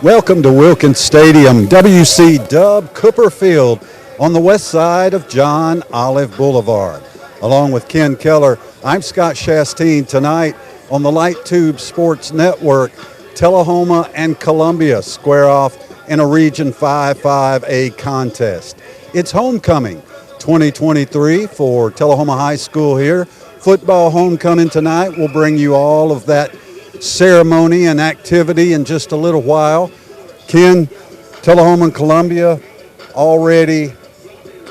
Welcome to Wilkins Stadium, WC Dub Cooper Field on the west side of John Olive Boulevard. Along with Ken Keller, I'm Scott Chastain. Tonight on the Light Tube Sports Network, Tullahoma and Columbia square off in a Region 5-5A contest. It's homecoming 2023 for Tullahoma High School here. Football homecoming tonight. We'll bring you all of that ceremony and activity in just a little while. Ken, Tullahoma and Columbia already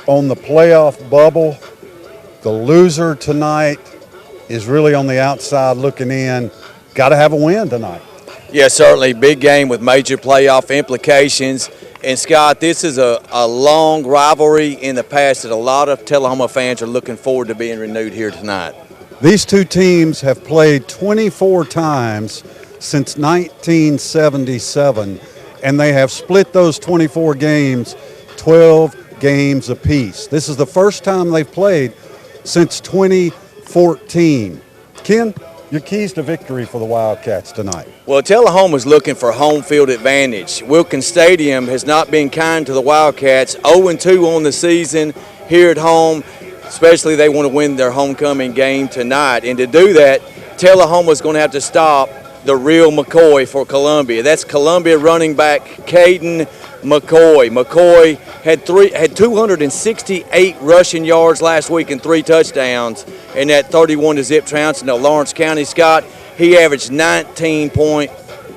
on the playoff bubble. The loser tonight is really on the outside looking in. Got to have a win tonight. Yeah, certainly. Big game with major playoff implications. And, Scott, this is a long rivalry in the past that a lot of Tullahoma fans are looking forward to being renewed here tonight. These two teams have played 24 times since 1977, and they have split those 24 games 12 games apiece. This is the first time they've played since 2014. Ken, your keys to victory for the Wildcats tonight? Well, Tullahoma's looking for home field advantage. Wilkins Stadium has not been kind to the Wildcats. 0-2 on the season here at home. Especially they want to win their homecoming game tonight. And to do that, Tullahoma's going to have to stop the real McCoy for Columbia. That's Columbia running back Caden McCoy. McCoy had 268 rushing yards last week and 3 touchdowns in that 31-0 trouncing of Lawrence County. Scott, he averaged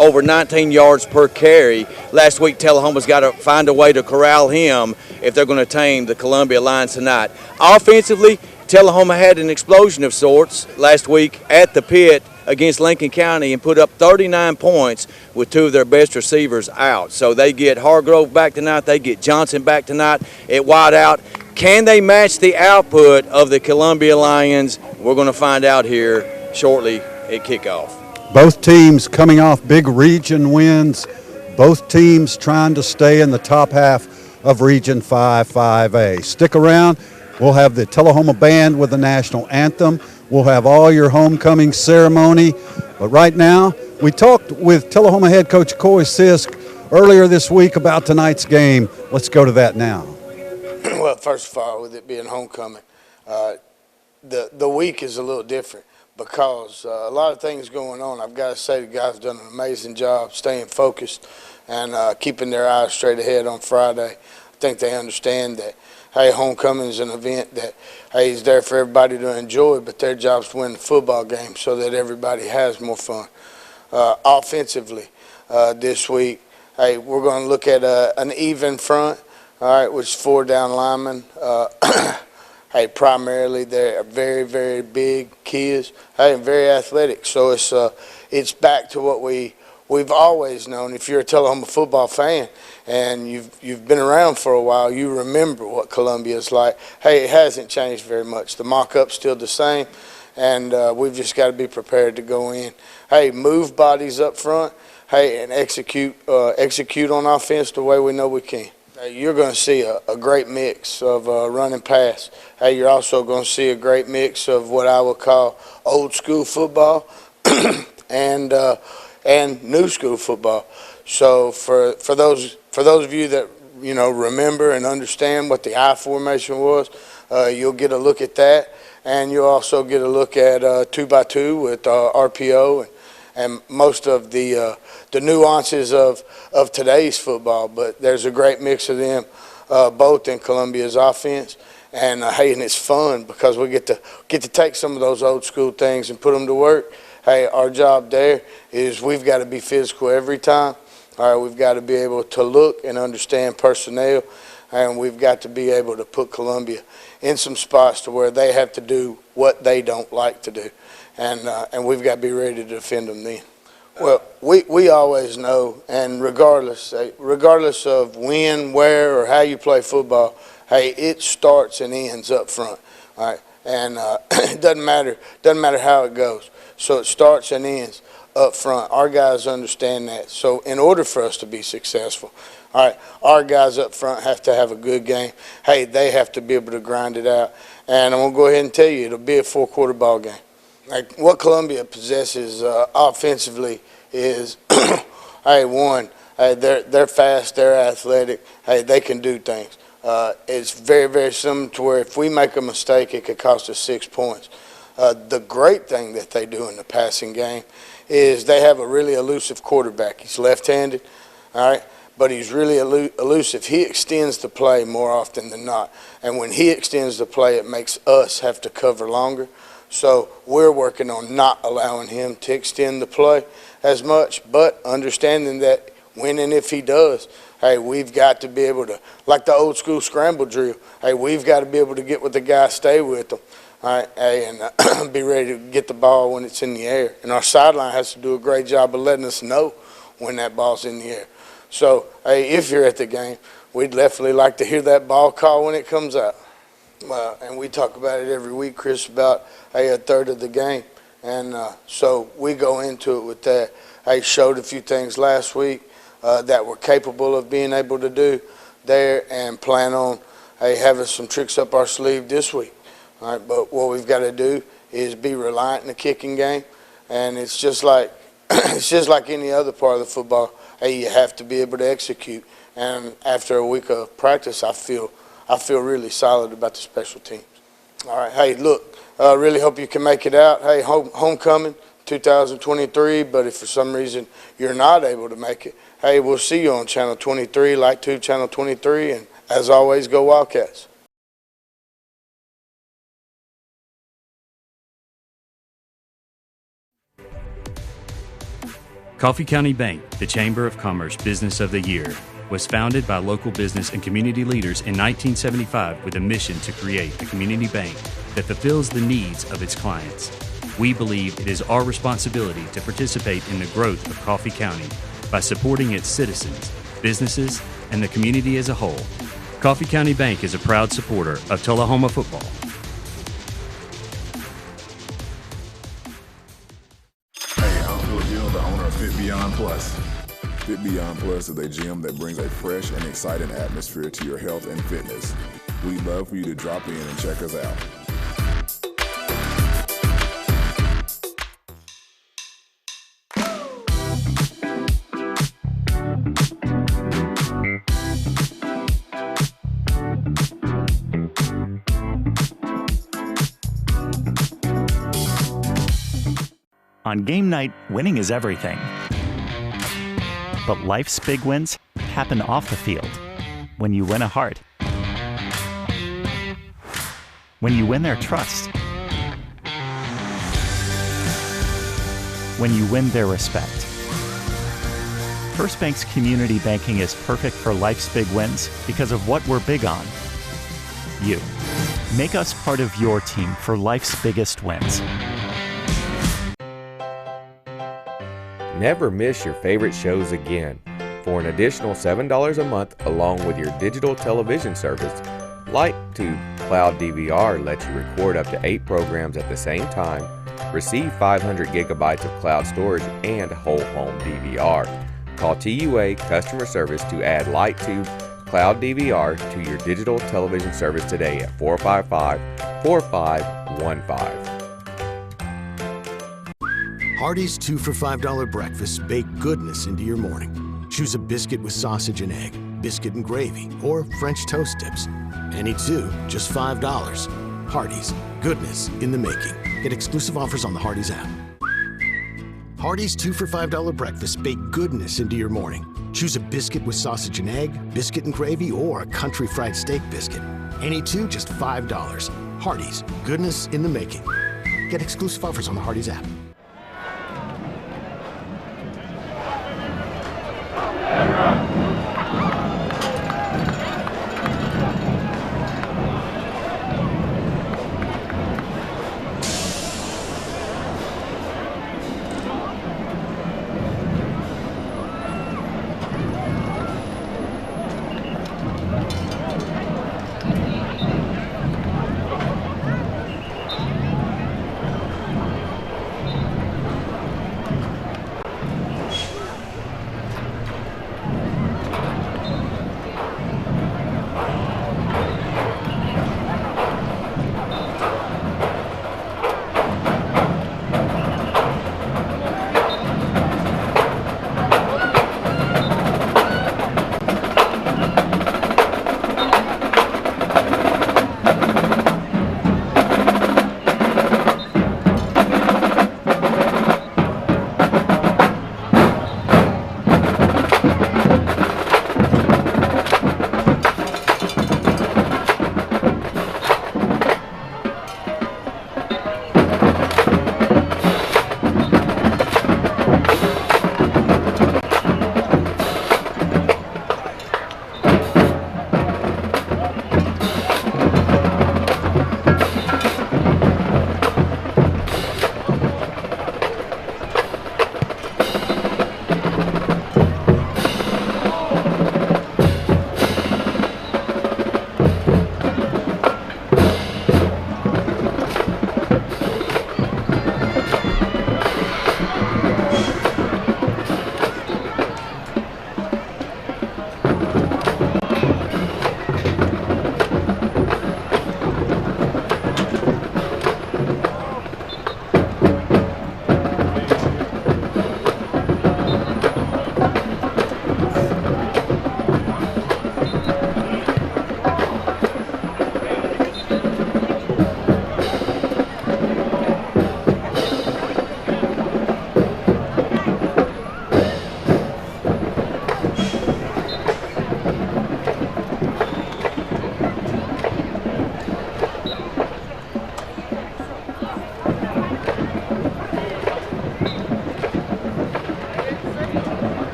over 19 yards per carry. Last week, Tullahoma's got to find a way to corral him if they're going to tame the Columbia Lions tonight. Offensively, Tullahoma had an explosion of sorts last week at the pit against Lincoln County and put up 39 points with 2 of their best receivers out. So they get Hargrove back tonight. They get Johnson back tonight at wide out. Can they match the output of the Columbia Lions? We're going to find out here shortly at kickoff. Both teams coming off big region wins. Both teams trying to stay in the top half of Region 5-5A. Stick around. We'll have the Tullahoma Band with the national anthem. We'll have all your homecoming ceremony. But right now, we talked with Tullahoma head coach Coy Sisk earlier this week about tonight's game. Let's go to that now. Well, first of all, with it being homecoming, the week is a little different because a lot of things going on. I've got to say the guys have done an amazing job staying focused and keeping their eyes straight ahead on Friday. I think they understand that, hey, homecoming is an event that, hey, is there for everybody to enjoy, but their job is to win the football game so that everybody has more fun. Offensively, this week, hey, we're going to look at an even front, all right, which is 4 down linemen. Hey, primarily they're very, very big kids. Hey, and very athletic. So it's back to what we've always known. If you're a Tullahoma football fan and you've been around for a while, you remember what Columbia is like. Hey, it hasn't changed very much. The mock-up's still the same, and we've just got to be prepared to go in. Hey, move bodies up front. Hey, and execute on offense the way we know we can. You're going to see a great mix of run and pass. Hey, you're also going to see a great mix of what I would call old school football and new school football. So for those of you that remember and understand what the I formation was, you'll get a look at that, and you'll also get a look at 2x2 with RPO and most of the nuances of today's football. But there's a great mix of them both in Columbia's offense, and hey, and it's fun because we get to take some of those old school things and put them to work. Hey, our job there is we've got to be physical every time. All right, we've got to be able to look and understand personnel, and we've got to be able to put Columbia in some spots to where they have to do what they don't like to do. And we've got to be ready to defend them then. Well, we always know, and regardless of when, where, or how you play football, hey, it starts and ends up front, all right? And it doesn't matter how it goes. So it starts and ends up front. Our guys understand that. So in order for us to be successful, all right, our guys up front have to have a good game. Hey, they have to be able to grind it out. And I'm going to go ahead and tell you, it'll be a 4-quarter ball game. Like what Columbia possesses offensively is, hey, one, Hey, they're fast, they're athletic. Hey, they can do things. It's very, very similar to where if we make a mistake, it could cost us 6 points. The great thing that they do in the passing game is they have a really elusive quarterback. He's left-handed, all right, but he's really elusive. He extends the play more often than not, and when he extends the play, it makes us have to cover longer. So we're working on not allowing him to extend the play as much, but understanding that when and if he does, hey, we've got to be able to, like the old school scramble drill, hey, we've got to be able to get with the guy, stay with them, all right, hey, and be ready to get the ball when it's in the air. And our sideline has to do a great job of letting us know when that ball's in the air. So, hey, if you're at the game, we'd definitely like to hear that ball call when it comes out. And we talk about it every week, Chris, about, hey, a third of the game. And so we go into it with that. I showed a few things last week that we're capable of being able to do there, and plan on having some tricks up our sleeve this week. All right, but what we've got to do is be reliant in the kicking game, and it's just like any other part of the football. Hey, you have to be able to execute. And after a week of practice, I feel really solid about the special teams. All right, hey, look, really hope you can make it out. Hey, homecoming 2023, but if for some reason you're not able to make it, hey, we'll see you on Channel 23, Light 2, Channel 23, and as always, go Wildcats. Coffee County Bank, the Chamber of Commerce Business of the Year, was founded by local business and community leaders in 1975 with a mission to create a community bank that fulfills the needs of its clients. We believe it is our responsibility to participate in the growth of Coffee County by supporting its citizens, businesses, and the community as a whole. Coffee County Bank is a proud supporter of Tullahoma football. Hey, I'm Phil Gill, the owner of Fit Beyond Plus. Fit Beyond Plus is a gym that brings a fresh and exciting atmosphere to your health and fitness. We'd love for you to drop in and check us out. On game night, winning is everything. But life's big wins happen off the field. When you win a heart. When you win their trust. When you win their respect. First Bank's community banking is perfect for life's big wins because of what we're big on. You. Make us part of your team for life's biggest wins. Never miss your favorite shows again. For an additional $7 a month along with your digital television service, LightTube Cloud DVR lets you record up to 8 programs at the same time, receive 500 gigabytes of cloud storage, and whole home DVR. Call TUA Customer Service to add LightTube Cloud DVR to your digital television service today at 455-4515. Hardee's 2 for $5 breakfast bake goodness into your morning. Choose a biscuit with sausage and egg, biscuit and gravy, or French toast tips. Any two, just $5. Hardee's, goodness in the making. Get exclusive offers on the Hardee's app. Hardee's 2 for $5 breakfast bake goodness into your morning. Choose a biscuit with sausage and egg, biscuit and gravy, or a country fried steak biscuit. Any two, just $5. Hardee's, goodness in the making. Get exclusive offers on the Hardee's app.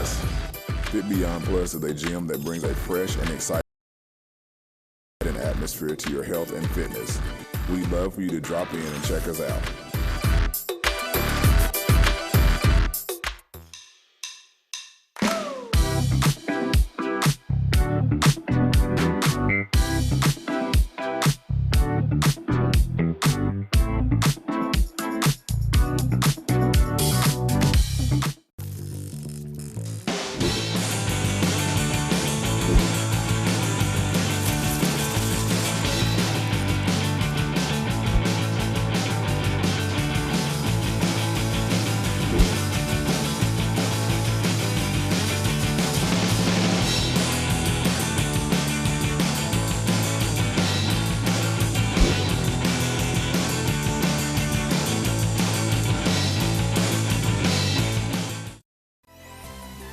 Plus. Fit Beyond Plus is a gym that brings a fresh and exciting atmosphere to your health and fitness. We'd love for you to drop in and check us out.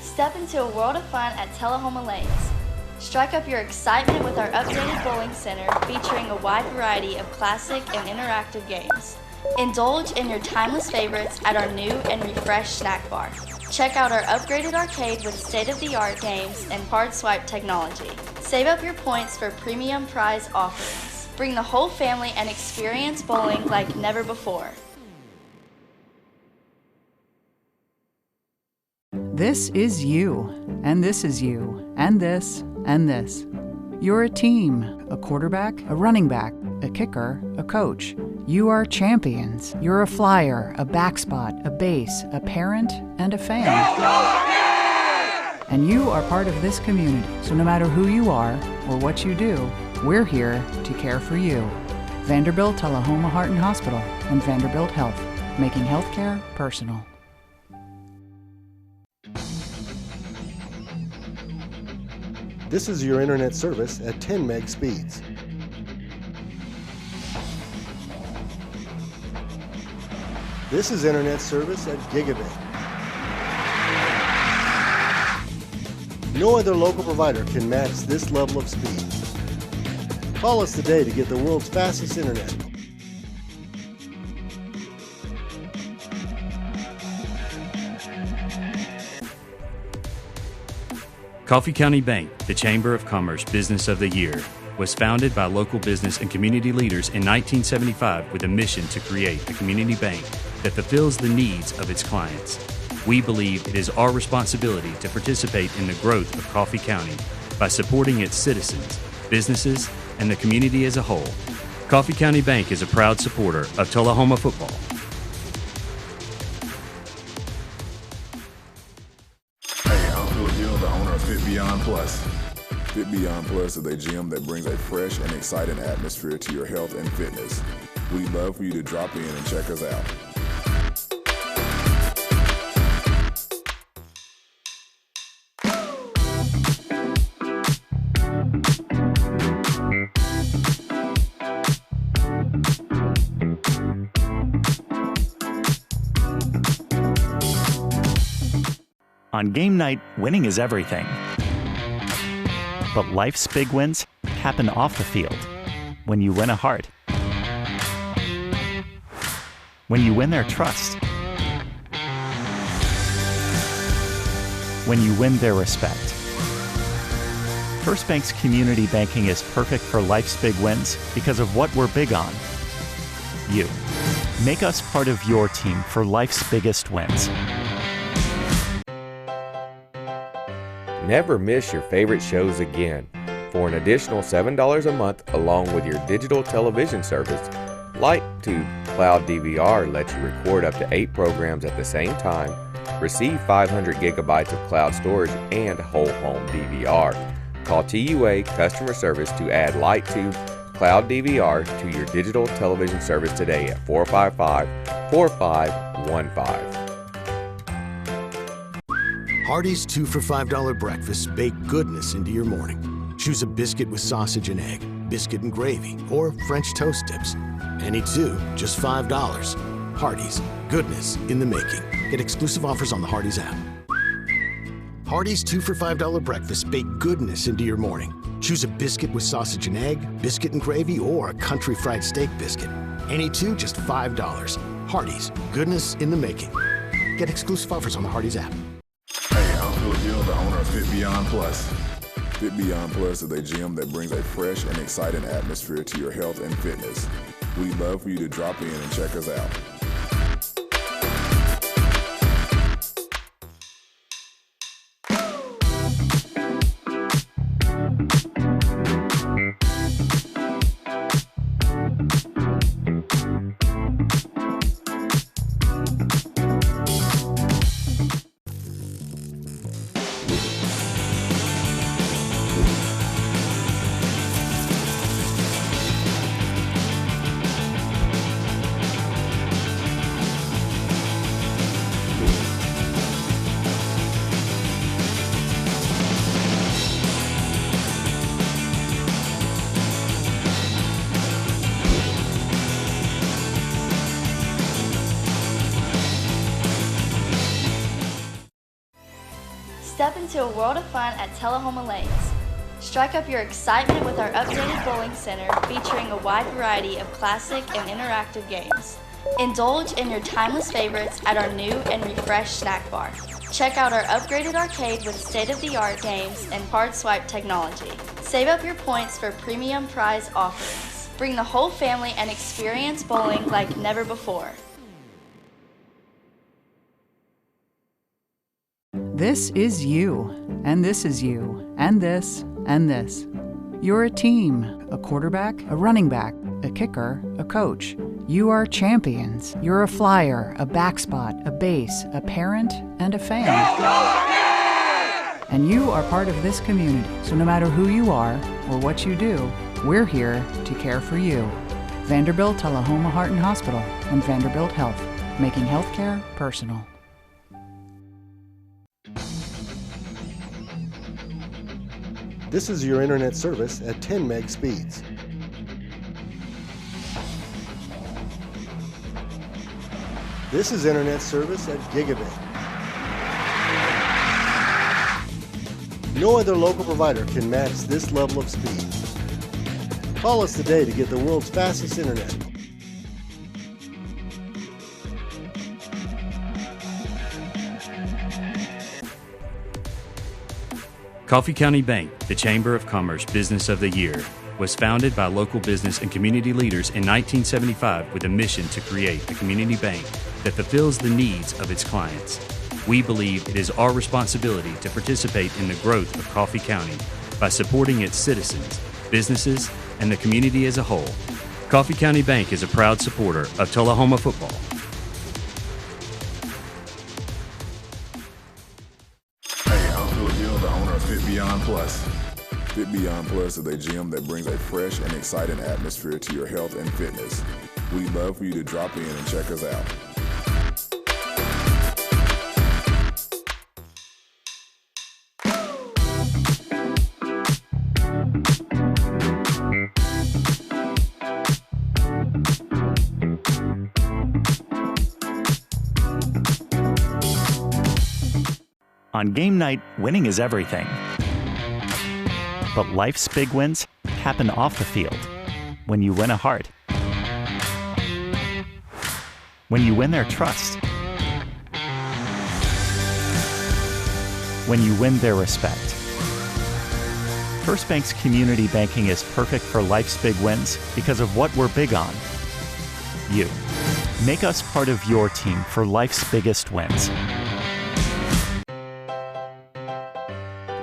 Step into a world of fun at Tullahoma Lanes. Strike up your excitement with our updated bowling center featuring a wide variety of classic and interactive games. Indulge in your timeless favorites at our new and refreshed snack bar. Check out our upgraded arcade with state-of-the-art games and hard swipe technology. Save up your points for premium prize offerings. Bring the whole family and experience bowling like never before. This is you, and this is you, and this, and this. You're a team, a quarterback, a running back, a kicker, a coach. You are champions. You're a flyer, a backspot, a base, a parent, and a fan. And you are part of this community, so no matter who you are or what you do, we're here to care for you. Vanderbilt Tullahoma Heart and Hospital and Vanderbilt Health, making healthcare personal. This is your internet service at 10 meg speeds. This is internet service at gigabit. No other local provider can match this level of speed. Call us today to get the world's fastest internet. Coffee County Bank, the Chamber of Commerce Business of the Year, was founded by local business and community leaders in 1975 with a mission to create a community bank that fulfills the needs of its clients. We believe it is our responsibility to participate in the growth of Coffee County by supporting its citizens, businesses, and the community as a whole. Coffee County Bank is a proud supporter of Tullahoma football. Fit Beyond Plus. Fit Beyond Plus is a gym that brings a fresh and exciting atmosphere to your health and fitness. We'd love for you to drop in and check us out. On game night, winning is everything. But life's big wins happen off the field. When you win a heart. When you win their trust. When you win their respect. First Bank's community banking is perfect for life's big wins because of what we're big on. You. Make us part of your team for life's biggest wins. Never miss your favorite shows again. For an additional $7 a month along with your digital television service, LightTube Cloud DVR lets you record up to 8 programs at the same time, receive 500 gigabytes of cloud storage, and whole home DVR. Call TUA Customer Service to add LightTube Cloud DVR to your digital television service today at 455-4515. Hardee's 2 for $5 breakfast bake goodness into your morning. Choose a biscuit with sausage and egg, biscuit and gravy, or French toast tips. Any two, just $5. Hardee's, goodness in the making. Get exclusive offers on the Hardee's app. Hardee's 2 for $5 breakfast bake goodness into your morning. Choose a biscuit with sausage and egg, biscuit and gravy, or a country fried steak biscuit. Any two, just $5. Hardee's, goodness in the making. Get exclusive offers on the Hardee's app. Hey, I'm Phil Gill, the owner of Fit Beyond Plus. Fit Beyond Plus is a gym that brings a fresh and exciting atmosphere to your health and fitness. We'd love for you to drop in and check us out. Step into a world of fun at Tullahoma Lanes. Strike up your excitement with our updated bowling center featuring a wide variety of classic and interactive games. Indulge in your timeless favorites at our new and refreshed snack bar. Check out our upgraded arcade with state-of-the-art games and card swipe technology. Save up your points for premium prize offerings. Bring the whole family and experience bowling like never before. This is you, and this is you, and this, and this. You're a team, a quarterback, a running back, a kicker, a coach. You are champions. You're a flyer, a backspot, a base, a parent, and a fan. And you are part of this community, so no matter who you are or what you do, we're here to care for you. Vanderbilt Tullahoma Heart and Hospital and Vanderbilt Health, making healthcare personal. This is your internet service at 10 meg speeds. This is internet service at gigabit. No other local provider can match this level of speed. Call us today to get the world's fastest internet. Coffee County Bank, the Chamber of Commerce Business of the Year, was founded by local business and community leaders in 1975 with a mission to create a community bank that fulfills the needs of its clients. We believe it is our responsibility to participate in the growth of Coffee County by supporting its citizens, businesses, and the community as a whole. Coffee County Bank is a proud supporter of Tullahoma football. Fit Beyond Plus. Fit Beyond Plus is a gym that brings a fresh and exciting atmosphere to your health and fitness. We'd love for you to drop in and check us out. On game night, winning is everything. But life's big wins happen off the field. When you win a heart. When you win their trust. When you win their respect. First Bank's community banking is perfect for life's big wins because of what we're big on. You. Make us part of your team for life's biggest wins.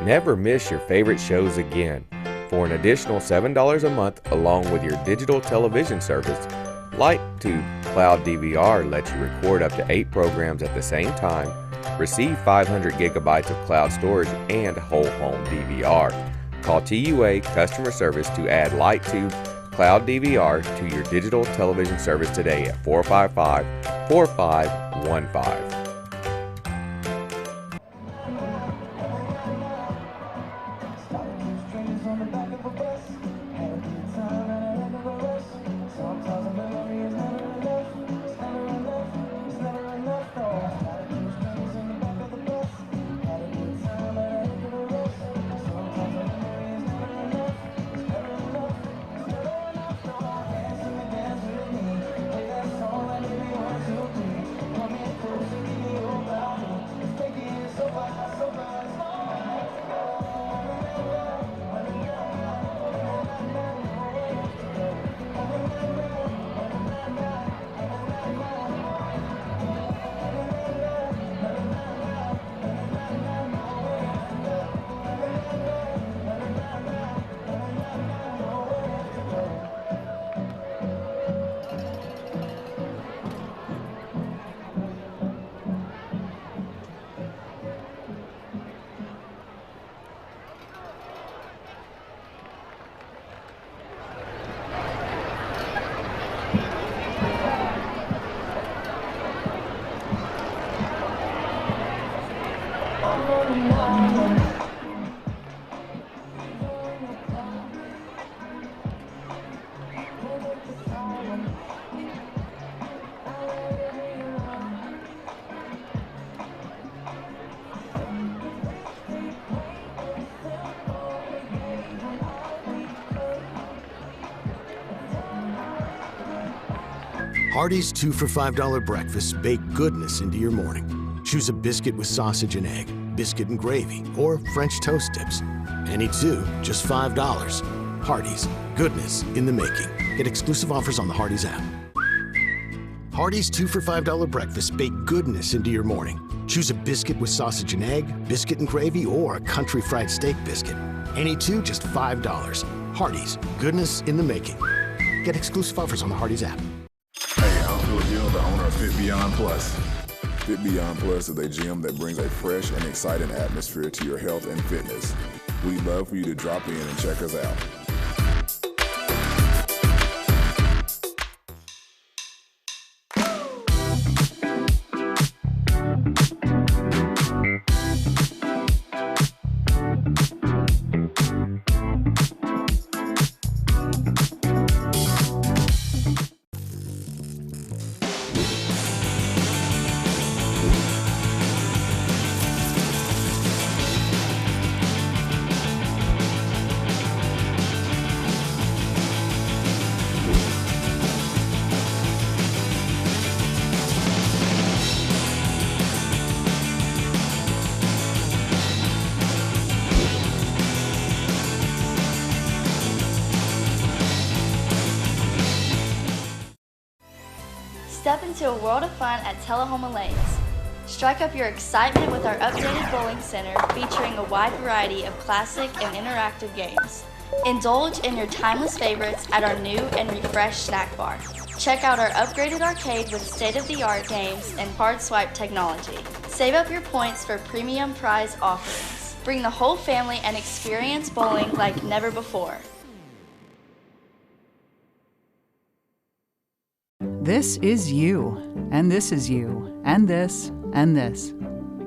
Never miss your favorite shows again. For an additional $7 a month along with your digital television service, LightTube Cloud DVR lets you record up to 8 programs at the same time, receive 500 gigabytes of cloud storage, and whole home DVR. Call TUA Customer Service to add LightTube Cloud DVR to your digital television service today at 455-4515. Hardee's 2 for $5 breakfast bake goodness into your morning. Choose a biscuit with sausage and egg, biscuit and gravy, or French toast tips. Any two, just $5. Hardee's, goodness in the making. Get exclusive offers on the Hardee's app. Hardee's 2 for $5 breakfast bake goodness into your morning. Choose a biscuit with sausage and egg, biscuit and gravy, or a country fried steak biscuit. Any two, just $5. Hardee's, goodness in the making. Get exclusive offers on the Hardee's app. Hey, I'm Phil Gill, the owner of Fit Beyond Plus. Fit Beyond Plus is a gym that brings a fresh and exciting atmosphere to your health and fitness. We'd love for you to drop in and check us out. Step into a world of fun at Tullahoma Lanes. Strike up your excitement with our updated bowling center featuring a wide variety of classic and interactive games. Indulge in your timeless favorites at our new and refreshed snack bar. Check out our upgraded arcade with state-of-the-art games and card swipe technology. Save up your points for premium prize offerings. Bring the whole family and experience bowling like never before. This is you, and this is you, and this, and this.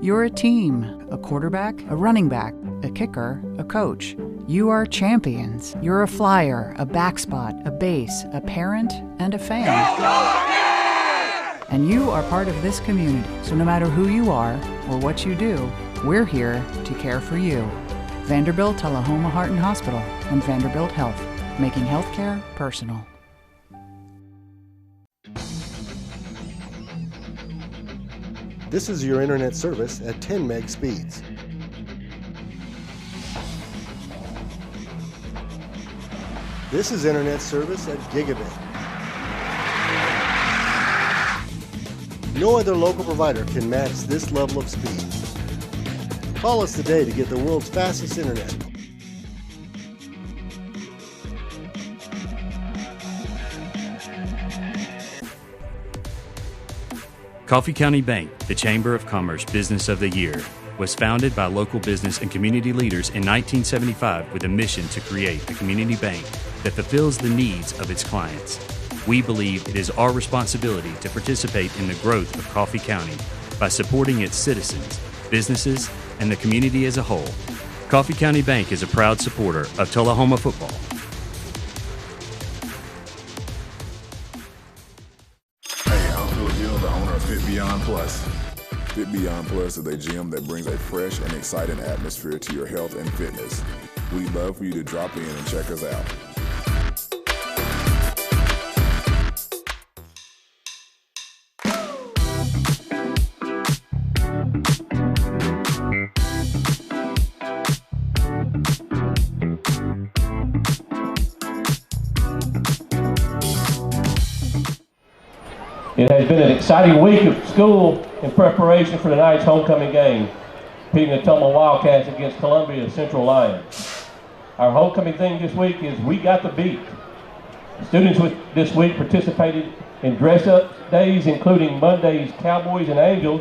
You're a team, a quarterback, a running back, a kicker, a coach. You are champions. You're a flyer, a backspot, a base, a parent, and a fan. And you are part of this community, so no matter who you are or what you do, we're here to care for you. Vanderbilt Tullahoma Heart and Hospital and Vanderbilt Health, making healthcare personal. This is your internet service at 10 meg speeds. This is internet service at gigabit. No other local provider can match this level of speed. Call us today to get the world's fastest internet. Coffee County Bank, the Chamber of Commerce Business of the Year, was founded by local business and community leaders in 1975 with a mission to create a community bank that fulfills the needs of its clients. We believe it is our responsibility to participate in the growth of Coffee County by supporting its citizens, businesses, and the community as a whole. Coffee County Bank is a proud supporter of Tullahoma football. Fit Beyond Plus. Fit Beyond Plus is a gym that brings a fresh and exciting atmosphere to your health and fitness. We'd love for you to drop in and check us out. It has been an exciting week of school in preparation for tonight's homecoming game, pitting the Tullahoma Wildcats against Columbia Central Lions. Our homecoming theme this week is We Got the Beat. Students this week participated in dress-up days, including Monday's Cowboys and Angels,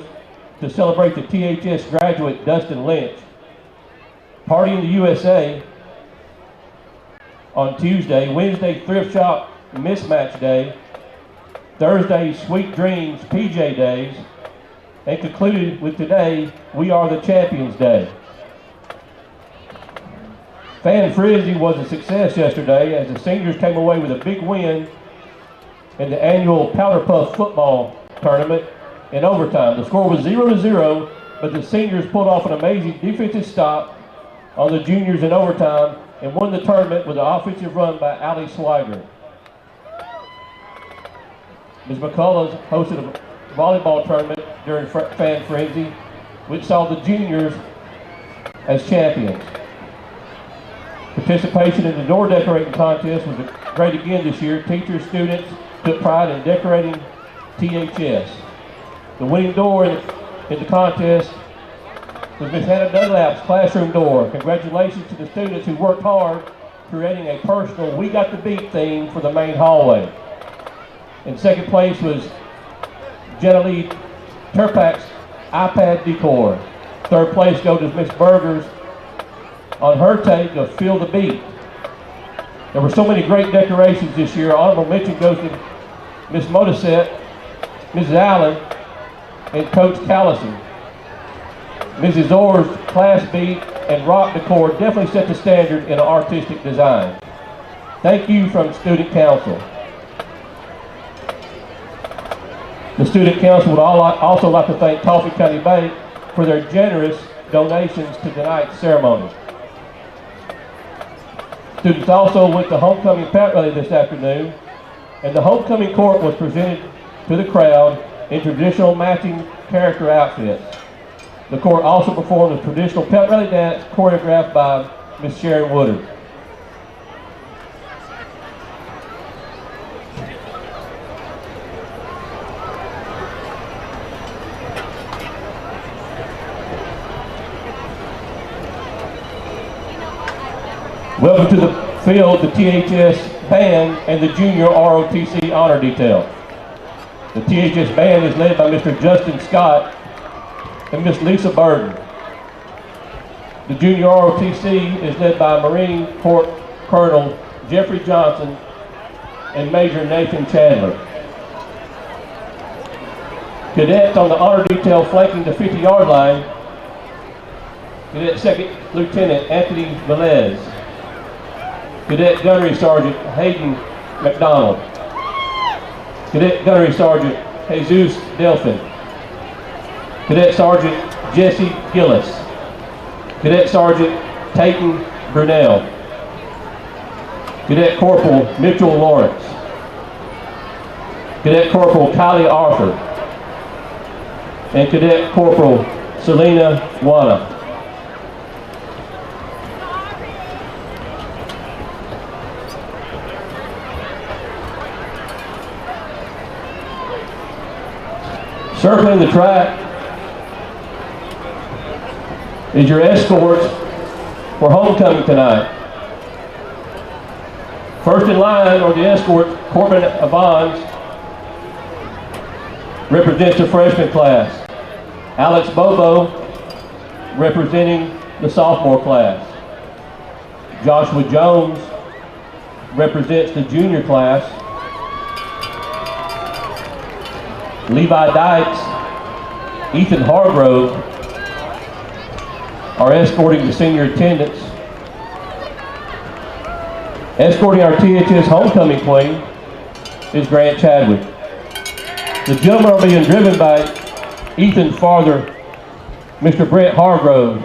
to celebrate the THS graduate Dustin Lynch. Party in the USA on Tuesday, Wednesday Thrift Shop Mismatch Day, Thursday, Sweet Dreams PJ Days, and concluded with today, We Are the Champions Day. Fan Frisbee was a success yesterday as the seniors came away with a big win in the annual Powder Puff football tournament in overtime. The score was 0-0, but the seniors pulled off an amazing defensive stop on the juniors in overtime and won the tournament with an offensive run by Ali Swiger. Ms. McCullough hosted a volleyball tournament during Fan Frenzy, which saw the juniors as champions. Participation in the door decorating contest was great again this year. Teachers, students took pride in decorating THS. The winning door in the contest was Ms. Hannah Dunlap's classroom door. Congratulations to the students who worked hard creating a personal We Got the Beat theme for the main hallway. In second place was Jenna Lee Turpak's iPad decor. Third place goes to Ms. Berger's on her take of Feel the Beat. There were so many great decorations this year. Honorable mention goes to Ms. Modisette, Mrs. Allen, and Coach Callison. Mrs. Orr's class beat and rock decor definitely set the standard in artistic design. Thank you from Student Council. The Student Council would also like to thank Coffee County Bank for their generous donations to tonight's ceremony. Students also went to homecoming pep rally this afternoon, and the homecoming court was presented to the crowd in traditional matching character outfits. The court also performed a traditional pep rally dance choreographed by Ms. Sharon Woodard. Welcome to the field, the THS Band and the Junior ROTC Honor Detail. The THS Band is led by Mr. Justin Scott and Miss Lisa Burden. The Junior ROTC is led by Marine Corps Colonel Jeffrey Johnson and Major Nathan Chandler. Cadets on the Honor Detail flanking the 50-yard line, Cadet Second Lieutenant Anthony Velez. Cadet Gunnery Sergeant Hayden McDonald. Cadet Gunnery Sergeant Jesus Delphin. Cadet Sergeant Jesse Gillis. Cadet Sergeant Tayton Brunel. Cadet Corporal Mitchell Lawrence. Cadet Corporal Kylie Arthur. And Cadet Corporal Selena Wana. Circling the track is your escorts for homecoming tonight. First in line are the escorts. Corbin Avons represents the freshman class. Alex Bobo representing the sophomore class. Joshua Jones represents the junior class. Levi Dykes, Ethan Hargrove are escorting the senior attendants. Escorting our THS homecoming queen is Grant Chadwick. The gentlemen are being driven by Ethan's father, Mr. Brett Hargrove,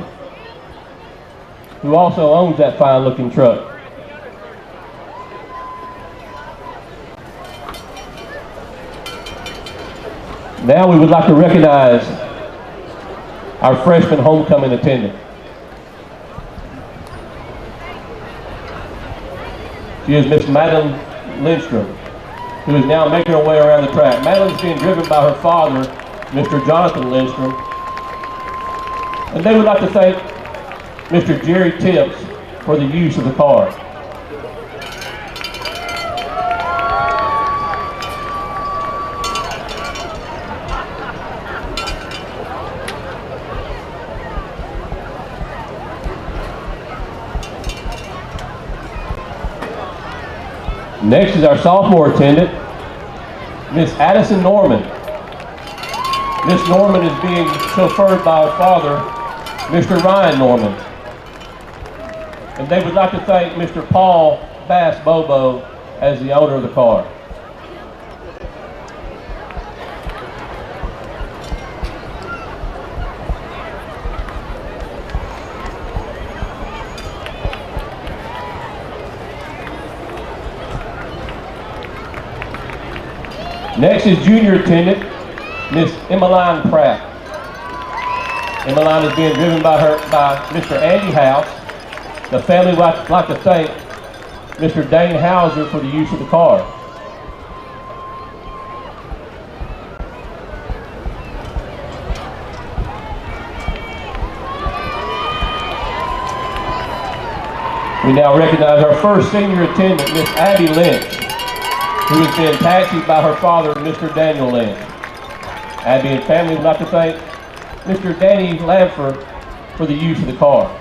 who also owns that fine-looking truck. Now we would like to recognize our freshman homecoming attendant. She is Miss Madeline Lindstrom, who is now making her way around the track. Madeline's being driven by her father, Mr. Jonathan Lindstrom. And they would like to thank Mr. Jerry Tips for the use of the car. Next is our sophomore attendant, Miss Addison Norman. Miss Norman is being chauffeured by her father, Mr. Ryan Norman. And they would like to thank Mr. Paul Bass Bobo as the owner of the car. Next is junior attendant, Miss Emmeline Pratt. Emmeline is being driven by Mr. Andy House. The family would like to thank Mr. Dane Hauser for the use of the car. We now recognize our first senior attendant, Miss Abby Lynch, who has been taxied by her father, Mr. Daniel Lynch. Abby and family would like to thank Mr. Danny Lamford for the use of the car.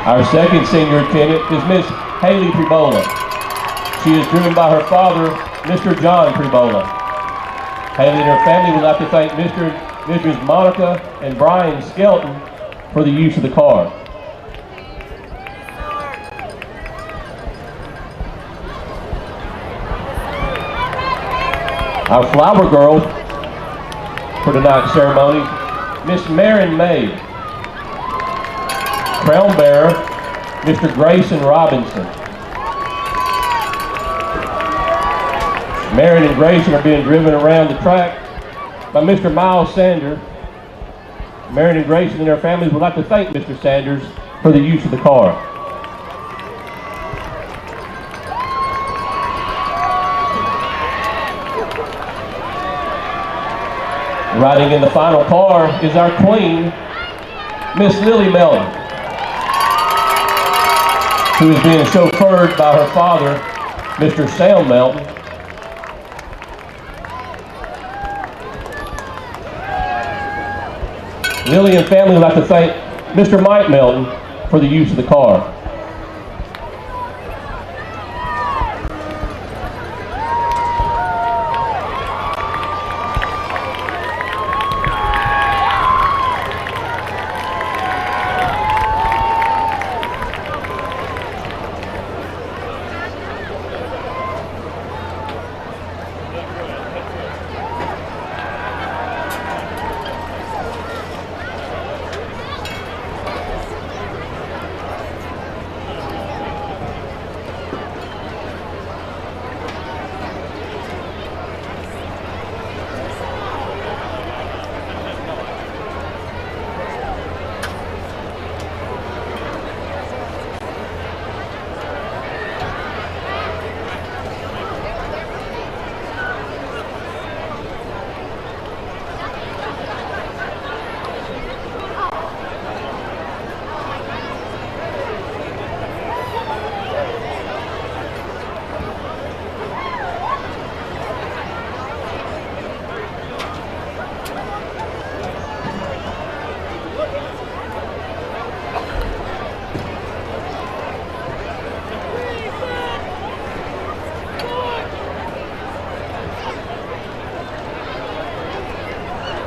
Our second senior attendant is Miss Haley Prebola. She is driven by her father, Mr. John Prebola. Haley and her family would like to thank Mr. and Mrs. Monica and Brian Skelton for the use of the car. Our flower girl for tonight's ceremony, Miss Marin May. Crown bearer, Mr. Grayson Robinson. Marin and Grayson are being driven around the track by Mr. Miles Sanders. Marin and Grayson and their families would like to thank Mr. Sanders for the use of the car. Riding in the final car is our queen, Miss Lily Melton, who is being chauffeured by her father, Mr. Sam Melton. Lily and family would like to thank Mr. Mike Melton for the use of the car.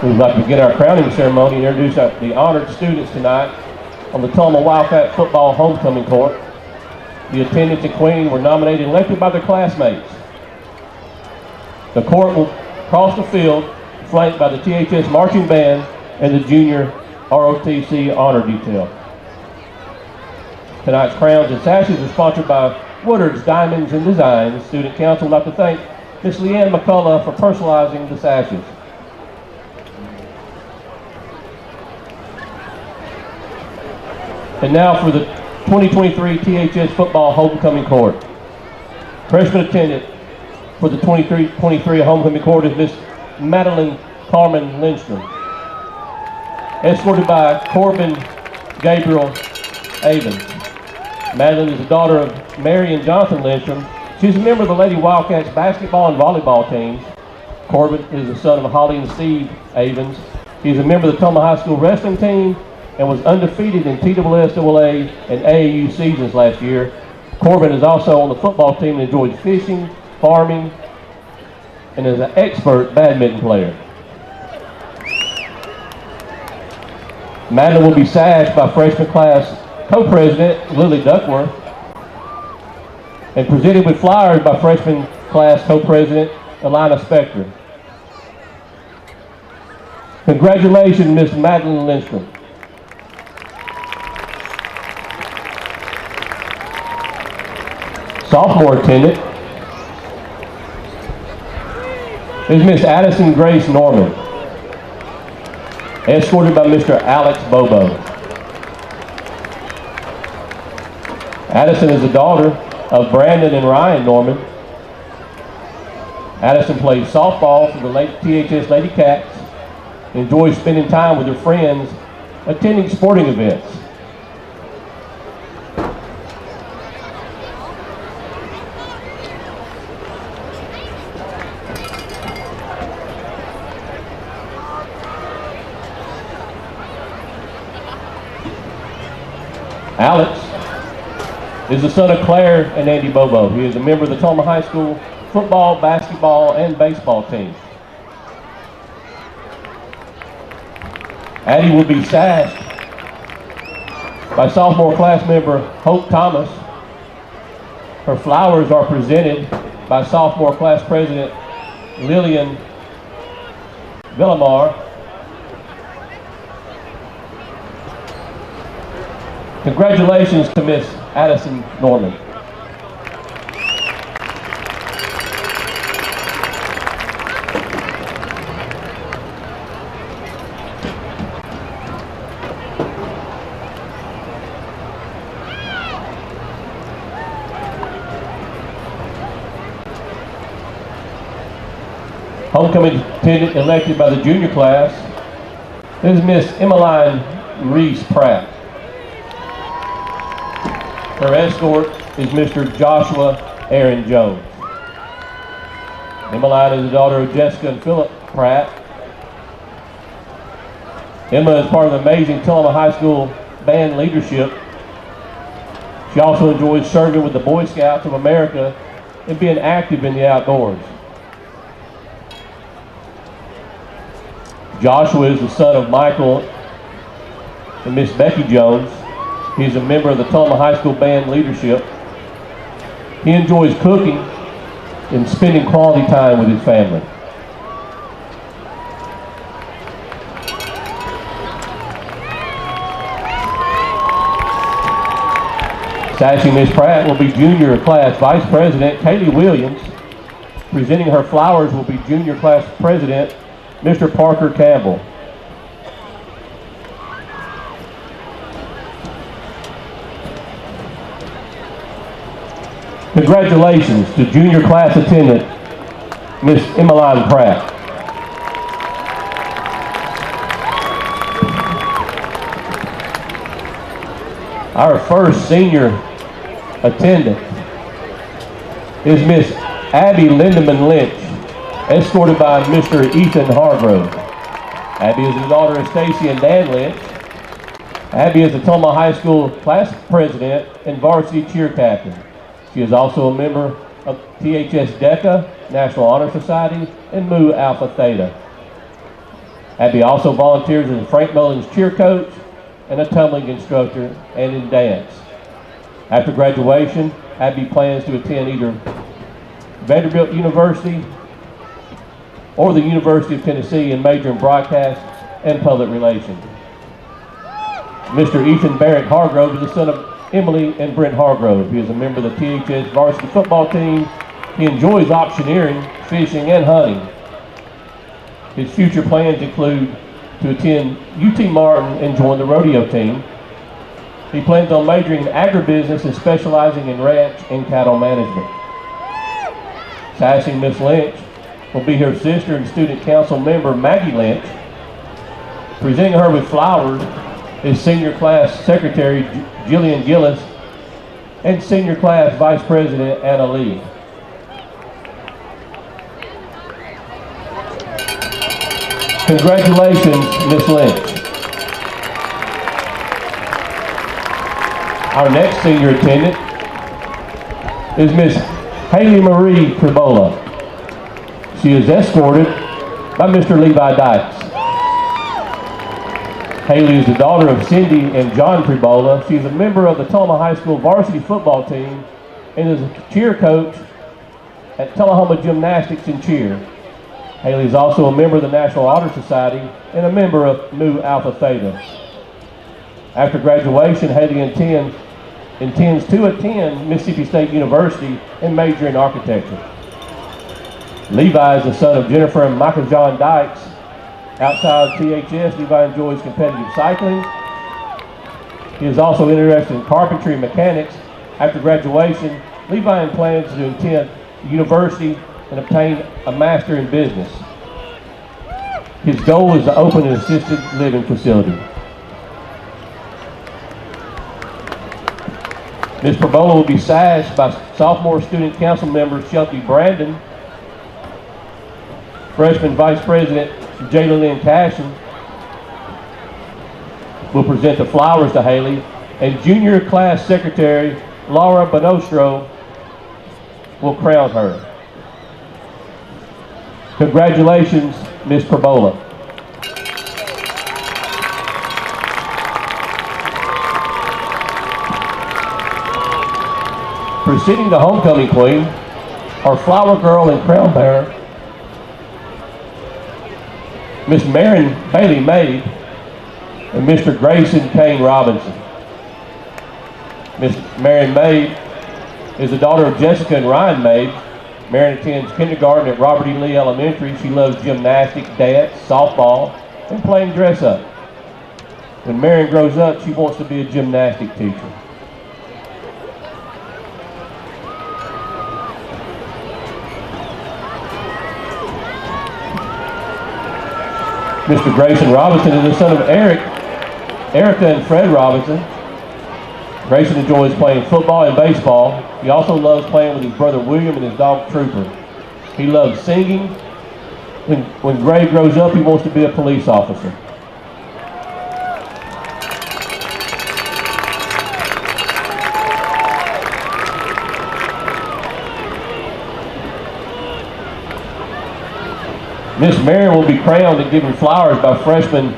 We'd like to begin our crowning ceremony and introduce the honored students tonight on the Tullahoma Wildcat Football homecoming court. The attendants and queen were nominated and elected by their classmates. The court will cross the field, flanked by the THS marching band and the junior ROTC honor detail. Tonight's crowns and sashes are sponsored by Woodard's Diamonds and Designs. Student Council would like to thank Ms. Leanne McCullough for personalizing the sashes. And now for the 2023 THS Football Homecoming Court. Freshman attendant for the 23 Homecoming Court is Miss Madeline Carmen Lindstrom. Escorted by Corbin Gabriel Avens. Madeline is the daughter of Mary and Jonathan Lindstrom. She's a member of the Lady Wildcats basketball and volleyball teams. Corbin is the son of Holly and Steve Avens. He's a member of the Tullahoma High School wrestling team and was undefeated in TWSAA and AAU seasons last year. Corbin is also on the football team and enjoys fishing, farming, and is an expert badminton player. Madeline will be sashed by freshman class co-president Lily Duckworth and presented with flowers by freshman class co-president Alana Spector. Congratulations, Miss Madeline Lindstrom. Sophomore attendant is Miss Addison Grace Norman, escorted by Mr. Alex Bobo. Addison is the daughter of Brandon and Ryan Norman. Addison plays softball for the THS Lady Cats, enjoys spending time with her friends, attending sporting events. Alex is the son of Claire and Andy Bobo. He is a member of the Tullahoma High School football, basketball, and baseball teams. Addie will be sashed by sophomore class member Hope Thomas. Her flowers are presented by sophomore class president Lillian Villamar. Congratulations to Miss Addison Norman. Homecoming attendant elected by the junior class is Miss Emmeline Reese Pratt. Her escort is Mr. Joshua Aaron Jones. Emmeline is the daughter of Jessica and Philip Pratt. Emma is part of the amazing Tullahoma High School band leadership. She also enjoys serving with the Boy Scouts of America and being active in the outdoors. Joshua is the son of Michael and Miss Becky Jones. He's a member of the Tullahoma High School band leadership. He enjoys cooking and spending quality time with his family. Sashing Miss Pratt will be junior class vice president Kaylee Williams. Presenting her flowers will be junior class president Mr. Parker Campbell. Congratulations to junior class attendant, Miss Emmeline Pratt. Our first senior attendant is Miss Abby Lindemann Lynch, escorted by Mr. Ethan Hargrove. Abby is the daughter of Stacy and Dan Lynch. Abby is the Tullahoma High School class president and varsity cheer captain. She is also a member of THS DECA, National Honor Society, and Mu Alpha Theta. Abby also volunteers as a Frank Mullins cheer coach and a tumbling instructor and in dance. After graduation, Abby plans to attend either Vanderbilt University or the University of Tennessee and major in broadcast and public relations. Mr. Ethan Barrett Hargrove is the son of Emily and Brent Hargrove. He is a member of the THS varsity football team. He enjoys auctioneering, fishing, and hunting. His future plans include to attend UT Martin and join the rodeo team. He plans on majoring in agribusiness and specializing in ranch and cattle management. Sassing Miss Lynch will be her sister and student council member Maggie Lynch. Presenting her with flowers is senior class secretary Jillian Gillis and senior class vice president Anna Lee. Congratulations, Miss Lynch. Our next senior attendant is Miss Haley Marie Tribola. She is escorted by Mr. Levi Dykes. Haley is the daughter of Cindy and John Tribola. She is a member of the Tullahoma High School varsity football team and is a cheer coach at Tullahoma Gymnastics and Cheer. Haley is also a member of the National Honor Society and a member of Nu Alpha Theta. After graduation, Haley intends to attend Mississippi State University and major in architecture. Levi is the son of Jennifer and Michael John Dykes. Outside THS, Levi enjoys competitive cycling. He is also interested in carpentry and mechanics. After graduation, Levi plans to attend university and obtain a master in business. His goal is to open an assisted living facility. Ms. Tribola will be sassed by sophomore student council member Shelby Brandon, freshman vice president Jayla Lynn Cashin will present the flowers to Haley, and junior class secretary Laura Bonostro will crown her. Congratulations, Ms. Tribola. Preceding the homecoming queen, our flower girl and crown bearer, Miss Marion Bailey Maid and Mr. Grayson Kane Robinson. Miss Marion Maid is the daughter of Jessica and Ryan Maid. Marion attends kindergarten at Robert E. Lee Elementary. She loves gymnastics, dance, softball, and playing dress up. When Marion grows up, she wants to be a gymnastic teacher. Mr. Grayson Robinson is the son of Erica and Fred Robinson. Grayson enjoys playing football and baseball. He also loves playing with his brother William and his dog Trooper. He loves singing. When Gray grows up, he wants to be a police officer. Miss Marion will be crowned and given flowers by freshman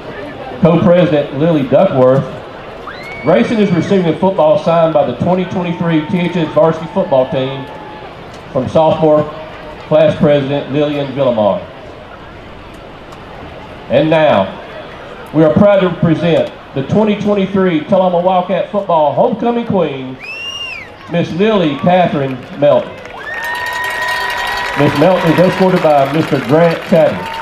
co-president Lily Duckworth. Grayson is receiving a football signed by the 2023 THS varsity football team from sophomore class president Lillian Villamar. And now, we are proud to present the 2023 Tullahoma Wildcat Football homecoming queen, Miss Lily Catherine Melton. Miss Melton is escorted by Mr. Grant Chadwick.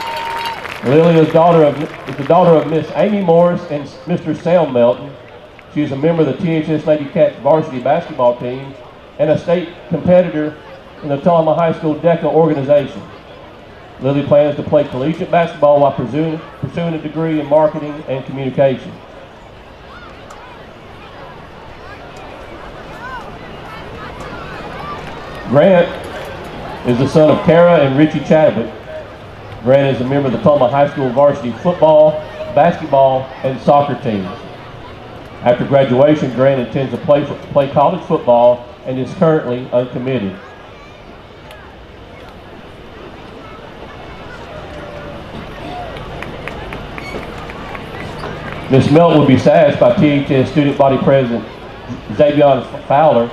Lily is the daughter of Miss Amy Morris and Mr. Sam Melton. She is a member of the THS Lady Cats varsity basketball team and a state competitor in the Tullahoma High School DECA organization. Lily plans to play collegiate basketball while pursuing a degree in marketing and communication. Grant is the son of Kara and Richie Chadwick. Grant is a member of the Tullahoma High School varsity football, basketball, and soccer teams. After graduation, Grant intends to play college football and is currently uncommitted. Ms. Melton will be sassed by THS Student Body President Xavier Fowler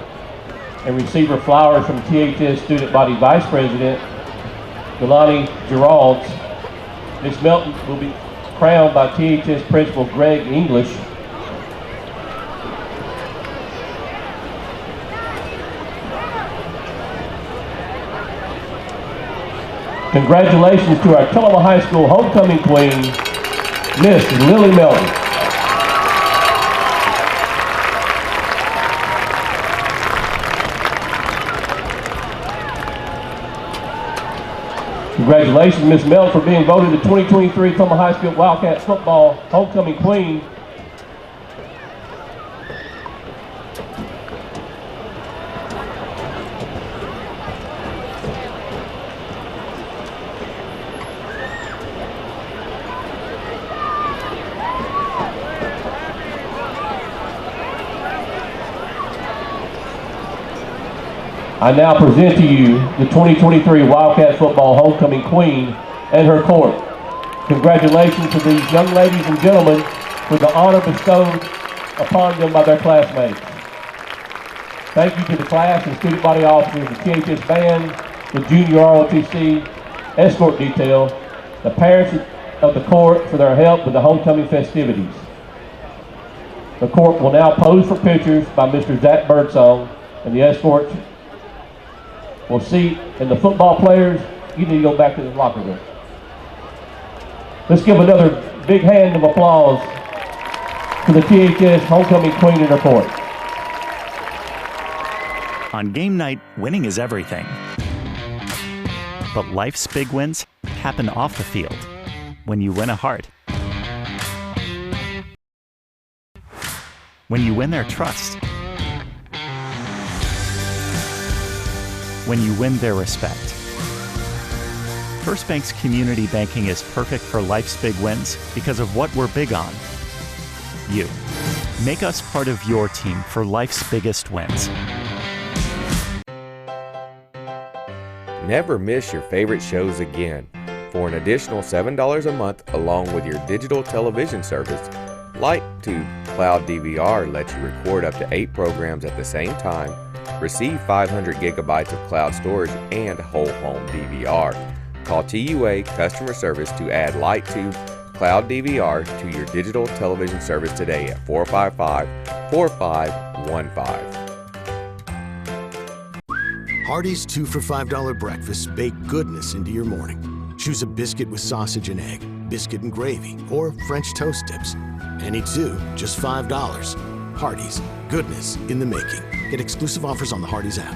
and receive her flowers from THS Student Body Vice President Delani Geralds. Ms. Melton will be crowned by THS Principal Greg English. Congratulations to our Tullahoma High School homecoming queen, Miss Lily Melton. Congratulations, Ms. Melton, for being voted the 2023 Tullahoma High School Wildcats Football homecoming queen. I now present to you the 2023 Wildcat Football Homecoming Queen and her court. Congratulations to these young ladies and gentlemen for the honor bestowed upon them by their classmates. Thank you to the class and student body officers, the THS band, the junior ROTC, escort detail, the parents of the court for their help with the homecoming festivities. The court will now pose for pictures by Mr. Zach Birdsong, and the escorts will seat, and the football players, you need to go back to the locker room. Let's give another big hand of applause to the THS Homecoming Queen and her court. On game night, winning is everything. But life's big wins happen off the field when you win a heart. When you win their trust. When you win their respect. First Bank's community banking is perfect for life's big wins because of what we're big on. You. Make us part of your team for life's biggest wins. Never miss your favorite shows again. For an additional $7 a month along with your digital television service, Light2 Cloud DVR lets you record up to 8 programs at the same time, receive 500 gigabytes of cloud storage and whole home DVR. Call TUA Customer Service to add Light2 Cloud DVR to your digital television service today at 455-4515. Hardee's 2 for $5 breakfast bake goodness into your morning. Choose a biscuit with sausage and egg, biscuit and gravy, or French toast tips. Any two, just $5. Hardee's, goodness in the making. Get exclusive offers on the Hardee's app.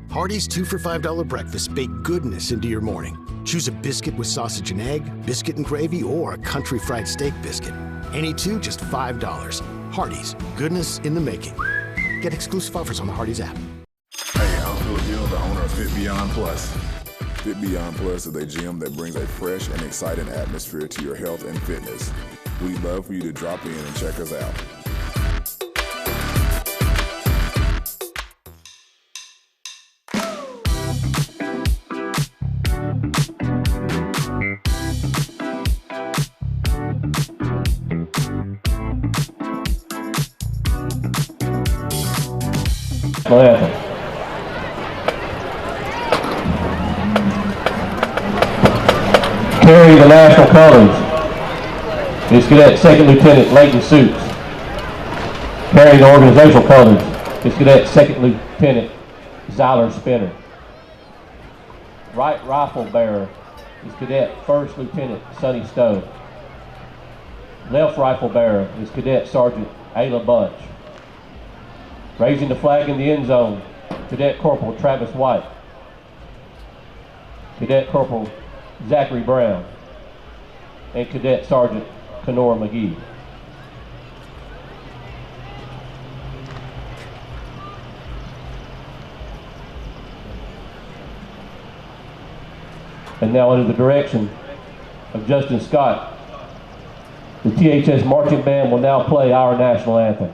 Hardee's 2 for $5 breakfast bake goodness into your morning. Choose a biscuit with sausage and egg, biscuit and gravy, or a country fried steak biscuit. Any two, just $5. Hardee's, goodness in the making. Get exclusive offers on the Hardee's app. Hey, I'm Phil Gill, the owner of Fit Beyond Plus. Fit Beyond Plus is a gym that brings a fresh and exciting atmosphere to your health and fitness. We'd love for you to drop in and check us out. Carrying the national colors is Cadet Second Lieutenant Leighton Suits. Carrying the organizational colors is Cadet Second Lieutenant Zyler Spinner. Right rifle bearer is Cadet First Lieutenant Sonny Stowe. Left rifle bearer is Cadet Sergeant Ayla Bunch. Raising the flag in the end zone, Cadet Corporal Travis White. Cadet Corporal Zachary Brown. And Cadet Sergeant Kenora McGee. And now under the direction of Justin Scott, the THS Marching Band will now play our national anthem.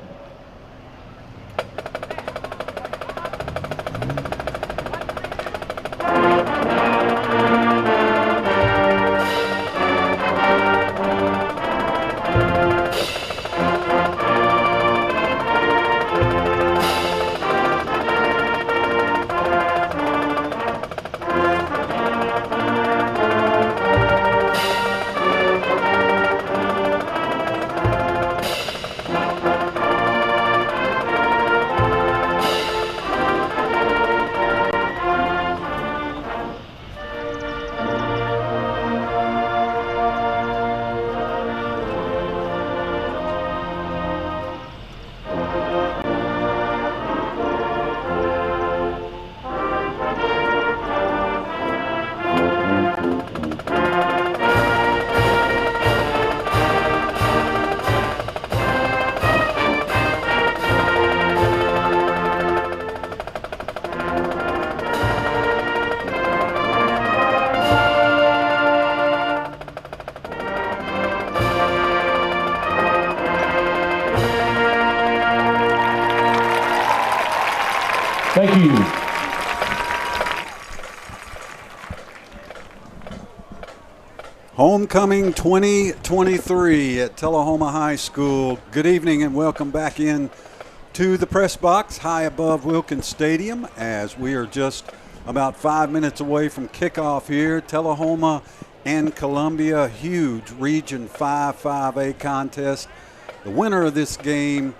Thank you. Homecoming 2023 at Tullahoma High School. Good evening and welcome back in to the press box high above Wilkins Stadium as we are just about 5 minutes away from kickoff here. Tullahoma and Columbia, huge Region 5 5A contest. The winner of this game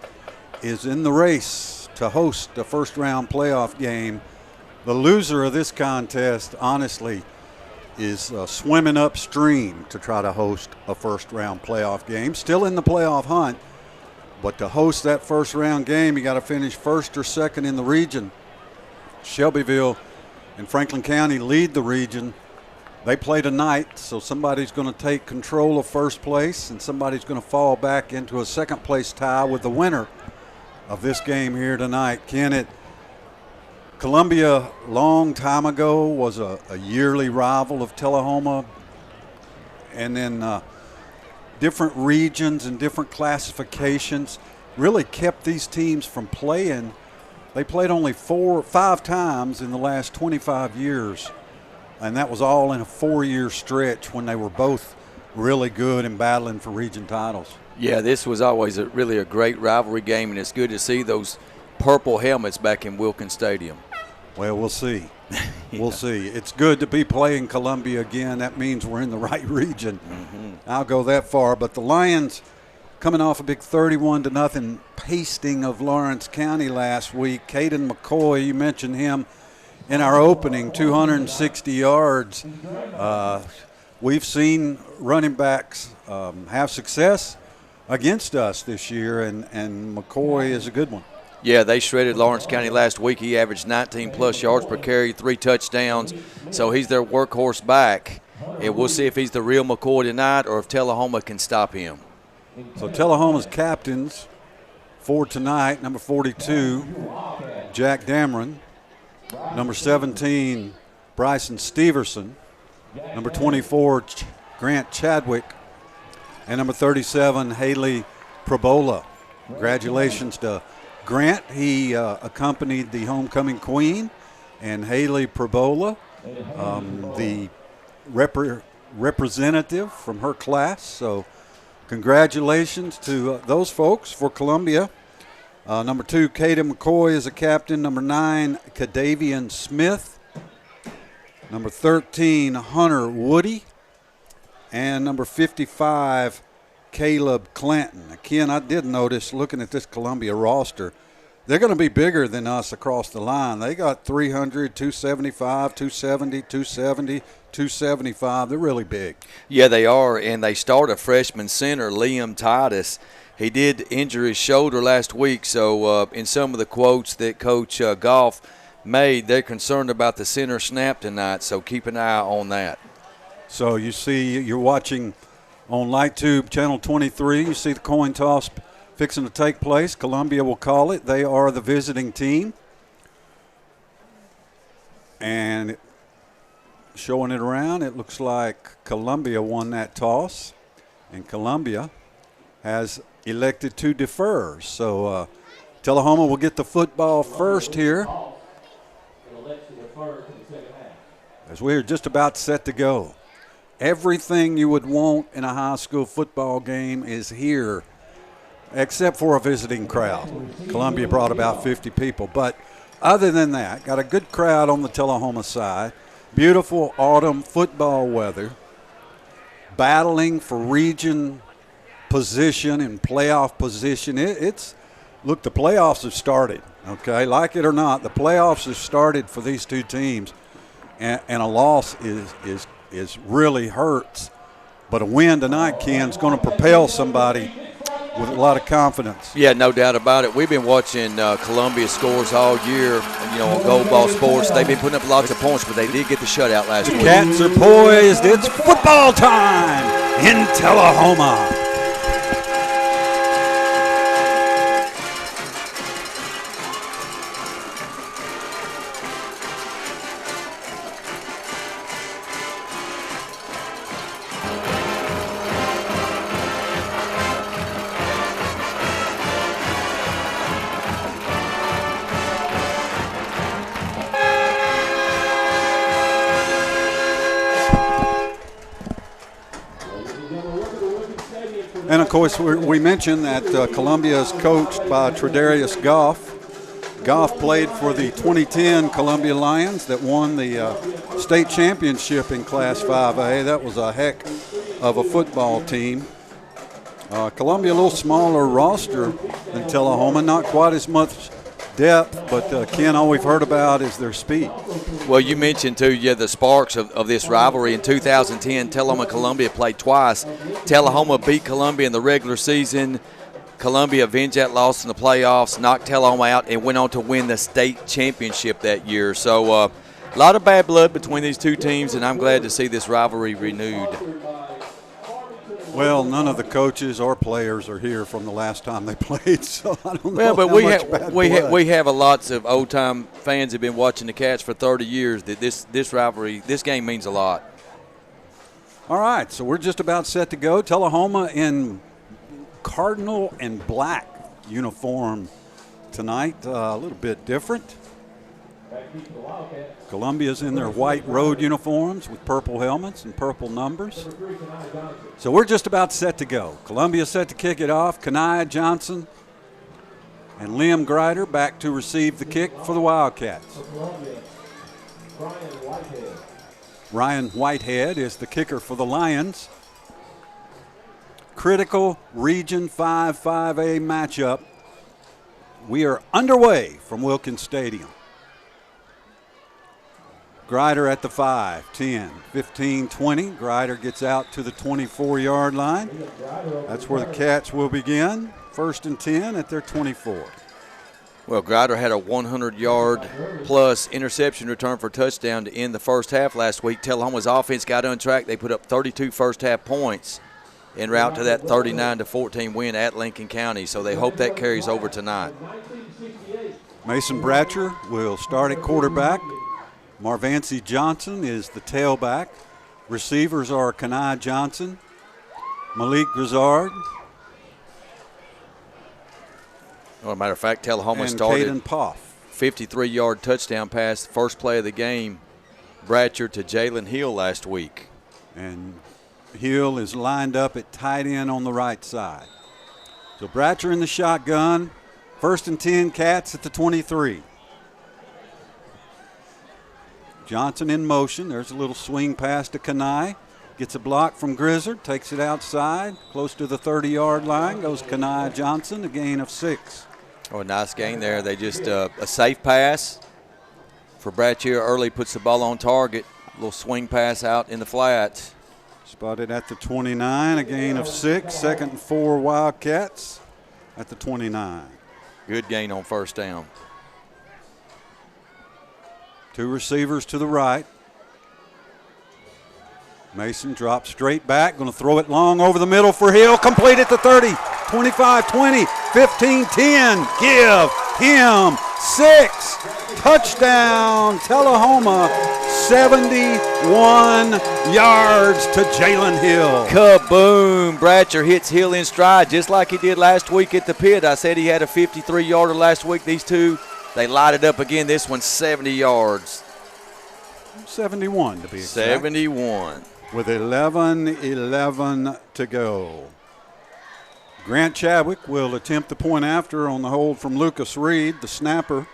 is in the race to host a first-round playoff game. The loser of this contest, honestly, is swimming upstream to try to host a first-round playoff game. Still in the playoff hunt, but to host that first-round game, you got to finish first or second in the region. Shelbyville and Franklin County lead the region. They play tonight, so somebody's going to take control of first place, and somebody's going to fall back into a second-place tie with the winner of this game here tonight. Kenneth, Columbia, long time ago, was a yearly rival of Tullahoma, and then different regions and different classifications really kept these teams from playing. They played only 5 times in the last 25 years, and that was all in a 4-year stretch when they were both really good and battling for region titles. Yeah, this was always really a great rivalry game, and it's good to see those purple helmets back in Wilkins Stadium. Well, we'll see. We'll see. It's good to be playing Columbia again. That means we're in the right region. I'll go that far. But the Lions coming off a big 31-0 pasting of Lawrence County last week. Caden McCoy, you mentioned him in our opening, 260 yards. We've seen running backs have success against us this year, and McCoy is a good one. Yeah, they shredded Lawrence County last week. He averaged 19-plus yards per carry, 3 touchdowns. So he's their workhorse back. And we'll see if he's the real McCoy tonight or if Tullahoma can stop him. So Tullahoma's captains for tonight, number 42, Jack Dameron, number 17, Bryson Steverson, number 24, Grant Chadwick, and number 37, Haley Probola. Congratulations to Grant. He accompanied the homecoming queen, and Haley Probola, the representative from her class. So congratulations to those folks for Columbia. Number 2, Caden McCoy is a captain. Number 9, Cadavian Smith. Number 13, Hunter Woody. And number 55, Caleb Clanton. Ken, I did notice looking at this Columbia roster, they're going to be bigger than us across the line. They got 300, 275, 270, 270, 275. They're really big. Yeah, they are, and they start a freshman center, Liam Titus. He did injure his shoulder last week, so in some of the quotes that Coach Goff made, they're concerned about the center snap tonight, so keep an eye on that. So you see, you're watching on LightTube Channel 23. You see the coin toss fixing to take place. Columbia will call it. They are the visiting team. And showing it around, it looks like Columbia won that toss. And Columbia has elected to defer. So Tullahoma will get the football first here, as we're just about set to go. Everything you would want in a high school football game is here, except for a visiting crowd. Columbia brought about 50 people. But other than that, got a good crowd on the Tullahoma side. Beautiful autumn football weather. Battling for region position and playoff position. Look, the playoffs have started, okay? Like it or not, the playoffs have started for these two teams. And a loss is really hurts. But a win tonight, Ken, is going to propel somebody with a lot of confidence. Yeah, no doubt about it. We've been watching Columbia scores all year, on Gold Ball Sports. They've been putting up lots of points, but they did get the shutout last week. The Cats are poised. It's football time in Tullahoma. And, of course, we mentioned that Columbia is coached by Tredarius Goff. Goff played for the 2010 Columbia Lions that won the state championship in Class 5A. That was a heck of a football team. Columbia a little smaller roster than Tullahoma, not quite as much depth, but Ken, all we've heard about is their speed. Well, you mentioned, too, the sparks of this rivalry. In 2010, Tullahoma-Columbia played twice. Tullahoma beat Columbia in the regular season. Columbia avenged that loss in the playoffs, knocked Tullahoma out, and went on to win the state championship that year. So a lot of bad blood between these two teams, and I'm glad to see this rivalry renewed. Well, none of the coaches or players are here from the last time they played, so I don't know. Well, but we have lots of old-time fans who have been watching the Cats for 30 years. That this rivalry, this game means a lot. All right, so we're just about set to go. Tullahoma in cardinal and black uniform tonight, a little bit different. Columbia's in their white road uniforms with purple helmets and purple numbers. So we're just about set to go. Columbia set to kick it off. Kanai Johnson and Liam Grider back to receive the kick for the Wildcats. Ryan Whitehead is the kicker for the Lions. Critical Region 5 5A matchup. We are underway from Wilkins Stadium. Grider at the 5, 10, 15, 20. Grider gets out to the 24-yard line. That's where the Cats will begin. 1st and 10 at their 24. Well, Grider had a 100-yard-plus interception return for a touchdown to end the first half last week. Tullahoma's offense got on track. They put up 32 first-half points en route to that 39-14 win at Lincoln County, so they hope that carries over tonight. Mason Bratcher will start at quarterback. Marvancy Johnson is the tailback. Receivers are Kanai Johnson, Malik Grizzard. Well, as a matter of fact, Tullahoma and started Caden Poff. 53-yard touchdown pass, first play of the game, Bratcher to Jalen Hill last week. And Hill is lined up at tight end on the right side. So Bratcher in the shotgun. 1st and 10, Cats at the 23. Johnson in motion. There's a little swing pass to Kanai. Gets a block from Grizzard, takes it outside, close to the 30-yard line. Goes Kanai Johnson, a gain of 6. Oh, a nice gain there. They just a safe pass for Bratcher. Early puts the ball on target. A little swing pass out in the flats. Spotted at the 29, a gain of 6. 2nd and 4 Wildcats at the 29. Good gain on first down. 2 receivers to the right. Mason drops straight back, going to throw it long over the middle for Hill. Complete at the 30, 25, 20, 15, 10. Give him 6. Touchdown, Tullahoma, 71 yards to Jalen Hill. Kaboom. Bratcher hits Hill in stride just like he did last week at the pit. I said he had a 53-yarder last week. These two, they light it up again. This one's 70 yards. 71 to be exact. 71. With 11:11 to go. Grant Chadwick will attempt the point after on the hold from Lucas Reed. The snapper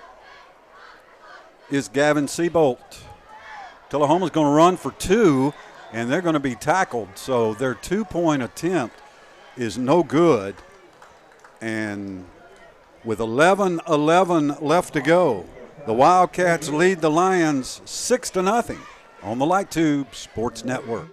is Gavin Seabolt. Tullahoma's going to run for 2, and they're going to be tackled. So their 2-point attempt is no good. And with 11:11 left to go, the Wildcats lead the Lions 6-0 on the Light Tube Sports Network.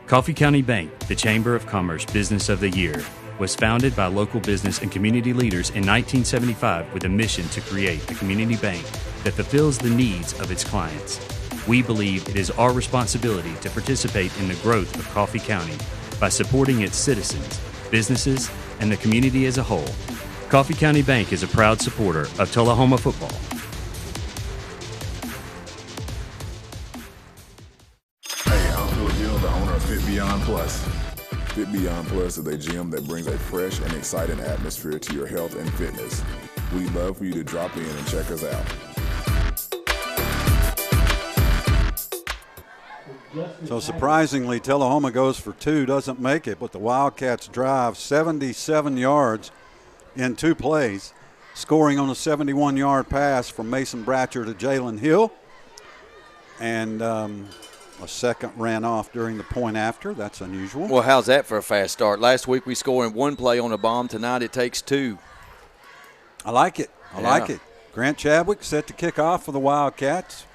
Coffee County Bank, the Chamber of Commerce Business of the Year, was founded by local business and community leaders in 1975 with a mission to create a community bank that fulfills the needs of its clients. We believe it is our responsibility to participate in the growth of Coffee County by supporting its citizens, businesses, and the community as a whole. Coffee County Bank is a proud supporter of Tullahoma football. Fit Beyond Plus. Fit Beyond Plus is a gym that brings a fresh and exciting atmosphere to your health and fitness. We'd love for you to drop in and check us out. So surprisingly, Tullahoma goes for 2, doesn't make it, but the Wildcats drive 77 yards in 2 plays, scoring on a 71-yard pass from Mason Bratcher to Jalen Hill. And a second ran off during the point after. That's unusual. Well, how's that for a fast start? Last week we scored in 1 play on a bomb. Tonight it takes 2. I like it. I like it. Grant Chadwick set to kick off for the Wildcats.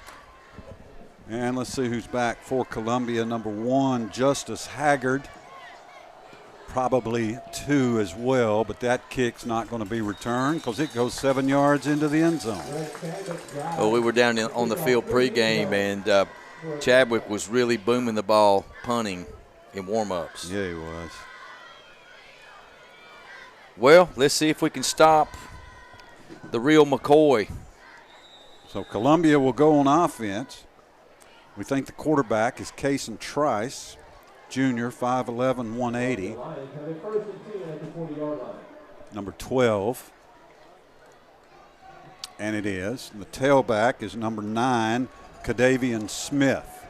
And let's see who's back for Columbia. Number 1, Justice Haggard. Probably 2 as well, but that kick's not going to be returned because it goes 7 yards into the end zone. Well, we were down on the field pregame, and Chadwick was really booming the ball, punting in warm-ups. Yeah, he was. Well, let's see if we can stop the real McCoy. So Columbia will go on offense. We think the quarterback is Cason Trice, junior, 5'11", 180. Number 12. And it is. And the tailback is number 9, Kadavian Smith.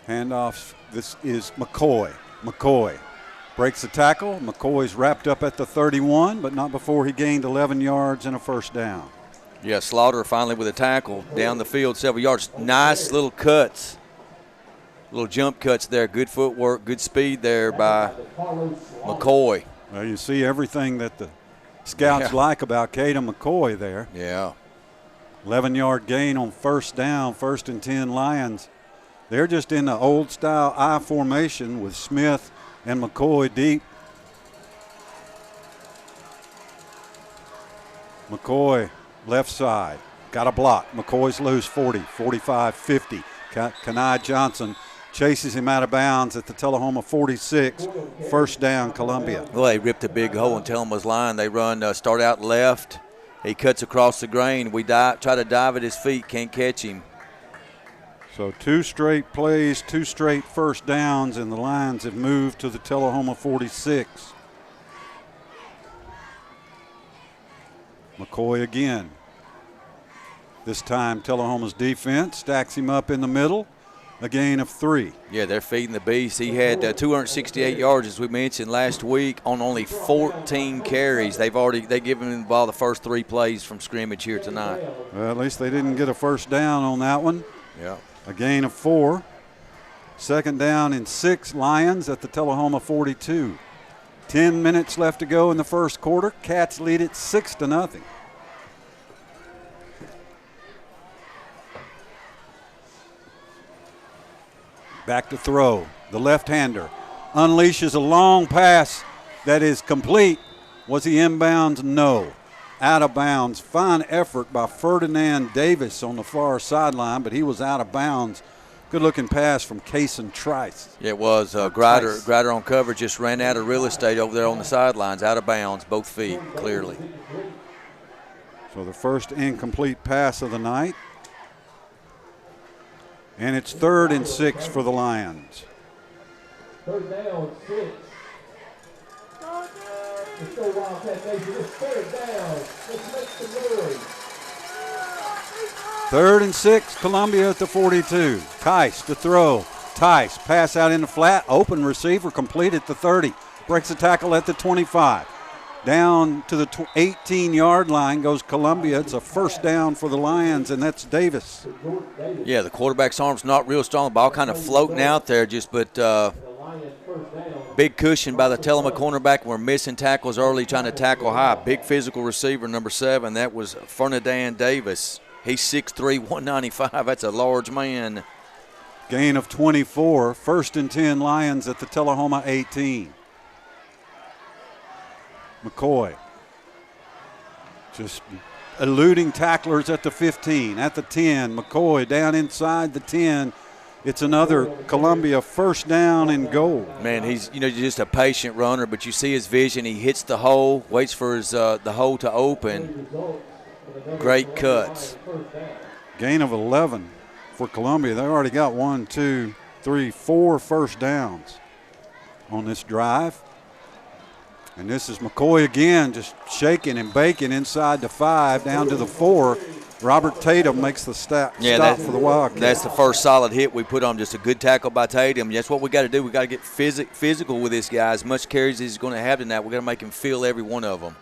Handoffs. This is McCoy. McCoy breaks the tackle. McCoy's wrapped up at the 31, but not before he gained 11 yards and a first down. Yeah, Slaughter finally with a tackle down the field several yards. Nice little cuts, little jump cuts there. Good footwork, good speed there by McCoy. Well, you see everything that the scouts like about Caden McCoy there. Yeah. 11-yard gain on first down, 1st and 10 Lions. They're just in the old-style I formation with Smith and McCoy deep. McCoy. Left side, got a block. McCoy's loose, 40, 45, 50. Kenai Johnson chases him out of bounds at the Tullahoma 46. First down, Columbia. Well, they ripped a big hole in Tullahoma's line. They run, start out left. He cuts across the grain. We try to dive at his feet, can't catch him. So 2 straight plays, 2 straight first downs, and the Lions have moved to the Tullahoma 46. McCoy again. This time Tullahoma's defense stacks him up in the middle, a gain of 3. Yeah, they're feeding the beast. He had 268 yards, as we mentioned last week, on only 14 carries. They've given him the ball the first 3 plays from scrimmage here tonight. Well, at least they didn't get a first down on that one. Yeah. A gain of 4. Second down and 6 Lions at the Tullahoma 42. 10 minutes left to go in the first quarter. Cats lead it 6-0. Back to throw. The left-hander unleashes a long pass that is complete. Was he inbounds? No. Out of bounds. Fine effort by Ferdinand Davis on the far sideline, but he was out of bounds. Good-looking pass from Cason Trice. Yeah, it was. Grider on cover just ran out of real estate over there on the sidelines, out of bounds, both feet, clearly. So the first incomplete pass of the night. And it's 3rd and 6 for the Lions. 3rd down, 6. Let's go Wildcat Nation. It's 3rd down. Let's make some noise. 3rd and 6, Columbia at the 42. Tice to throw. Tice, pass out in the flat. Open receiver, complete at the 30. Breaks the tackle at the 25. Down to the 18-yard line goes Columbia. It's a first down for the Lions, and that's Davis. Yeah, the quarterback's arm's not real strong. The ball kind of floating out there, but big cushion by the Tullahoma cornerback. We're missing tackles early, trying to tackle high. Big physical receiver, number 7. That was Ferdinand Davis. He's 6'3", 195. That's a large man. Gain of 24. 1st and 10 Lions at the Tullahoma 18. McCoy just eluding tacklers at the 15. At the 10, McCoy down inside the 10. It's another Columbia first down and goal. Man, he's just a patient runner, but you see his vision. He hits the hole, waits for his the hole to open. Great cuts. Gain of 11 for Columbia. They already got 1, 2, 3, 4 first downs on this drive. And this is McCoy again, just shaking and baking inside the 5, down to the 4. Robert Tatum makes the stop for the Wildcats. That's the first solid hit we put on. Just a good tackle by Tatum. That's what we got to do. We got to get physical with this guy. As much carries as he's going to have tonight, we got to make him feel every one of them.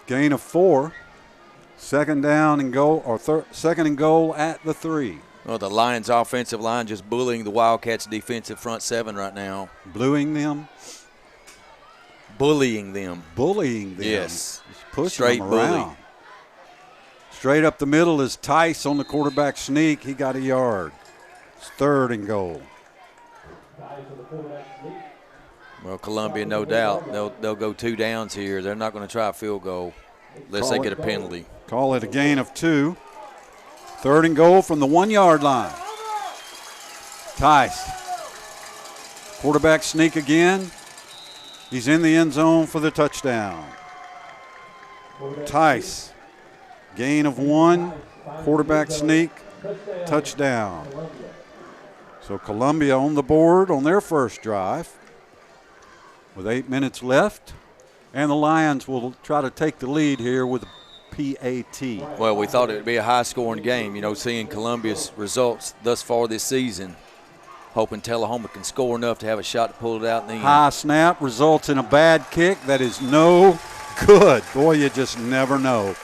Gain of 4. Second down and goal, or second and goal at the 3. Well, the Lions' offensive line just bullying the Wildcats' defensive front 7 right now. Bullying them. Yes. Just pushing Straight them around. bully. Straight up the middle is Tice on the quarterback sneak. He got a yard. It's third and goal. Well, Columbia, no doubt, they'll go 2 downs here. They're not going to try a field goal unless they get a penalty. Call it a gain of 2. Third and goal from the 1-yard line. Tice. Quarterback sneak again. He's in the end zone for the touchdown. Tice. Gain of 1. Quarterback sneak. Touchdown. So Columbia on the board on their first drive with 8 minutes left. And the Lions will try to take the lead here with PAT. Well, we thought it would be a high-scoring game, seeing Columbia's results thus far this season. Hoping Tullahoma can score enough to have a shot to pull it out in the end. High snap results in a bad kick. That is no good. Boy, you just never know.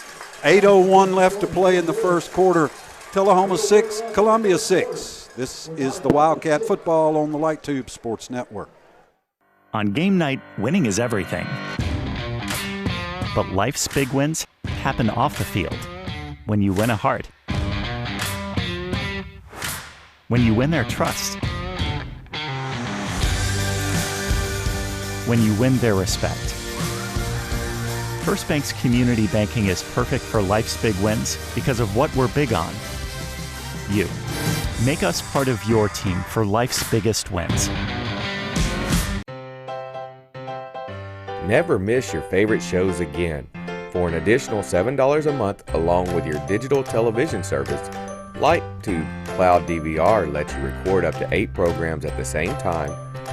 8:01 left to play in the first quarter. Tullahoma 6, Columbia 6. This is the Wildcat Football on the Light Tube Sports Network. On game night, winning is everything. But life's big wins happen off the field. When you win a heart. When you win their trust. When you win their respect. First Bank's community banking is perfect for life's big wins because of what we're big on. You. Make us part of your team for life's biggest wins. Never miss your favorite shows again. For an additional $7 a month along with your digital television service, LightTube Cloud DVR lets you record up to 8 programs at the same time,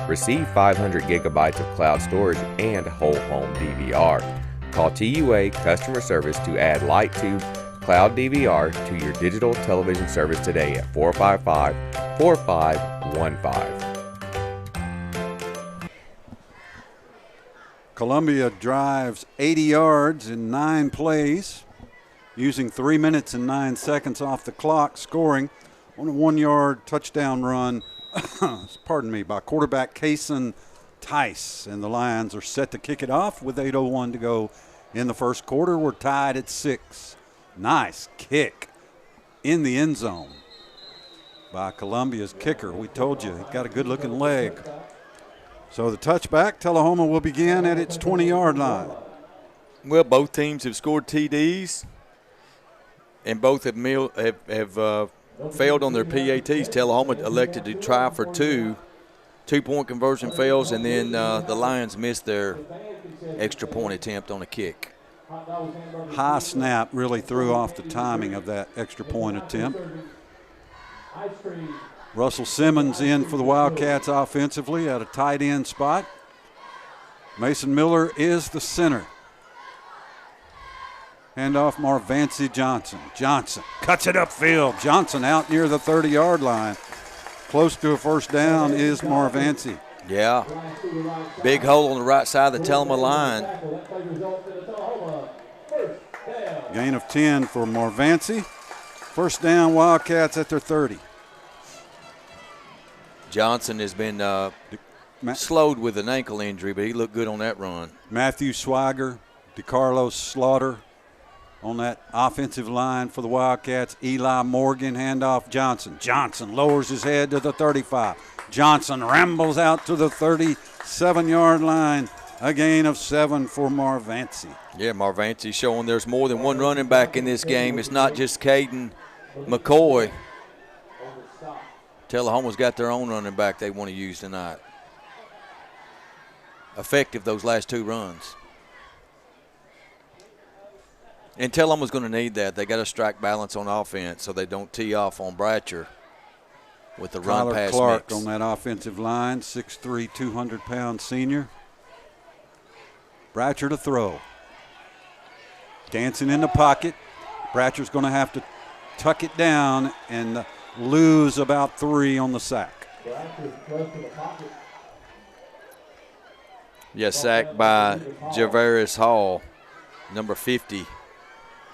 receive 500 gigabytes of cloud storage, and whole home DVR. Call TUA Customer Service to add LightTube Cloud DVR to your digital television service today at 455-4515. Columbia drives 80 yards in 9 plays, using 3 minutes and 9 seconds off the clock, scoring on a 1-yard touchdown run, by quarterback Kason Tice. And the Lions are set to kick it off with 8:01 to go in the first quarter. We're tied at 6. Nice kick in the end zone by Columbia's kicker. We told you, he's got a good-looking leg. So the touchback, Tullahoma will begin at its 20-yard line. Well, both teams have scored TDs, and both have failed on their PATs. Tullahoma elected to try for 2. 2-point conversion fails, and then the Lions missed their extra point attempt on a kick. High snap really threw off the timing of that extra point attempt. Russell Simmons in for the Wildcats offensively at a tight end spot. Mason Miller is the center. Handoff Marvancy Johnson. Johnson cuts it upfield. Johnson out near the 30-yard line. Close to a first down is Marvancy. Yeah. Big hole on the right side of the Tullahoma line. Gain of 10 for Marvancy. First down, Wildcats at their 30. Johnson has been slowed with an ankle injury, but he looked good on that run. Matthew Swiger, DeCarlos Slaughter on that offensive line for the Wildcats. Eli Morgan, handoff Johnson. Johnson lowers his head to the 35. Johnson rambles out to the 37-yard line. A gain of 7 for Marvancy. Yeah, Marvancy showing there's more than one running back in this game. It's not just Caden McCoy. Tullahoma's got their own running back they want to use tonight. Effective those last 2 runs. And Tullahoma's going to need that. They got to strike balance on offense so they don't tee off on Bratcher with the run pass Clark mix. on that offensive line, 6'3", 200-pound senior. Bratcher to throw. Dancing in the pocket. Bratcher's going to have to tuck it down and lose about 3 on the sack. Yes, sacked by Javaris Hall, number 50,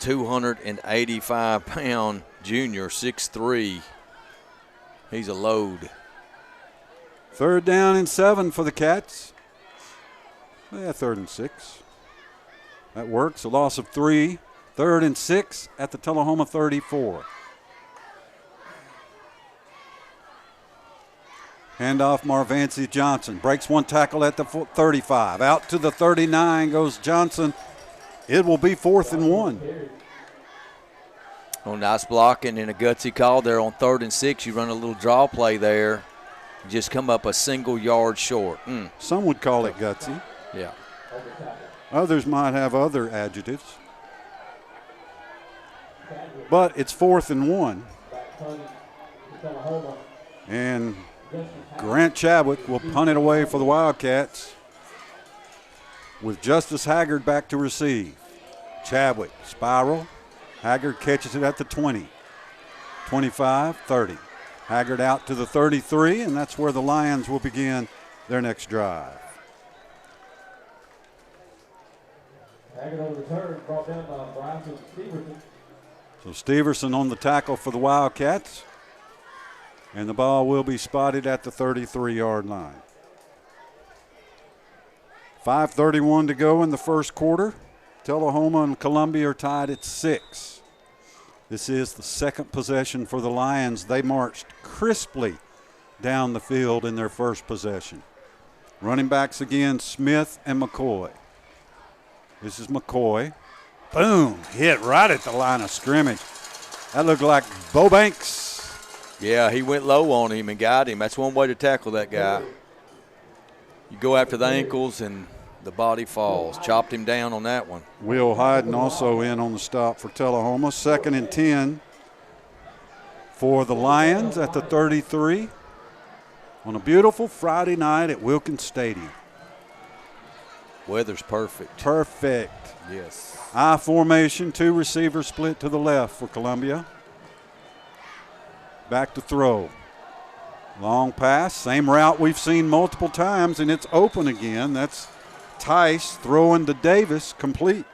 285-pound junior, 6'3". He's a load. 3rd down and 7 for the Cats. Yeah, 3rd and 6. That works. A loss of 3. 3rd and 6 at the Tullahoma 34. Handoff Marvancy Johnson. Breaks one tackle at the 35. Out to the 39 goes Johnson. It will be 4th and 1. Oh, nice blocking and a gutsy call there on 3rd and 6. You run a little draw play there. You just come up a single yard short. Some would call it gutsy. Yeah. Others might have other adjectives. But it's 4th and 1. And Grant Chadwick will punt it away for the Wildcats with Justice Haggard back to receive. Chadwick, spiral. Haggard catches it at the 20. 25, 30. Haggard out to the 33, and that's where the Lions will begin their next drive. Haggard on the return, brought down by Bryson Steverson. So Steverson on the tackle for the Wildcats. And the ball will be spotted at the 33-yard line. 5:31 to go in the first quarter. Tullahoma and Columbia are tied at 6. This is the second possession for the Lions. They marched crisply down the field in their first possession. Running backs again, Smith and McCoy. This is McCoy. Boom, hit right at the line of scrimmage. That looked like Bo Banks. Yeah, he went low on him and got him. That's one way to tackle that guy. You go after the ankles and the body falls. Chopped him down on that one. Will Hyden also in on the stop for Tullahoma. 2nd and 10 for the Lions at the 33 on a beautiful Friday night at Wilkins Stadium. Weather's perfect. Perfect. Yes. I formation, 2 receivers split to the left for Columbia. Back to throw. Long pass, same route we've seen multiple times, and it's open again. That's Tice throwing to Davis, complete.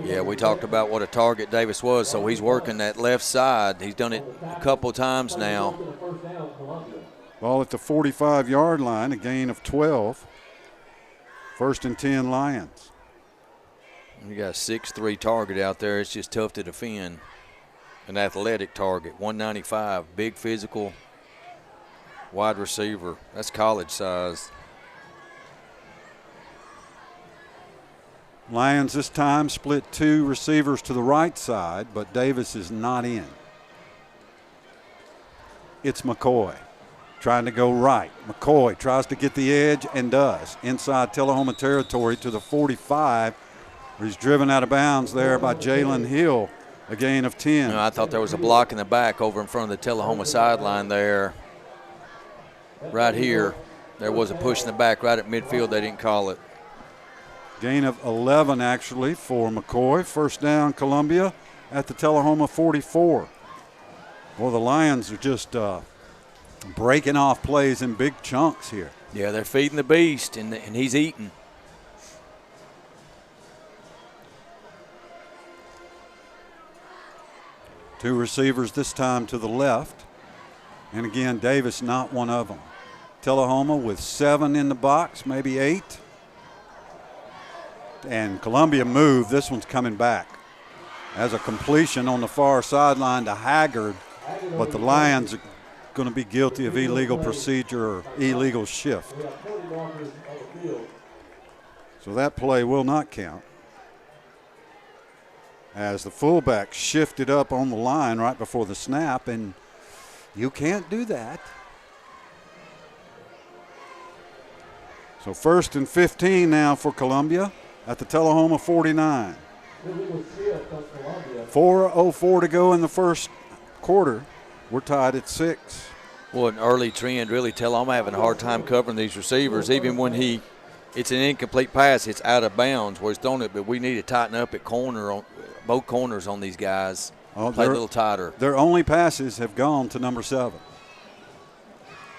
Yeah, we talked about what a target Davis was, so he's working that left side. He's done it a couple times now. Ball at the 45-yard line, a gain of 12. 1st and 10 Lions. You got a 6'3" target out there. It's just tough to defend. An athletic target, 195, big physical wide receiver. That's college size. Lions this time split 2 receivers to the right side, but Davis is not in. It's McCoy trying to go right. McCoy tries to get the edge and does. Inside Tullahoma territory to the 45, where he's driven out of bounds there by Jalen Hill. A gain of 10. I thought there was a block in the back over in front of the Tullahoma sideline there. Right here, there was a push in the back right at midfield. They didn't call it. Gain of 11, actually, for McCoy. 1st down, Columbia at the Tullahoma 44. Well, the Lions are just breaking off plays in big chunks here. Yeah, they're feeding the beast, and he's eating. Two receivers this time to the left. And again, Davis not one of them. Tullahoma with 7 in the box, maybe 8. And Columbia moved. This one's coming back. As a completion on the far sideline to Haggard. But the Lions are going to be guilty of illegal procedure or illegal shift. So that play will not count. As the fullback shifted up on the line right before the snap, and you can't do that. So 1st and 15 now for Columbia at the Tullahoma 49. 4:04 to go in the first quarter. We're tied at 6. Well, an early trend, really. Tullahoma having a hard time covering these receivers. Even when it's an incomplete pass, it's out of bounds where he's thrown it, but we need to tighten up at corner both corners on these guys. Oh, Play a little tighter. Their only passes have gone to number 7.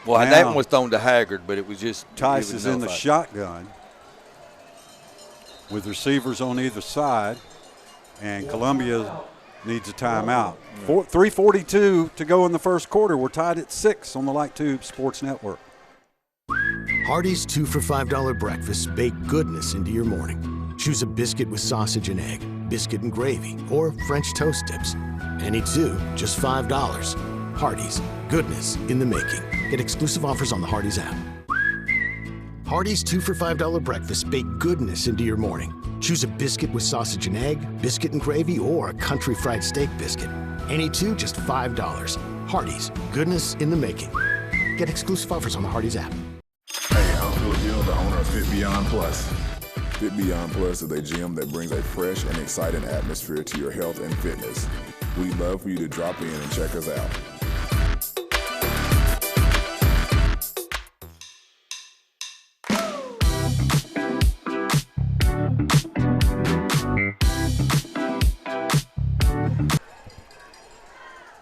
Well, now, that one was thrown to Haggard, but it was just Tice is in the shotgun with receivers on either side, and Columbia needs a timeout. 3:42 to go in the first quarter. We're tied at 6 on the Light Tube Sports Network. Hardee's 2 for $5 breakfast bake goodness into your morning. Choose a biscuit with sausage and egg, biscuit and gravy, or French toast dips. Any two, just $5. Hardee's, goodness in the making. Get exclusive offers on the Hardee's app. Hardee's 2 for $5 breakfast bake goodness into your morning. Choose a biscuit with sausage and egg, biscuit and gravy, or a country fried steak biscuit. Any two, just $5. Hardee's, goodness in the making. Get exclusive offers on the Hardee's app. Hey, I'm Phil Gill, the owner of Fit Beyond Plus. Fit Beyond Plus is a gym that brings a fresh and exciting atmosphere to your health and fitness. We'd love for you to drop in and check us out.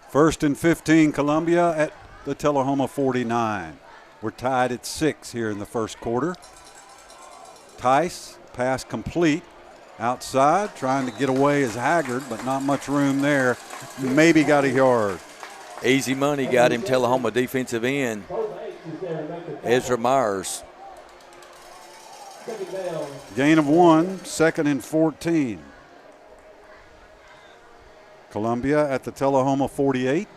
First and 15, Columbia at the Tullahoma 49. We're tied at 6 here in the first quarter. Tice, pass complete. Outside, trying to get away is Haggard, but not much room there. Maybe got a yard. Easy money got him, Tullahoma defensive end, Ezra Myers. Gain of 1, 2nd and 14. Columbia at the Tullahoma 48.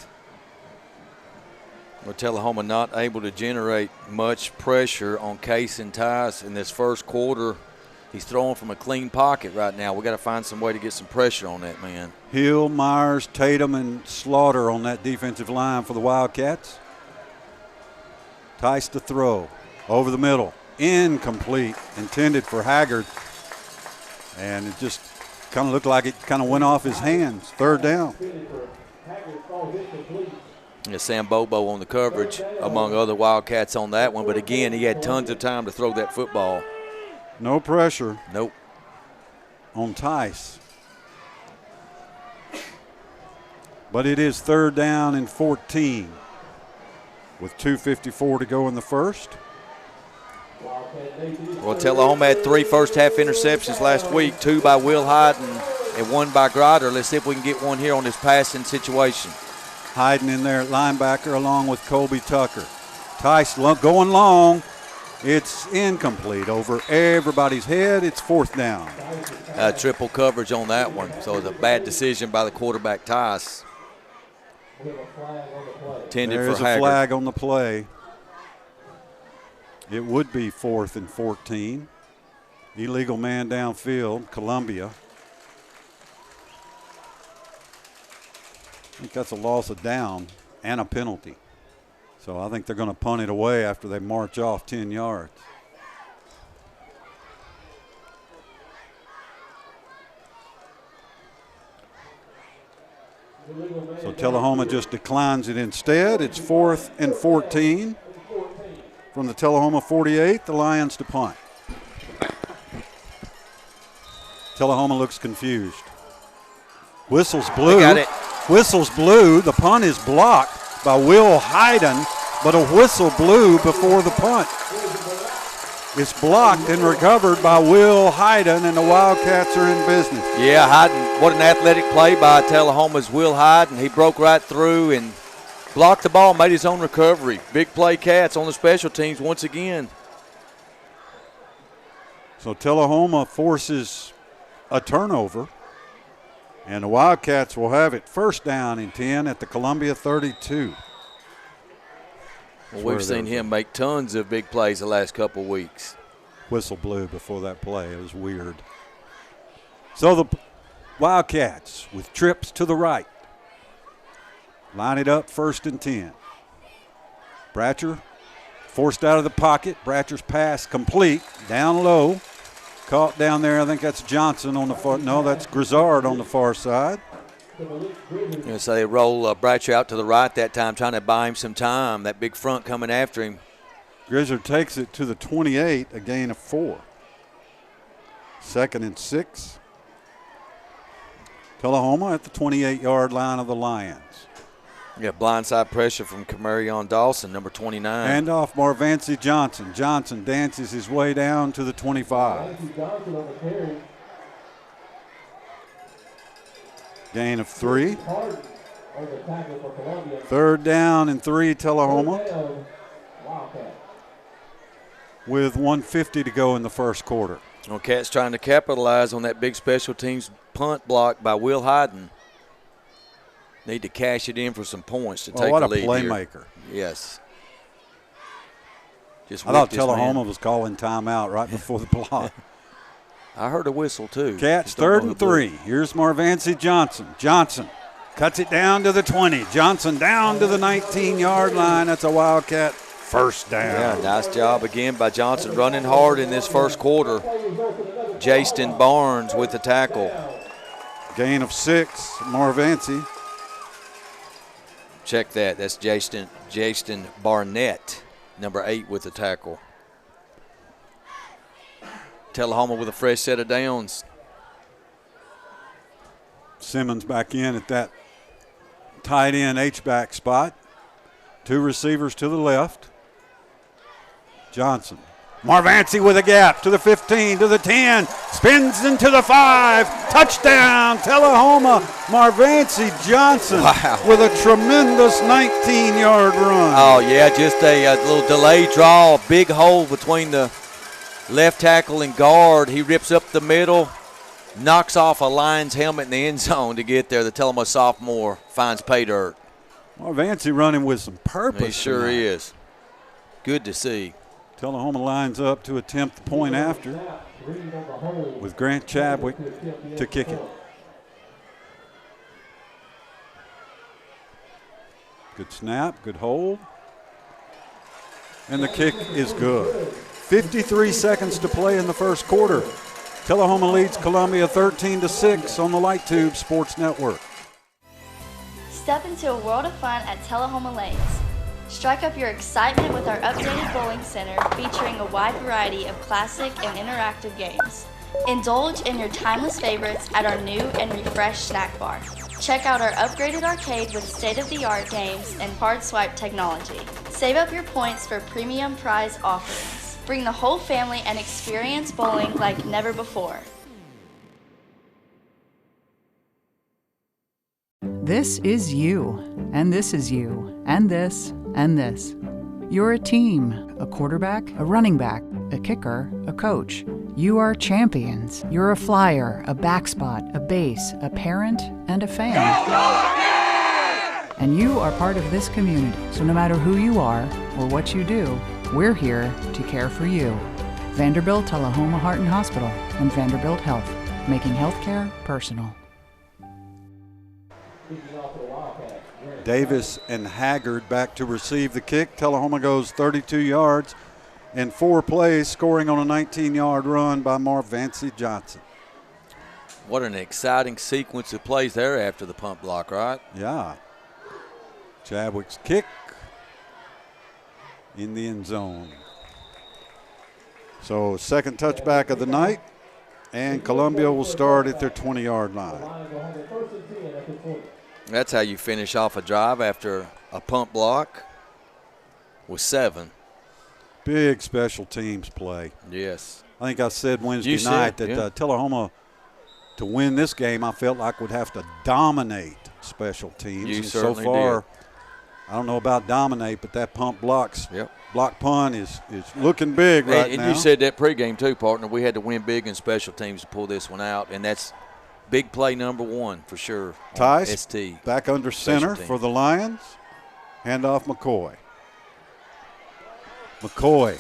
Well, Tullahoma not able to generate much pressure on Case and Tice in this first quarter. He's throwing from a clean pocket right now. We got to find some way to get some pressure on that man. Hill, Myers, Tatum, and Slaughter on that defensive line for the Wildcats. Tice to throw. Over the middle. Incomplete. Intended for Haggard. And it just kind of looked like it kind of went off his hands. 3rd down. Yeah, Sam Bobo on the coverage among other Wildcats on that one. But, again, he had tons of time to throw that football. No pressure. Nope. On Tice. But it is 3rd down and 14 with 2:54 to go in the first. Well, Tullahoma had 3 first-half interceptions last week, 2 by Will Hyden and 1 by Grider. Let's see if we can get one here on this passing situation. Hyden in there at linebacker along with Colby Tucker. Tice going long. It's incomplete over everybody's head. It's 4th down. Triple coverage on that one. So it's a bad decision by the quarterback, Tice. There's a flag on the play. It would be 4th and 14. Illegal man downfield, Columbia. I think that's a loss of down and a penalty. So I think they're going to punt it away after they march off 10 yards. So Tullahoma just declines it instead. It's 4th and 14 from the Tullahoma 48. The Lions to punt. Tullahoma looks confused. Whistles blew. Got it. Whistles blew. The punt is blocked by Will Hyden, but a whistle blew before the punt. It's blocked and recovered by Will Hyden, and the Wildcats are in business. Yeah, Hyden, what an athletic play by Tullahoma's Will Hyden. He broke right through and blocked the ball, made his own recovery. Big play Cats on the special teams once again. So Tullahoma forces a turnover, and the Wildcats will have it 1st down and 10 at the Columbia 32. Well, we've seen him make tons of big plays the last couple weeks. Whistle blew before that play. It was weird. So the Wildcats with trips to the right. Line it up 1st and 10. Bratcher forced out of the pocket. Bratcher's pass complete. Down low. Caught down there. I think that's Johnson on the far. No, that's Grizzard on the far side. So they roll Bratcher out to the right that time, trying to buy him some time. That big front coming after him. Grizzard takes it to the 28, a gain of 4. 2nd and 6. Tullahoma at the 28-yard line of the Lions. Yeah, blindside pressure from Camarion Dawson, number 29. Handoff Marvancy Johnson. Johnson dances his way down to the 25. Gain of 3. Third down and 3, Tullahoma. With 1:50 to go in the first quarter. Well, Cats trying to capitalize on that big special teams punt block by Will Hyden. Need to cash it in for some points to take what the a lead playmaker. Here. Yes. Just I thought whipped this Tullahoma man. was calling timeout right before the block. I heard a whistle, too. Cats third and 3. Here's Marvancy Johnson. Johnson cuts it down to the 20. Johnson down to the 19-yard line. That's a Wildcat first down. Yeah, nice job again by Johnson running hard in this first quarter. Jaston Barnes with the tackle. Gain of 6, Marvancy. Check that. That's Jaston Barnett, number 8 with the tackle. Tullahoma with a fresh set of downs. Simmons back in at that tight end H-back spot. 2 receivers to the left. Johnson. Marvancy with a gap to the 15, to the 10, spins into the 5. Touchdown, Tullahoma. Marvancy Johnson with a tremendous 19-yard run. Oh, yeah, just a little delayed draw, a big hole between the left tackle and guard. He rips up the middle, knocks off a Lions helmet in the end zone to get there. The Tullahoma sophomore finds pay dirt. Marvancy running with some purpose. He sure tonight. is. Good to see. Tullahoma lines up to attempt the point after with Grant Chadwick to kick it. Good snap, good hold. And the kick is good. 53 seconds to play in the first quarter. Tullahoma leads Columbia 13-6 on the Light Tube Sports Network. Step into a world of fun at Tullahoma Lanes. Strike up your excitement with our updated bowling center featuring a wide variety of classic and interactive games. Indulge in your timeless favorites at our new and refreshed snack bar. Check out our upgraded arcade with state-of-the-art games and hard swipe technology. Save up your points for premium prize offerings. Bring the whole family and experience bowling like never before. This is you, and this is you, and this, and this. You're a team, a quarterback, a running back, a kicker, a coach. You are champions. You're a flyer, a back spot, a base, a parent, and a fan. And you are part of this community, so no matter who you are or what you do, we're here to care for you. Vanderbilt Tullahoma Heart and Hospital and Vanderbilt Health, making healthcare personal. Davis and Haggard back to receive the kick. Tullahoma goes 32 yards and 4 plays, scoring on a 19-yard run by Marvancy Johnson. What an exciting sequence of plays there after the pump block, right? Yeah. Chadwick's kick in the end zone. So second touchback of the night, and Columbia will start at their 20-yard line. That's how you finish off a drive after a pump block with 7. Big special teams play. Yes. I think I said Wednesday night that Tullahoma, to win this game, I felt like would have to dominate special teams. You and certainly so far, did. I don't know about dominate, but that pump block punt is looking big right now. And you said that pregame too, partner. We had to win big in special teams to pull this one out, and that's big play number 1 for sure. Tice ST back under center for the Lions. Handoff McCoy. McCoy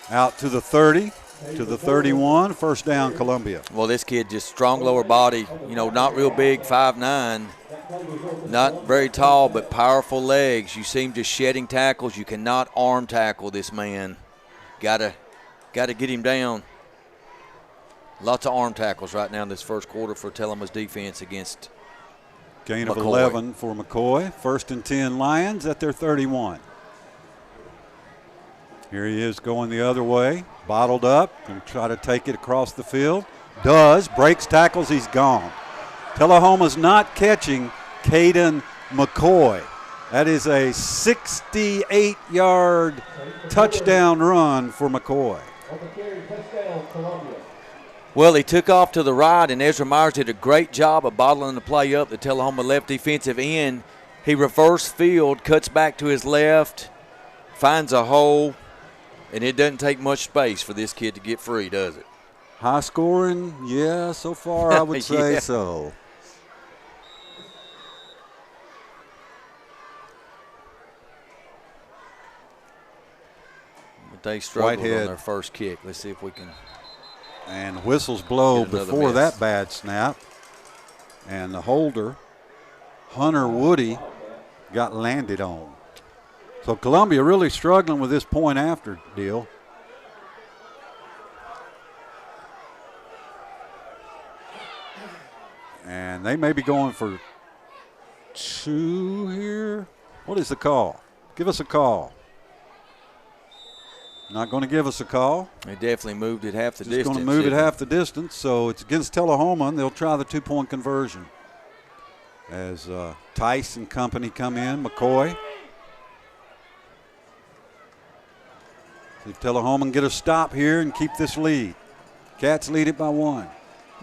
out to the 30, to the 31. First down, Columbia. Well, this kid just strong lower body, not real big, 5'9", not very tall, but powerful legs. You see him just shedding tackles. You cannot arm tackle this man. Gotta get him down. Lots of arm tackles right now in this first quarter for Tullahoma's defense against Gain of McCoy. 11 for McCoy. First and 10 Lions at their 31. Here he is going the other way. Bottled up. Going to try to take it across the field. Does. Breaks tackles. He's gone. Tullahoma's not catching Caden McCoy. That is a 68-yard touchdown run for McCoy. Well, he took off to the right, and Ezra Myers did a great job of bottling the play up. The Tullahoma left defensive end. He reverse field, cuts back to his left, finds a hole, and it doesn't take much space for this kid to get free, does it? High scoring, yeah, so far I would say Yeah. so. But they struggled Whitehead. on their first kick. Let's see if we can. And whistles blow Get another before miss. that bad snap. And the holder, Hunter Woody, got landed on. So Columbia really struggling with this point after deal. And they may be going for 2 here. What is the call? Give us a call. Not going to give us a call. They definitely moved it half the Just distance. going to move it didn't they? half the distance, so it's against Tullahoma, and they'll try the 2-point conversion. As Tice and company come in, McCoy. See if Tullahoma can get a stop here and keep this lead. Cats lead it by 1.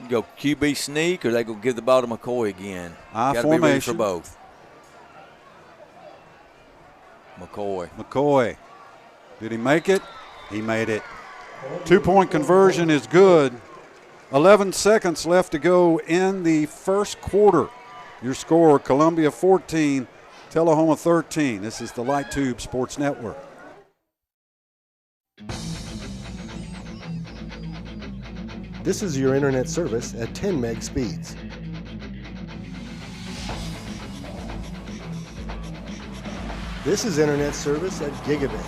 You go QB sneak, or they go give the ball to McCoy again. I Got to be ready for formation. both. McCoy. Did he make it? He made it. 2-point conversion is good. 11 seconds left to go in the first quarter. Your score, Columbia 14, Tullahoma 13. This is the Light Tube Sports Network. This is your internet service at 10 meg speeds. This is internet service at gigabit.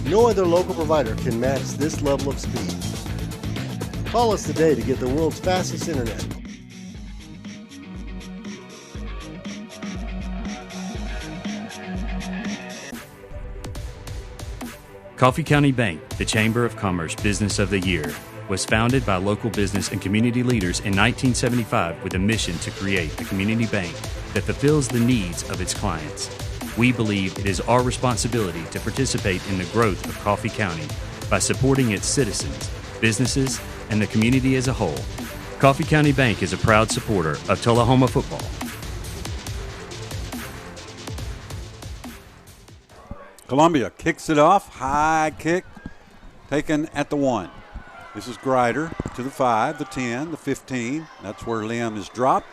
No other local provider can match this level of speed. Call us today to get the world's fastest internet. Coffee County Bank, the Chamber of Commerce Business of the Year, was founded by local business and community leaders in 1975 with a mission to create a community bank that fulfills the needs of its clients. We believe it is our responsibility to participate in the growth of Coffee County by supporting its citizens, businesses, and the community as a whole. Coffee County Bank is a proud supporter of Tullahoma football. Columbia kicks it off. High kick taken at the 1. This is Grider to the 5, the 10, the 15. That's where Liam is dropped,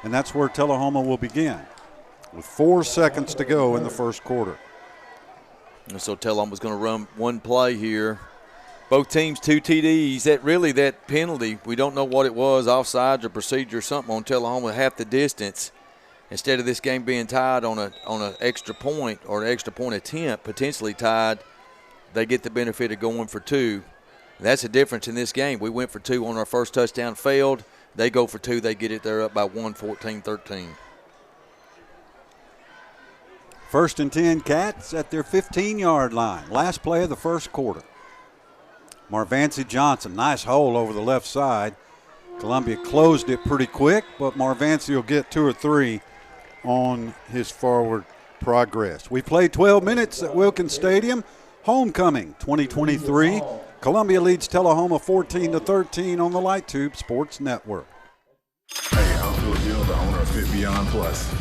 and that's where Tullahoma will begin with 4 seconds to go in the first quarter. And so Tullahoma's going to run one play here. Both teams 2 TDs. That penalty, we don't know what it was, offsides or procedure or something on Tullahoma, half the distance. Instead of this game being tied on an extra point or an extra point attempt, potentially tied, they get the benefit of going for 2. That's the difference in this game. We went for 2 on our first touchdown, failed. They go for 2. They get it there up by 1, 14-13. First and 10 Cats at their 15-yard line. Last play of the first quarter. Marvancy Johnson, nice hole over the left side. Columbia closed it pretty quick, but Marvancy will get 2 or 3 on his forward progress. We played 12 minutes at Wilkins Stadium. Homecoming 2023. Columbia leads Tullahoma 14-13 on the Light Tube Sports Network. Hey, I'm Phil Gill, the owner of Fit Beyond Plus.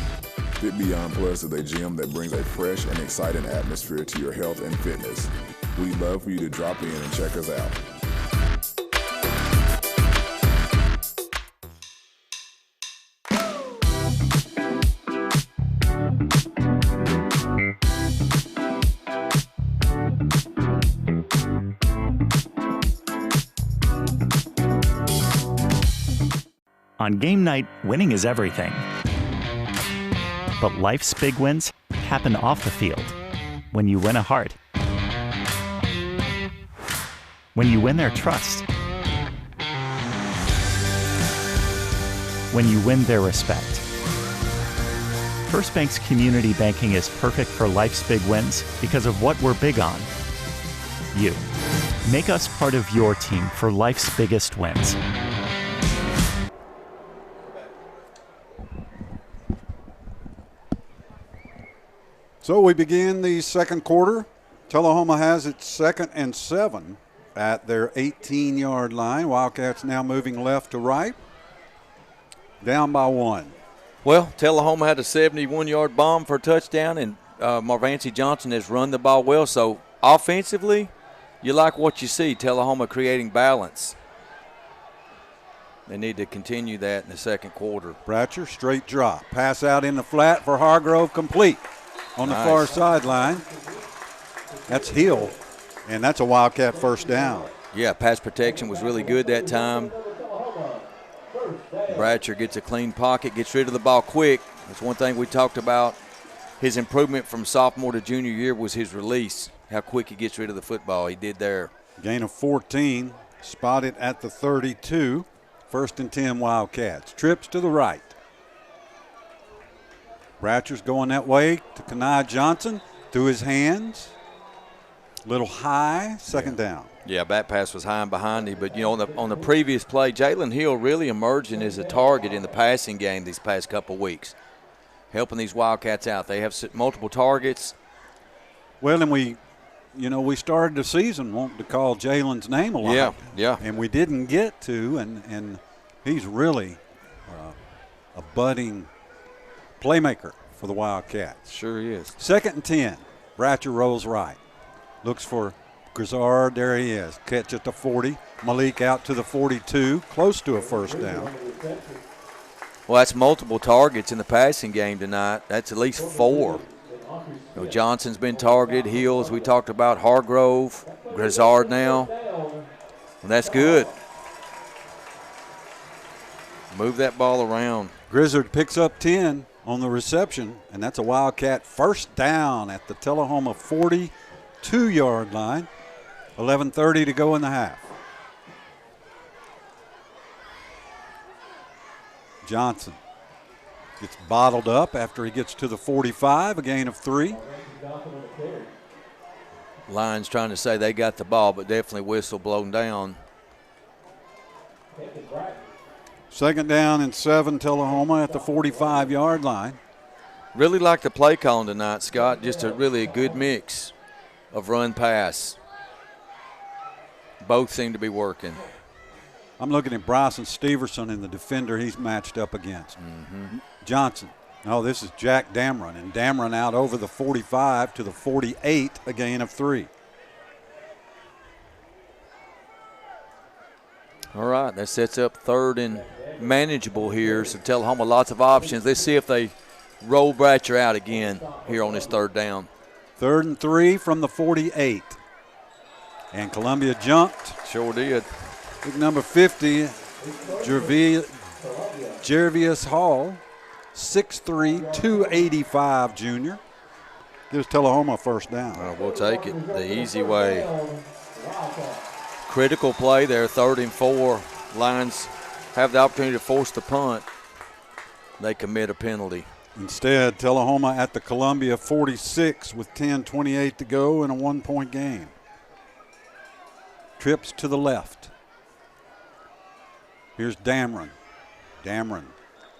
Fit Beyond Plus is a gym that brings a fresh and exciting atmosphere to your health and fitness. We'd love for you to drop in and check us out. On game night, winning is everything. But life's big wins happen off the field. When you win a heart. When you win their trust. When you win their respect. First Bank's community banking is perfect for life's big wins because of what we're big on. You. Make us part of your team for life's biggest wins. So we begin the second quarter. Tullahoma has its 2nd and 7 at their 18-yard line. Wildcats now moving left to right. Down by 1. Well, Tullahoma had a 71-yard bomb for a touchdown, and Marvancy Johnson has run the ball well. So offensively, you like what you see, Tullahoma creating balance. They need to continue that in the second quarter. Bratcher, straight drop. Pass out in the flat for Hargrove, complete on the far sideline. That's Hill, and that's a Wildcat first down. Yeah, pass protection was really good that time. Bratcher gets a clean pocket, gets rid of the ball quick. That's one thing we talked about. His improvement from sophomore to junior year was his release, how quick he gets rid of the football. He did there. Gain of 14, spotted at the 32. 1st and 10 Wildcats. Trips to the right. Bratcher's going that way to Kenai Johnson through his hands. Little high, second down. Yeah, that pass was high and behind him. But, you know, on the previous play, Jalen Hill really emerging as a target in the passing game these past couple of weeks, helping these Wildcats out. They have multiple targets. Well, and we started the season wanting to call Jalen's name a lot. Yeah. And we didn't get to, and he's really a budding playmaker for the Wildcats. Sure he is. 2nd and 10. Bratcher rolls right. Looks for Grizzard. There he is. Catch at the 40. Malik out to the 42. Close to a first down. Well, that's multiple targets in the passing game tonight. That's at least 4. You know, Johnson's been targeted. Hill, as we talked about. Hargrove. Grizzard now. And that's good. Move that ball around. Grizzard picks up 10 on the reception, and that's a Wildcat first down at the Tullahoma 42-yard line. 11:30 to go in the half. Johnson gets bottled up after he gets to the 45, a gain of 3. Lions trying to say they got the ball, but definitely whistle blown down. 2nd down and 7, Tullahoma at the 45-yard line. Really like the play calling tonight, Scott. Just a really good mix of run pass. Both seem to be working. I'm looking at Bryson Steverson and the defender he's matched up against. Johnson. Oh, this is Jack Damron, and Damron out over the 45 to the 48, a gain of 3. All right, that sets up 3rd and manageable here. So Tullahoma lots of options. Let's see if they roll Bratcher out again here on this 3rd down. 3rd and 3 from the 48. And Columbia jumped. Sure did. Big number 50, Jervius Hall, 6'3", 285 junior. Gives Tullahoma a first down. We'll take it the easy way. Critical play there, 3rd and 4. Lions have the opportunity to force the punt. They commit a penalty. Instead, Tullahoma at the Columbia 46 with 10:28 to go in a 1-point game. Trips to the left. Here's Damron. Damron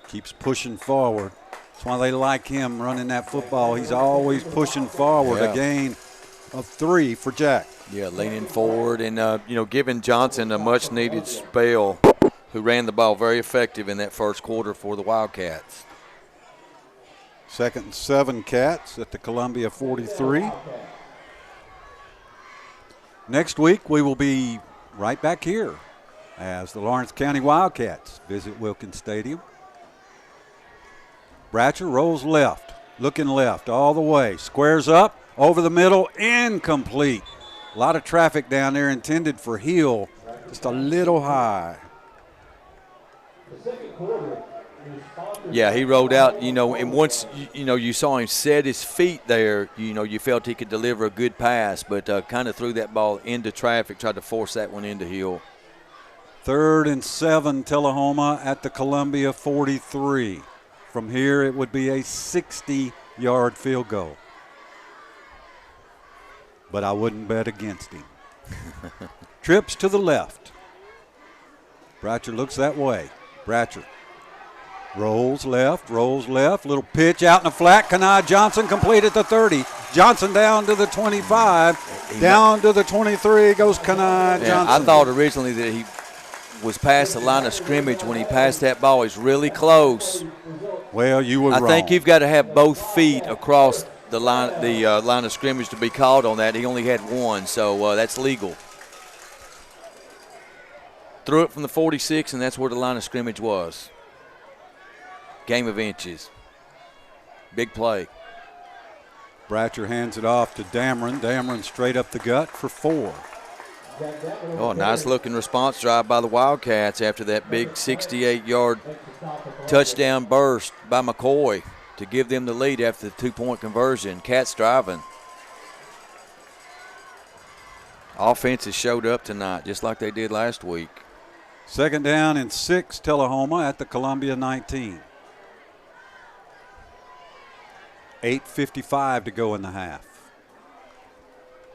keeps pushing forward. That's why they like him running that football. He's always pushing forward. A gain of 3 for Jack. Yeah, leaning forward and, giving Johnson a much-needed spell, who ran the ball very effective in that first quarter for the Wildcats. 2nd and 7 Cats at the Columbia 43. Next week, we will be right back here as the Lawrence County Wildcats visit Wilkins Stadium. Bratcher rolls left, looking left all the way. Squares up, over the middle, incomplete. A lot of traffic down there intended for Hill, just a little high. Yeah, he rolled out, and once, you saw him set his feet there, you felt he could deliver a good pass, but kind of threw that ball into traffic, tried to force that one into Hill. 3rd and 7, Tullahoma at the Columbia 43. From here, it would be a 60-yard field goal. But I wouldn't bet against him. Trips to the left. Bratcher looks that way. Bratcher Rolls left, little pitch out in the flat. Kanai Johnson completed the 30. Johnson down to the 25, down to the 23 goes Kanai Johnson. I thought originally that he was past the line of scrimmage when he passed that ball. He's really close. Well, you were wrong. I think you've got to have both feet across the line of scrimmage to be called on that. He only had one, so that's legal. Threw it from the 46, and that's where the line of scrimmage was. Game of inches. Big play. Bratcher hands it off to Dameron. Dameron straight up the gut for 4. Oh, nice looking response drive by the Wildcats after that big 68-yard touchdown burst by McCoy to give them the lead after the 2-point conversion. Cats driving. Offenses showed up tonight just like they did last week. 2nd down and 6, Tullahoma at the Columbia 19. 8:55 to go in the half.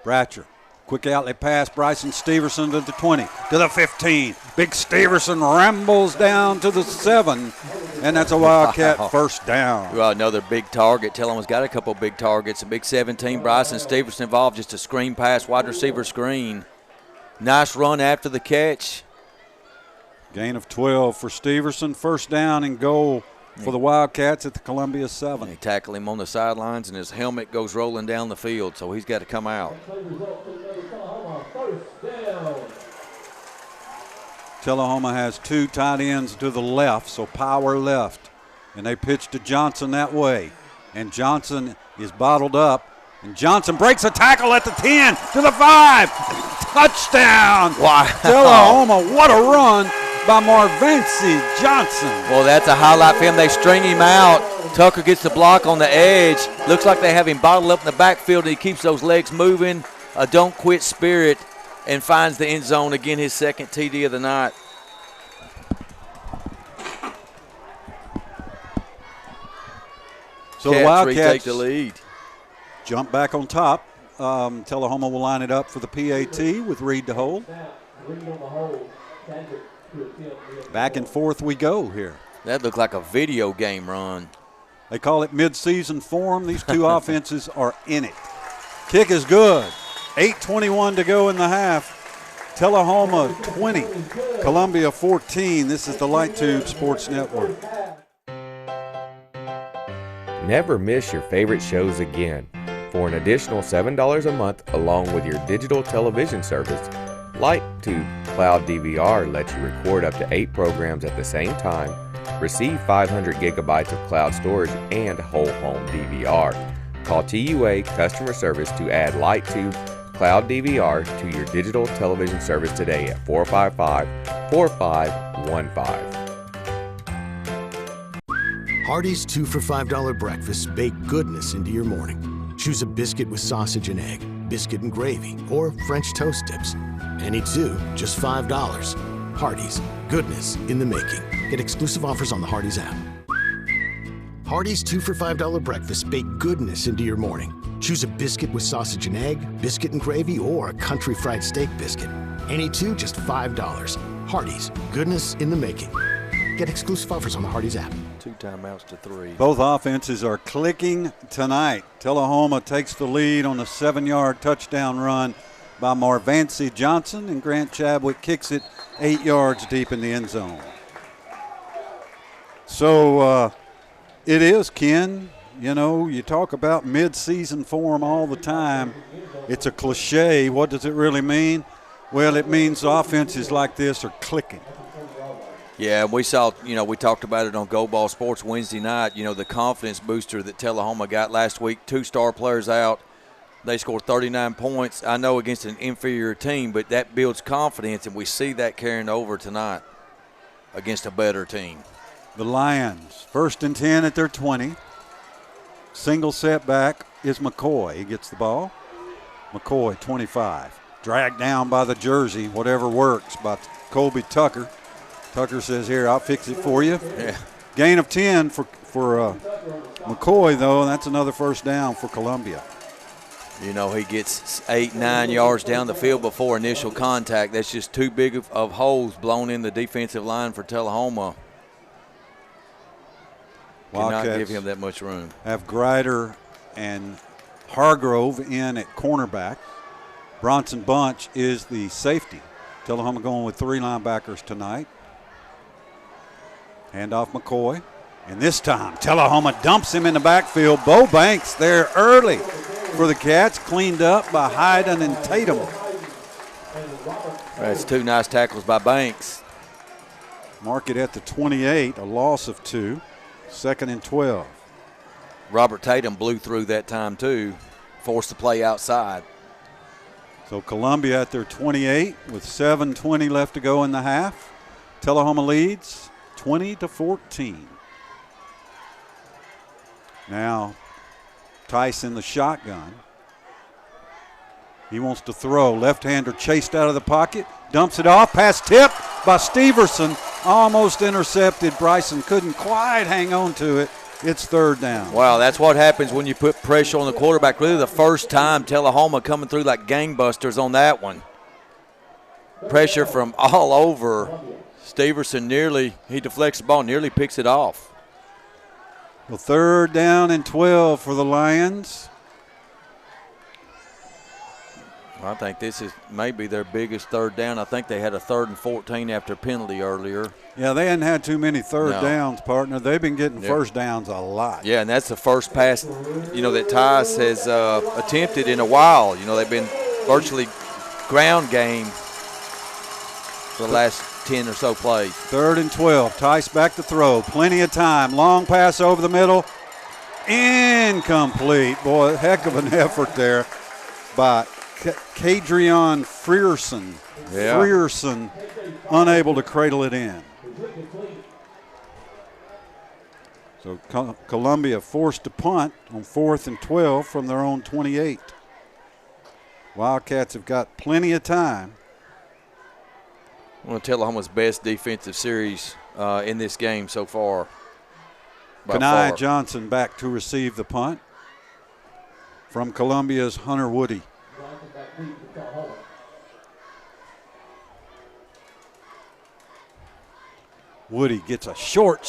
Bratcher, quick outlet pass, Bryson Steverson to the 20, to the 15. Big Steverson rambles down to the 7, and that's a Wildcat first down. Well, another big target. Tullahoma's got a couple big targets. A big 17, Bryson Steverson involved, just a screen pass, wide receiver screen. Nice run after the catch. Gain of 12 for Steverson, first down and goal for the Wildcats at the Columbia 7. They tackle him on the sidelines, and his helmet goes rolling down the field, so he's got to come out. Tullahoma has 2 tight ends to the left, so power left. And they pitch to Johnson that way. And Johnson is bottled up. And Johnson breaks a tackle at the 10, to the 5. Touchdown! Wow. Tullahoma, what a run by Marvancy Johnson. Well, that's a highlight for him. They string him out. Tucker gets the block on the edge. Looks like they have him bottled up in the backfield, and he keeps those legs moving. A don't quit spirit, and finds the end zone again, his second TD of the night. So the Wildcats retake the lead. Jump back on top. Tullahoma will line it up for the PAT with Reed to hold. Back and forth we go here. That looked like a video game run. They call it mid-season form. These two offenses are in it. Kick is good. 8:21 to go in the half. Tullahoma 20, Columbia 14. This is the Light Tube Sports Network. Never miss your favorite shows again. For an additional $7 a month along with your digital television service, LightTube Cloud DVR lets you record up to 8 programs at the same time, receive 500 gigabytes of cloud storage, and whole home DVR. Call TUA Customer Service to add LightTube Cloud DVR to your digital television service today at 455-4515. Hardee's 2 for $5 breakfast bake goodness into your morning. Choose a biscuit with sausage and egg, biscuit and gravy, or French toast tips. Any 2, just $5. Hardee's, goodness in the making. Get exclusive offers on the Hardee's app. Hardee's 2 for $5 breakfast bake goodness into your morning. Choose a biscuit with sausage and egg, biscuit and gravy, or a country fried steak biscuit. Any 2, just $5. Hardee's, goodness in the making. Get exclusive offers on the Hardee's app. 2 timeouts to 3. Both offenses are clicking tonight. Tullahoma takes the lead on a 7-yard touchdown run by Marvancy Johnson, and Grant Chadwick kicks it 8 yards deep in the end zone. So it is, Ken. You know, you talk about mid-season form all the time. It's a cliche. What does it really mean? Well, it means offenses like this are clicking. Yeah, we saw, we talked about it on Go Ball Sports Wednesday night, the confidence booster that Tullahoma got last week. 2 star players out. They scored 39 points, I know, against an inferior team, but that builds confidence, and we see that carrying over tonight against a better team. The Lions, 1st and 10 at their 20. Single setback is McCoy. He gets the ball. McCoy, 25. Dragged down by the jersey, whatever works, by Colby Tucker. Tucker says, here, I'll fix it for you. Yeah. Gain of 10 for McCoy, though, and that's another first down for Columbia. He gets 8-9 yards down the field before initial contact. That's just too big of holes blown in the defensive line for Tullahoma. Cannot Wildcats give him that much room. have Grider and Hargrove in at cornerback. Bronson Bunch is the safety. Tullahoma going with 3 linebackers tonight. Handoff McCoy. And this time, Tullahoma dumps him in the backfield. Bo Banks there early for the Cats, cleaned up by Hyden and Tatum. That's 2 nice tackles by Banks. Mark it at the 28, a loss of 2. 2nd and 12. Robert Tatum blew through that time too, forced the play outside. So Columbia at their 28 with 7:20 left to go in the half. Tullahoma leads 20-14. Now Tyson the shotgun. He wants to throw. Left-hander chased out of the pocket. Dumps it off. Pass tip by Steverson. Almost intercepted. Bryson couldn't quite hang on to it. It's 3rd down. Wow, that's what happens when you put pressure on the quarterback. Really the first time Tullahoma coming through like gangbusters on that one. Pressure from all over. Steverson he deflects the ball, nearly picks it off. Well, 3rd down and 12 for the Lions. I think this is maybe their biggest 3rd down. I think they had a 3rd and 14 after a penalty earlier. Yeah, they hadn't had too many third downs, partner. They've been getting first downs a lot. Yeah, and that's the first pass, that THS has attempted in a while. They've been virtually ground game for the last 10 or so plays. 3rd and 12. Tice back to throw. Plenty of time. Long pass over the middle. Incomplete. Boy, heck of an effort there by Kadrion Frierson. Yeah. Frierson unable to cradle it in. So Columbia forced to punt on 4th and 12 from their own 28. Wildcats have got plenty of time. One of Tullahoma's best defensive series in this game so far. Kanai Johnson back to receive the punt from Columbia's Hunter Woody. Woody gets a short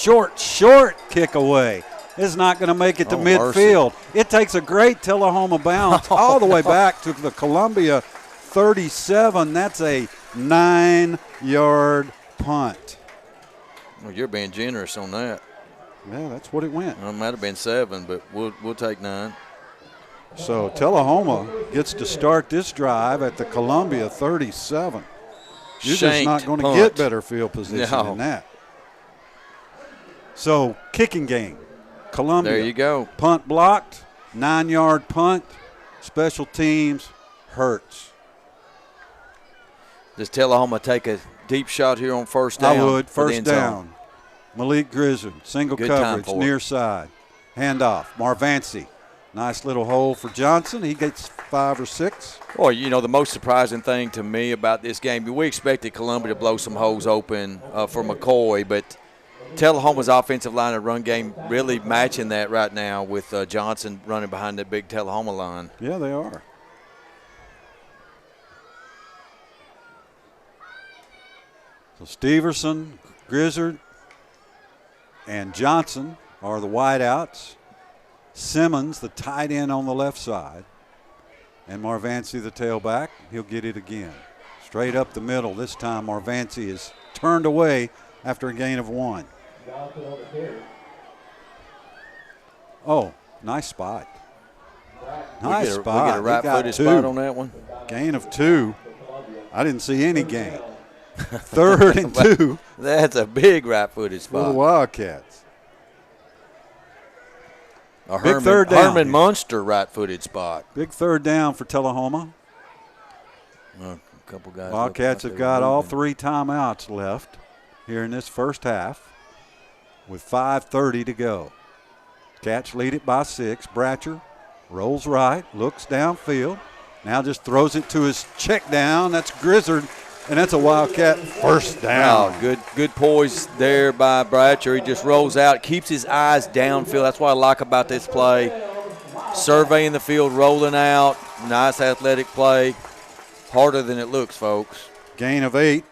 kick away. It's not going to make it to midfield. Mercy. It takes a great Tullahoma bounce all the way back to the Columbia 37. That's a 9-yard punt. Well, you're being generous on that. Yeah, that's what it went. Well, it might have been 7, but we'll take 9. So Tullahoma gets to start this drive at the Columbia 37. You're just not going to get better field position than that. So kicking game. Columbia. There you go. Punt blocked, 9-yard punt. Special teams, Hurts. Does Tullahoma take a deep shot here on 1st down? I would. 1st down. Malik Grizzard, single Good coverage, near side. Handoff. Marvancy. Nice little hole for Johnson. He gets 5 or 6. Boy, the most surprising thing to me about this game, we expected Columbia to blow some holes open for McCoy, but Tullahoma's offensive line and run game really matching that right now with Johnson running behind that big Tullahoma line. Yeah, they are. So Steverson, Grizzard, and Johnson are the wideouts. Simmons, the tight end on the left side. And Marvancy, the tailback. He'll get it again. Straight up the middle. This time Marvancy is turned away after a gain of 1. Oh, nice spot. Nice spot. We get a right-footed spot on that one. Gain of 2. I didn't see any gain. 3rd and 2. That's a big right-footed spot. For the Wildcats. A big 3rd down. Herman Munster right-footed spot. Big 3rd down for Tullahoma. A couple guys. Wildcats have got all 3 timeouts left here in this first half with 5:30 to go. Cats lead it by 6. Bratcher rolls right, looks downfield. Now just throws it to his check down. That's Grizzard, and that's a Wildcat 1st down. Wow, good poise there by Bratcher. He just rolls out, keeps his eyes downfield. That's what I like about this play. Surveying the field, rolling out. Nice athletic play. Harder than it looks, folks. Gain of 8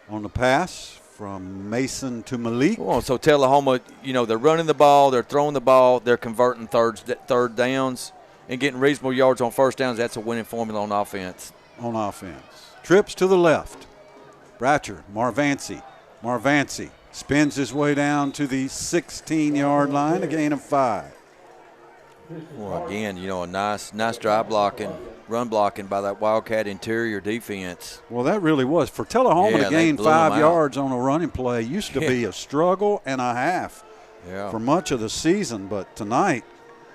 on the pass. from Mason to Malik. Well, so Tullahoma, they're running the ball, they're throwing the ball, they're converting third downs and getting reasonable yards on first downs. That's a winning formula on offense. Trips to the left. Bratcher, Marvancy spins his way down to the 16-yard line, a gain of 5. Well, again, a nice drive blocking, run blocking by that Wildcat interior defense. Well, that really was. For Tullahoma to gain 5 yards on a running play used to be a struggle and a half for much of the season. But tonight,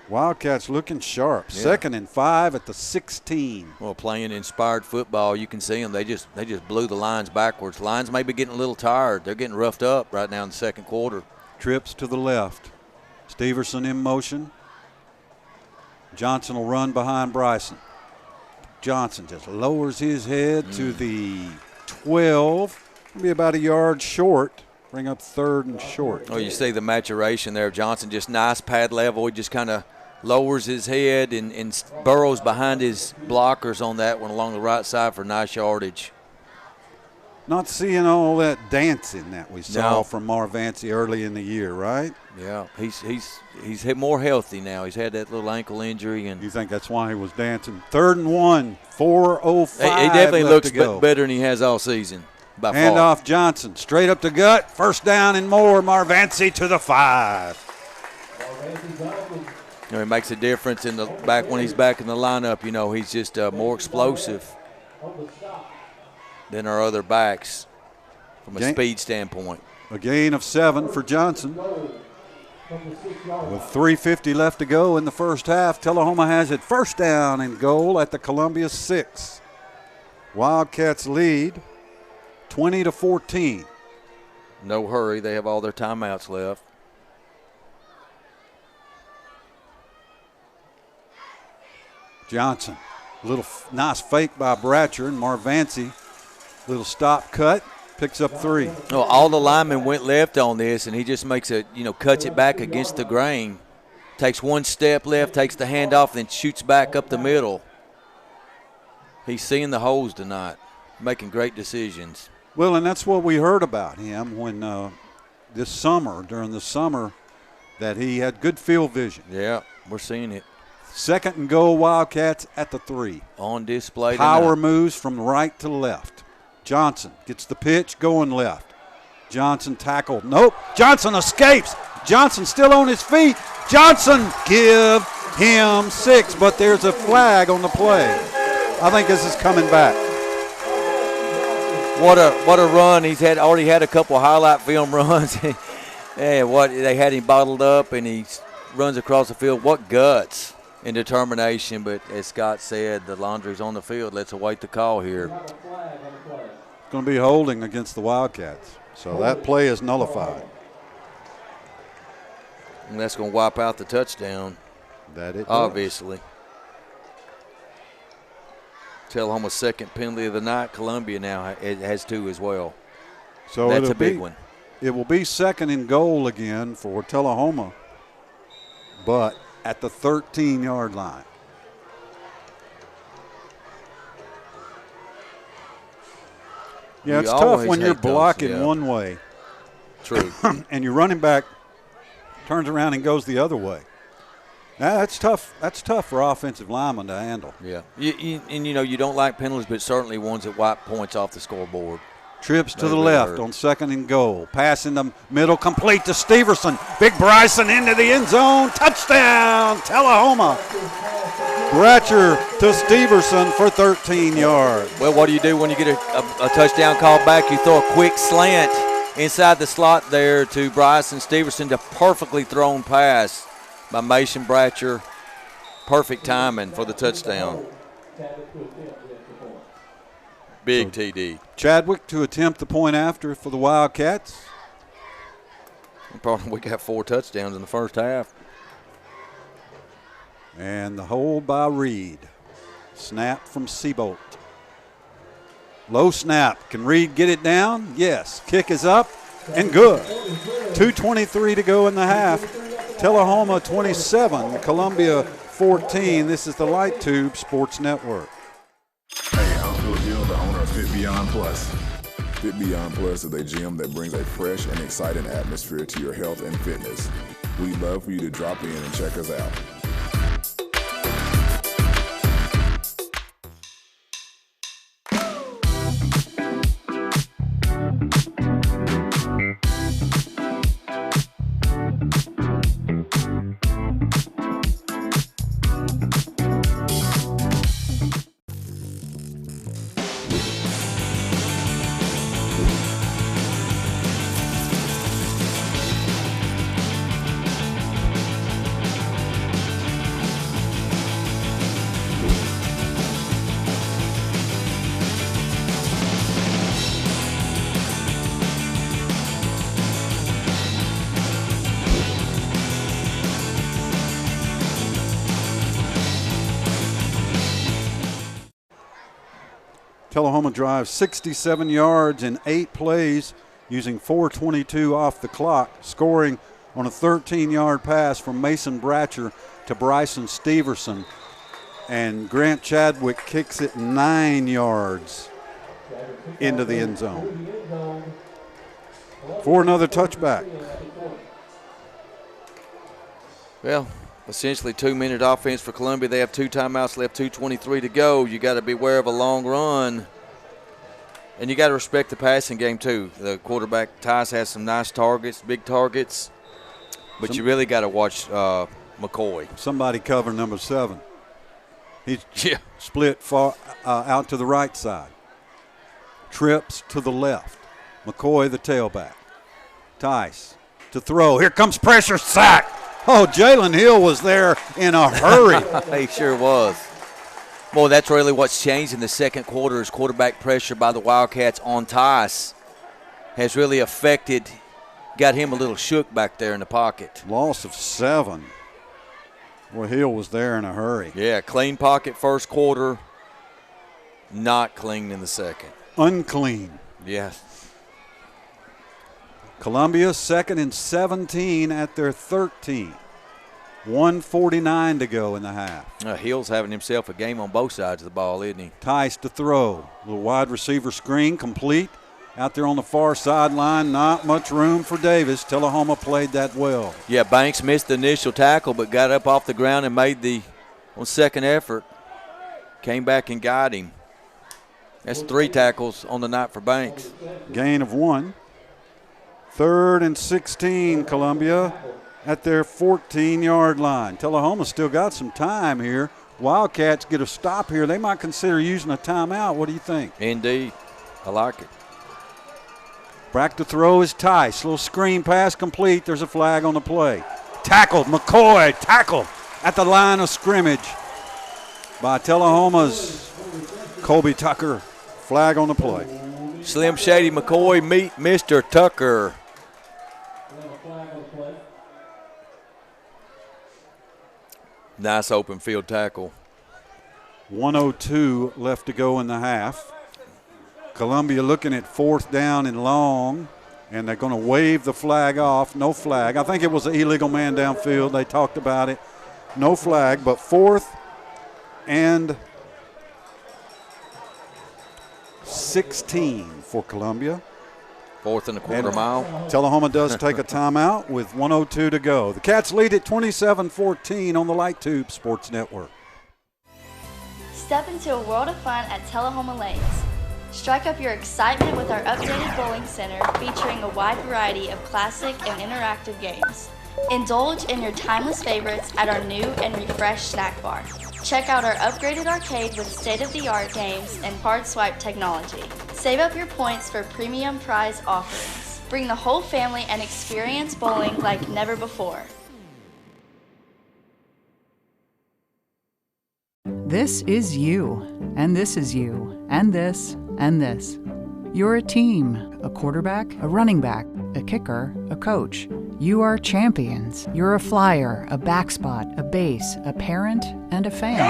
Wildcats looking sharp. 2nd and 5 at the 16. Well, playing inspired football, you can see them. They just blew the lines backwards. Lines may be getting a little tired. They're getting roughed up right now in the second quarter. Trips to the left. Steverson in motion. Johnson will run behind Bryson. Johnson just lowers his head to the 12. Maybe about a yard short. Bring up 3rd and short. Oh, you see the maturation there. Johnson just nice pad level. He just kind of lowers his head and burrows behind his blockers on that one along the right side for nice yardage. Not seeing all that dancing that we saw from Marvancy early in the year, right? Yeah, he's more healthy now. He's had that little ankle injury, and you think that's why he was dancing? 3rd and 1, 4:05. He definitely looks better than he has all season. By Hand far. off Johnson, straight up the gut, first down and more. Marvancy to the 5. He makes a difference in the back when he's back in the lineup. He's just more explosive than our other backs from a speed standpoint. A gain of 7 for Johnson. With 3:50 left to go in the first half, Tullahoma has it first down and goal at the Columbia 6. Wildcats lead 20-14. No hurry. They have all their timeouts left. Johnson, a little nice fake by Bratcher, and Marvancy, little stop cut, picks up 3. Oh, all the linemen went left on this, and he just makes cuts it back against the grain. Takes one step left, takes the handoff, then shoots back up the middle. He's seeing the holes tonight, making great decisions. Well, and that's what we heard about him when during the summer, that he had good field vision. Yeah, we're seeing it. 2nd and goal, Wildcats at the 3. On display Power tonight. moves from right to left. Johnson gets the pitch, going left. Johnson tackled. Nope. Johnson escapes. Johnson still on his feet. Johnson, give him 6, but there's a flag on the play. I think this is coming back. What a run. He's already had a couple of highlight film runs. They had him bottled up, and he runs across the field. What guts and determination. But as Scott said, the laundry's on the field. Let's await the call here. It's going to be holding against the Wildcats. So that play is nullified. And that's going to wipe out the touchdown. That it obviously. Tullahoma's 2nd penalty of the night. Columbia now has 2 as well. So that's a big one. It will be 2nd and goal again for Tullahoma, but at the 13-yard line. Yeah, it's tough when you're blocking one way. True. And your running back turns around and goes the other way. Now, that's tough. That's tough for offensive linemen to handle. Yeah. You don't like penalties, but certainly ones that wipe points off the scoreboard. Trips to the left on 2nd and goal. Pass in the middle, complete to Steverson. Big Bryson into the end zone. Touchdown, Tullahoma. Bratcher to Steverson for 13 yards. Well, what do you do when you get a touchdown call back? You throw a quick slant inside the slot there to Bryson Steverson, to perfectly thrown pass by Mason Bratcher. Perfect timing for the touchdown. Big TD. Chadwick to attempt the point after for the Wildcats. We got 4 touchdowns in the first half. And the hold by Reed. Snap from Seabolt. Low snap. Can Reed get it down? Yes. Kick is up and good. 2:23 to go in the half. Tullahoma 27, Columbia 14. This is the Light Tube Sports Network. Hey, I'm Phil Gill, the owner of Fit Beyond Plus. Fit Beyond Plus is a gym that brings a fresh and exciting atmosphere to your health and fitness. We'd love for you to drop in and check us out. Tullahoma drives 67 yards in 8 plays using 4:22 off the clock, scoring on a 13-yard pass from Mason Bratcher to Bryson Steverson. And Grant Chadwick kicks it 9 yards into the end zone for another touchback. Well, essentially 2-minute offense for Columbia. They have 2 timeouts left, 2:23 to go. You got to beware of a long run. And you got to respect the passing game, too. The quarterback, Tice, has some nice targets, big targets. But you really got to watch McCoy. Somebody cover number 7. He's split far out to the right side. Trips to the left. McCoy, the tailback. Tice to throw. Here comes pressure, sack. Oh, Jalen Hill was there in a hurry. He sure was. Boy, that's really what's changed in the second quarter is quarterback pressure by the Wildcats on Tice has really affected, got him a little shook back there in the pocket. Loss of 7. Well, Hill was there in a hurry. Yeah, clean pocket first quarter, not clean in the second. Unclean. Yes. Columbia 2nd and 17 at their 13. 1:49 to go in the half. Hill's having himself a game on both sides of the ball, isn't he? Tice to throw. Little wide receiver screen complete. Out there on the far sideline, not much room for Davis. Tullahoma played that well. Yeah, Banks missed the initial tackle but got up off the ground and made on second effort, came back and got him. That's 3 tackles on the night for Banks. Gain of 1. 3rd and 16, Columbia at their 14-yard line. Tullahoma still got some time here. Wildcats get a stop here. They might consider using a timeout. What do you think? Indeed. I like it. Back to throw is Tice. Little screen pass complete. There's a flag on the play. Tackled. McCoy tackled at the line of scrimmage by Tullahoma's Colby Tucker. Flag on the play. Slim Shady McCoy meet Mr. Tucker. Nice open field tackle. 1:02 left to go in the half. Columbia looking at 4th down and long, and they're going to wave the flag off. No flag. I think it was an illegal man downfield. They talked about it. No flag, but 4th and 16 for Columbia. 4th and a quarter mile. Tullahoma does take a timeout with 1:02 to go. The Cats lead at 27-14 on the Light Tube Sports Network. Step into a world of fun at Tullahoma Lanes. Strike up your excitement with our updated bowling center featuring a wide variety of classic and interactive games. Indulge in your timeless favorites at our new and refreshed snack bar. Check out our upgraded arcade with state-of-the-art games and card swipe technology. Save up your points for premium prize offerings. Bring the whole family and experience bowling like never before. This is you, and this is you, and this, and this. You're a team, a quarterback, a running back, a kicker, a coach. You are champions. You're a flyer, a backspot, a base, a parent, and a fan.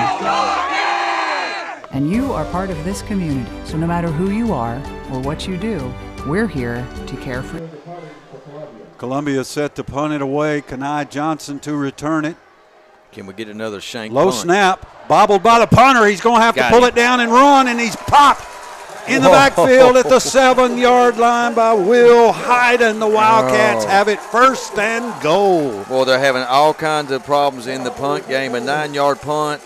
And you are part of this community. So no matter who you are or what you do, we're here to care for you. Columbia set to punt it away. Kenai Johnson to return it. Can we get another shank Low punt? snap. Bobbled by the punter. He's going to have to pull it down and run, and he's popped in the backfield at the 7-yard line by Will Hyden. The Wildcats have it 1st and goal. Well, they're having all kinds of problems in the punt game. A 9-yard punt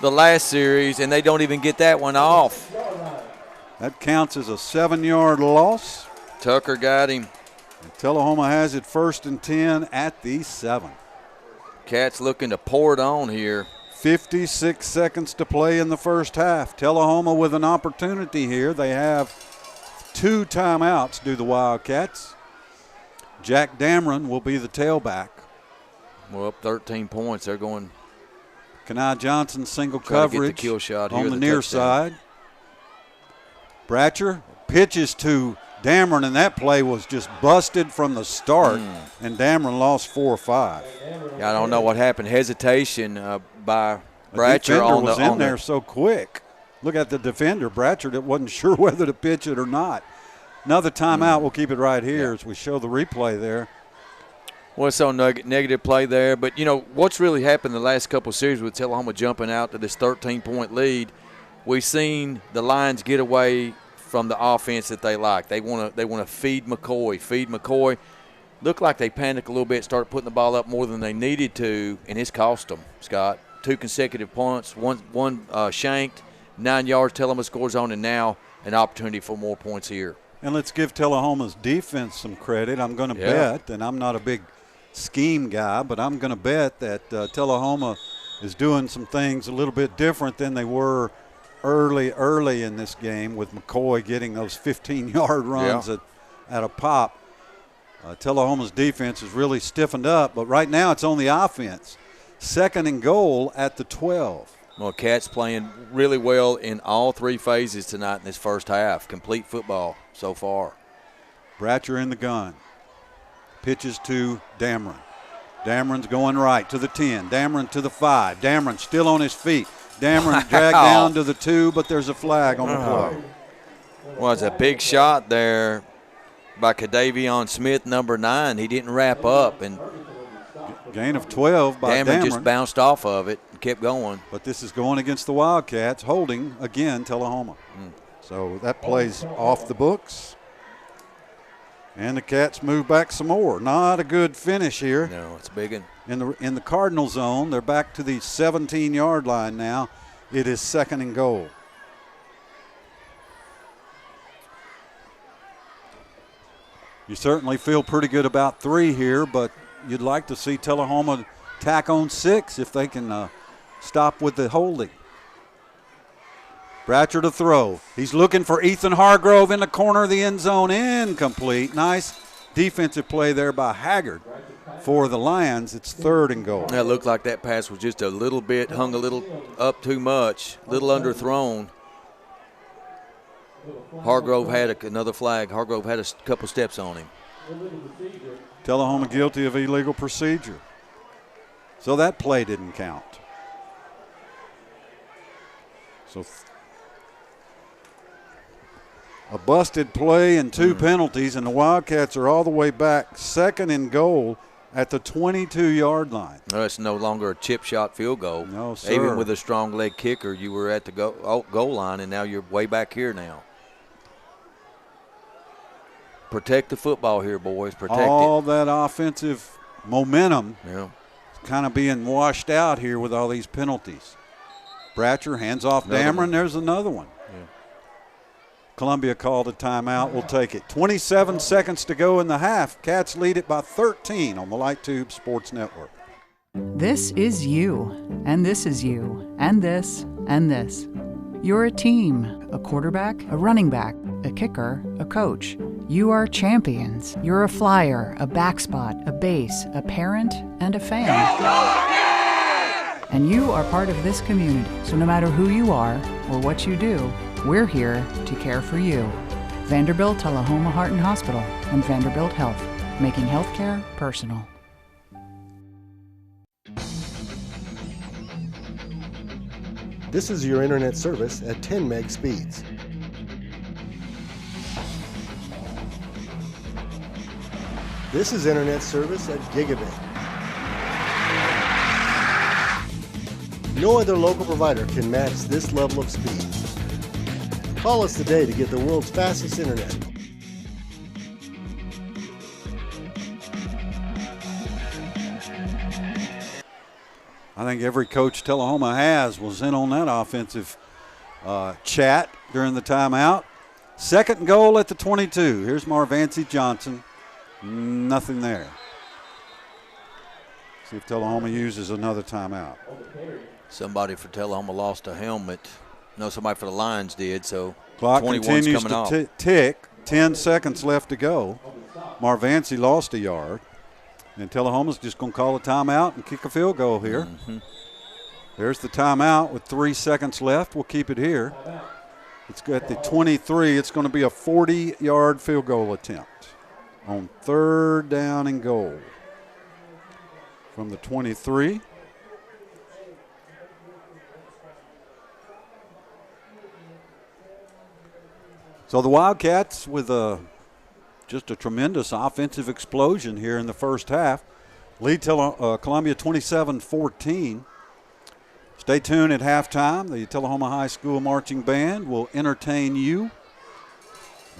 the last series, and they don't even get that one off. That counts as a 7-yard loss. Tucker got him. And Tullahoma has it 1st and 10 at the 7. Cats looking to pour it on here. 56 seconds to play in the first half. Tullahoma with an opportunity here. They have 2 timeouts, do the Wildcats. Jack Dameron will be the tailback. Well, up 13 points. They're going. Kenai Johnson single try to coverage get the kill shot here, on the the near touchdown. side. Bratcher pitches to Dameron, and that play was just busted from the start, and Dameron lost 4 or 5. I don't know what happened. Hesitation by Bratcher defender on was the in there so quick. Look at the defender, Bratcher, that wasn't sure whether to pitch it or not. Another timeout. We'll keep it right here as we show the replay there. Well, it's on negative play there. But, you know, what's really happened the last couple of series with Tullahoma jumping out to this 13-point lead, we've seen the Lions get away from the offense that they like. They want to feed McCoy. Looked like they panicked a little bit, started putting the ball up more than they needed to, and it's cost them, Scott. 2 consecutive punts, one shanked, 9 yards. Tullahoma scores on, and now an opportunity for more points here. And let's give Tullahoma's defense some credit. I'm going to bet, and I'm not a big scheme guy, but I'm going to bet that Tullahoma is doing some things a little bit different than they were early in this game, with McCoy getting those 15-yard runs at a pop. Tullahoma's defense has really stiffened up, but right now it's on the offense. 2nd and goal at the 12. Well, Cats playing really well in all 3 phases tonight in this first half. Complete football so far. Bratcher in the gun. Pitches to Dameron. Dameron's going right to the 10. Dameron to the 5. Dameron still on his feet. Dameron dragged down to the 2, but there's a flag on the play. Well, it's a big shot there by Kadavion Smith, number 9. He didn't wrap up, and gain of 12 by Dameron. Just bounced off of it and kept going. But this is going against the Wildcats, holding again Tullahoma. So that plays off the books. And the Cats move back some more. Not a good finish here. No, it's big. In the Cardinal zone, they're back to the 17-yard line now. It is 2nd and goal. You certainly feel pretty good about 3 here, but you'd like to see Tullahoma tack on 6 if they can stop with the holding. Bratcher to throw. He's looking for Ethan Hargrove in the corner of the end zone. Incomplete. Nice defensive play there by Haggard for the Lions. It's 3rd and goal. It looked like that pass was just a little bit, hung a little up too much, a little underthrown. Hargrove had another flag. Hargrove had a couple steps on him. Tullahoma guilty of illegal procedure. So that play didn't count. So a busted play and 2 penalties, and the Wildcats are all the way back, 2nd and goal at the 22-yard line. No, it's no longer a chip shot field goal. No, sir. Even with a strong leg kicker, you were at the goal line, and now you're way back here now. Protect the football here, boys. Protect it. All that offensive momentum kind of being washed out here with all these penalties. Bratcher hands off Dameron. There's another one. Columbia called a timeout. We'll take it. 27 seconds to go in the half. Cats lead it by 13 on the Light Tube Sports Network. This is you, and this is you, and this, and this. You're a team, a quarterback, a running back, a kicker, a coach. You are champions. You're a flyer, a backspot, a base, a parent, and a fan. And you are part of this community. So no matter who you are or what you do, we're here to care for you. Vanderbilt Tullahoma Heart and Hospital and Vanderbilt Health, making healthcare personal. This is your internet service at 10 meg speeds. This is internet service at gigabit. No other local provider can match this level of speed. Call us today to get the world's fastest internet. I think every coach Tullahoma has was in on that offensive chat during the timeout. Second and goal at the 22. Here's Marvancy Johnson. Nothing there. See if Tullahoma uses another timeout. Somebody for Tullahoma lost a helmet. No, somebody for the Lions did, so Clock 21's continues coming off. to tick. 10 seconds left to go. Marvancy lost a yard. And Tullahoma's just going to call a timeout and kick a field goal here. Mm-hmm. There's the timeout with 3 seconds left. We'll keep it here. It's at the 23. It's going to be a 40-yard field goal attempt on third down and goal from the 23. So the Wildcats with just a tremendous offensive explosion here in the first half. Lead Columbia 27-14. Stay tuned at halftime. The Tullahoma High School Marching Band will entertain you.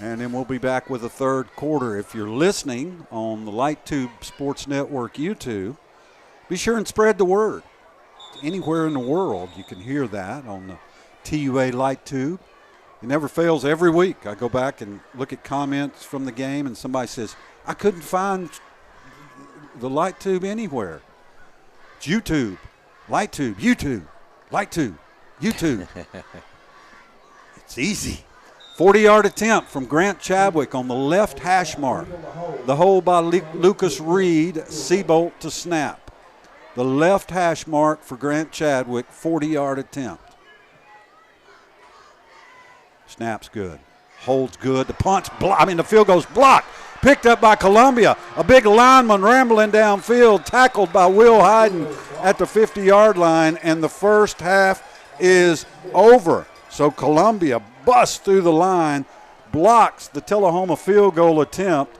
And then we'll be back with the third quarter. If you're listening on the Light Tube Sports Network YouTube, be sure and spread the word. Anywhere in the world you can hear that on the TUA Light Tube. It never fails. Every week I go back and look at comments from the game and somebody says, I couldn't find the Light Tube anywhere. It's YouTube, Light Tube, YouTube, Light Tube, YouTube. It's easy. 40-yard attempt from Grant Chadwick on the left hash mark. The hold by Lucas Reed, Seabolt to snap. The left hash mark for Grant Chadwick, 40-yard attempt. Snap's good. Holds good. The field goal's blocked. Picked up by Columbia. A big lineman rambling downfield, tackled by Will Hayden at the 50-yard line, and the first half is over. So Columbia busts through the line, blocks the Tullahoma field goal attempt,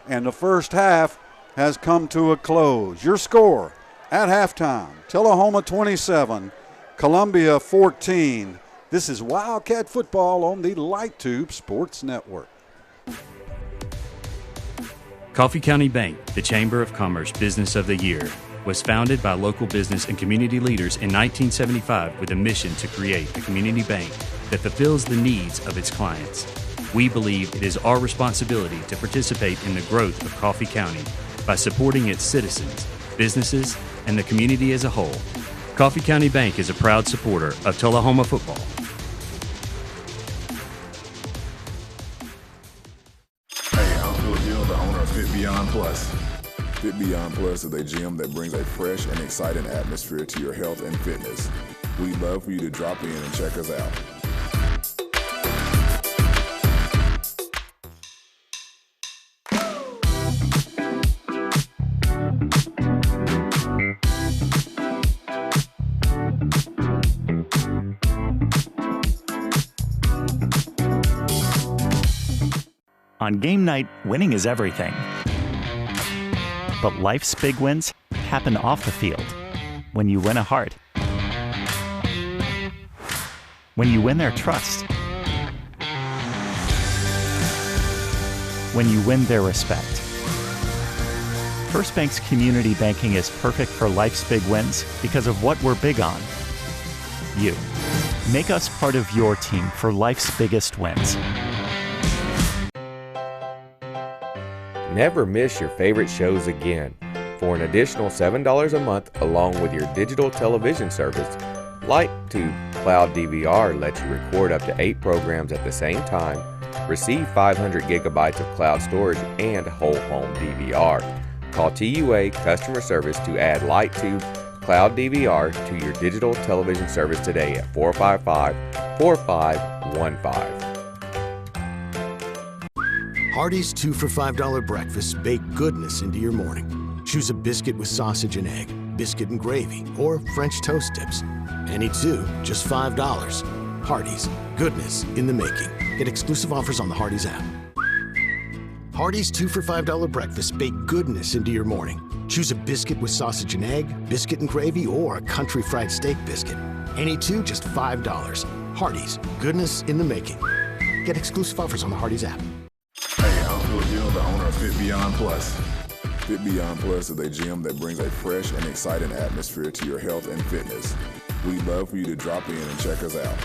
and the first half has come to a close. Your score at halftime, Tullahoma 27, Columbia 14. This is Wildcat Football on the Light Tube Sports Network. Coffee County Bank, the Chamber of Commerce Business of the Year, was founded by local business and community leaders in 1975 with a mission to create a community bank that fulfills the needs of its clients. We believe it is our responsibility to participate in the growth of Coffee County by supporting its citizens, businesses, and the community as a whole. Coffee County Bank is a proud supporter of Tullahoma football. Hey, I'm Phil Gill, the owner of Fit Beyond Plus. Fit Beyond Plus is a gym that brings a fresh and exciting atmosphere to your health and fitness. We'd love for you to drop in and check us out. On game night, winning is everything. But life's big wins happen off the field. When you win a heart. When you win their trust. When you win their respect. First Bank's community banking is perfect for life's big wins because of what we're big on. You. Make us part of your team for life's biggest wins. Never miss your favorite shows again. For an additional $7 a month along with your digital television service, LightTube Cloud DVR lets you record up to 8 programs at the same time, receive 500 gigabytes of cloud storage, and whole home DVR. Call TUA Customer Service to add LightTube Cloud DVR to your digital television service today at 455-4515. Hardee's 2 for $5 breakfast bake goodness into your morning. Choose a biscuit with sausage and egg, biscuit and gravy, or French toast tips. Any two, just $5. Hardee's, goodness in the making. Get exclusive offers on the Hardee's app. Hardee's 2 for $5 breakfast bake goodness into your morning. Choose a biscuit with sausage and egg, biscuit and gravy, or a country fried steak biscuit. Any two, just $5. Hardee's, goodness in the making. Get exclusive offers on the Hardee's app. Hey, I'm Phil Gill, the owner of Fit Beyond Plus. Fit Beyond Plus is a gym that brings a fresh and exciting atmosphere to your health and fitness. We'd love for you to drop in and check us out.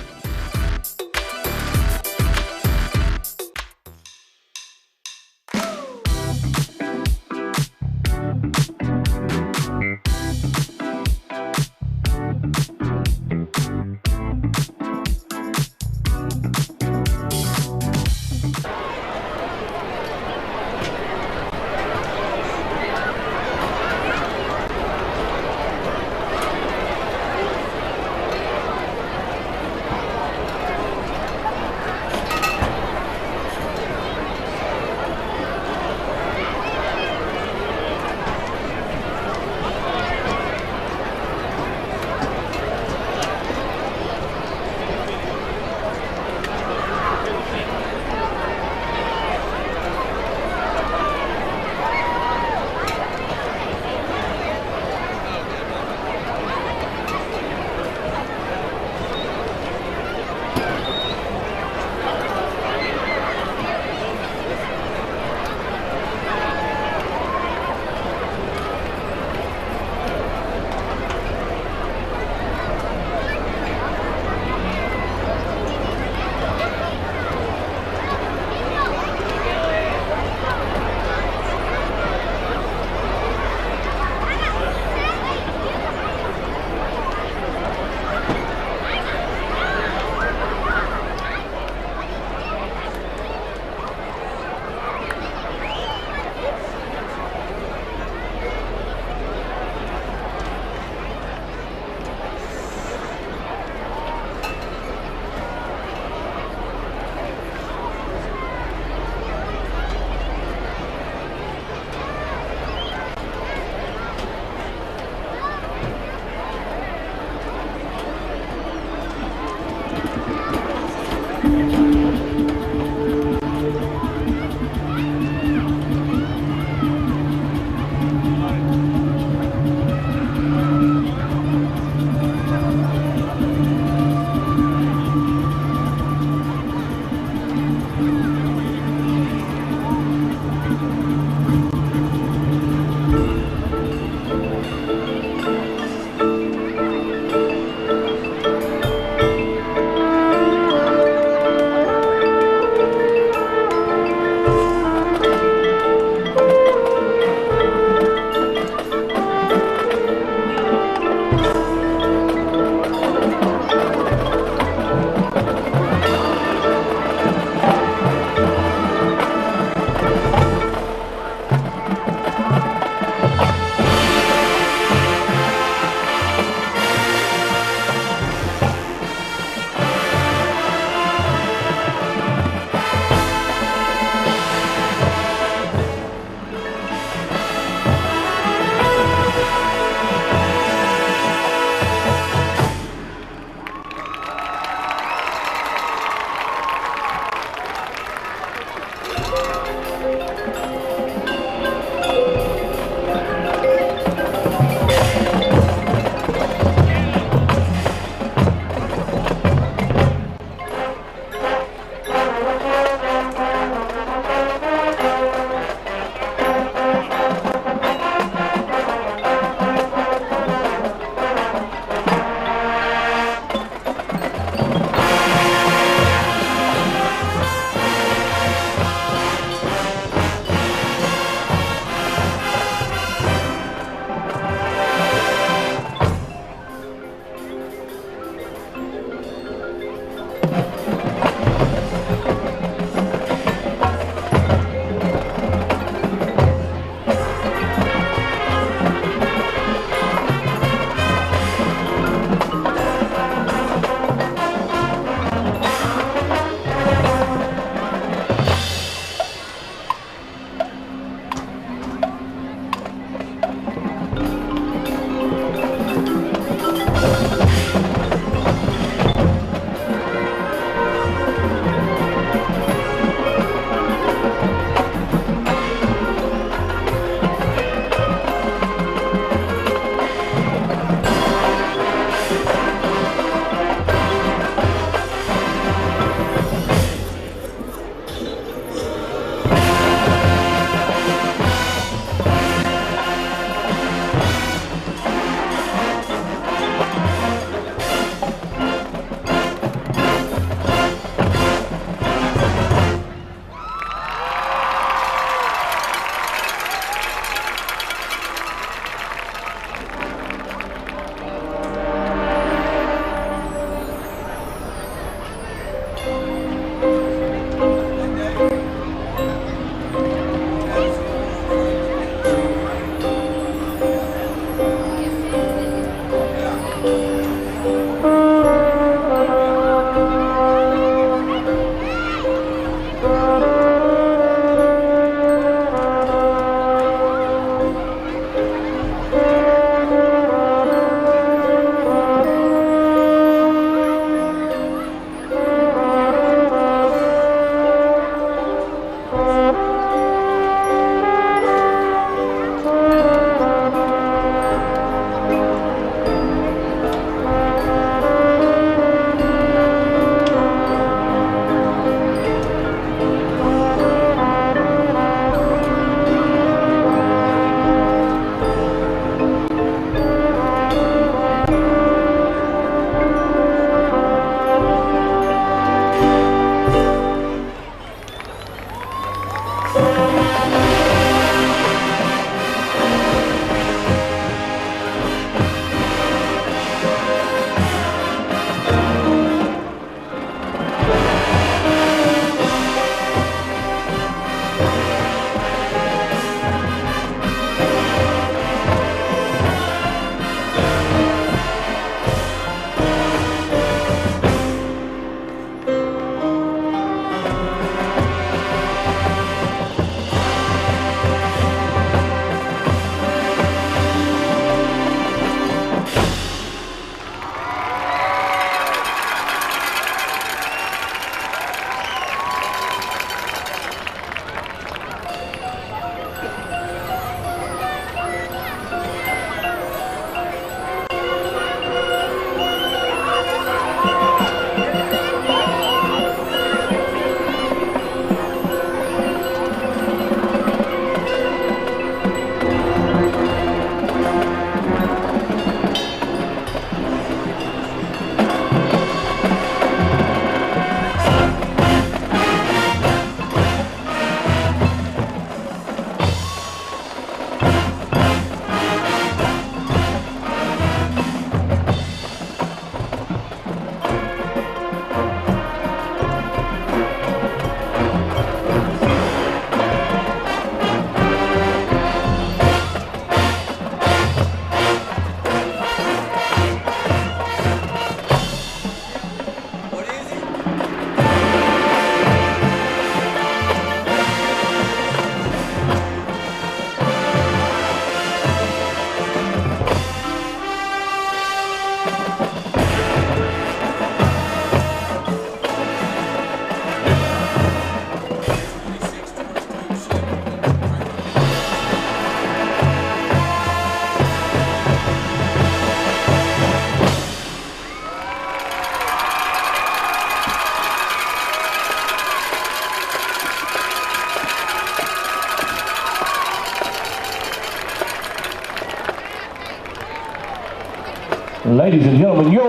Ladies and gentlemen, your